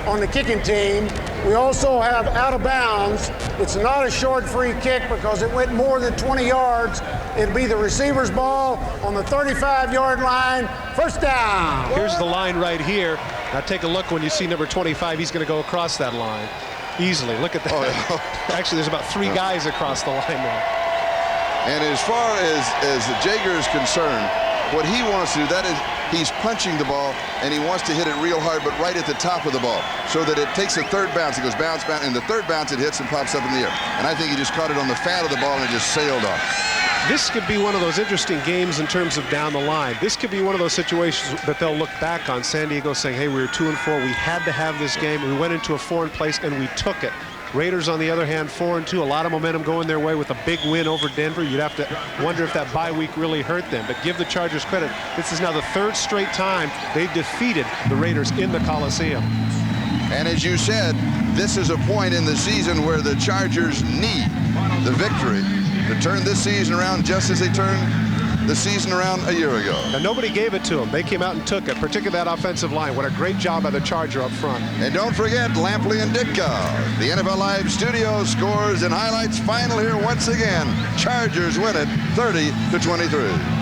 on the kicking team. We also have out of bounds. It's not a short free kick because it went more than 20 yards. It'd be the receiver's ball on the 35-yard line. First down. Here's the line right here. Now take a look when you see number 25. He's going to go across that line easily. Look at that. Oh, yeah. Actually, there's about 3 guys across the line now. And as far as Jaeger is concerned, what he wants to do, that is, he's punching the ball, and he wants to hit it real hard, but right at the top of the ball, so that it takes a third bounce. It goes bounce, bounce, and the third bounce it hits and pops up in the air. And I think he just caught it on the fat of the ball and it just sailed off. This could be one of those interesting games in terms of down the line. This could be one of those situations that they'll look back on. San Diego saying, hey, we were 2-4. We had to have this game. We went into a foreign place and we took it. Raiders, on the other hand, 4-2. A lot of momentum going their way with a big win over Denver. You'd have to wonder if that bye week really hurt them. But give the Chargers credit. This is now the 3rd straight time they've defeated the Raiders in the Coliseum. And as you said, this is a point in the season where the Chargers need the victory to turn this season around just as they turned the season around a year ago. And nobody gave it to them. They came out and took it, particularly that offensive line. What a great job by the Charger up front. And don't forget Lampley and Ditka. The NFL Live studio scores and highlights final here once again. Chargers win it 30-23.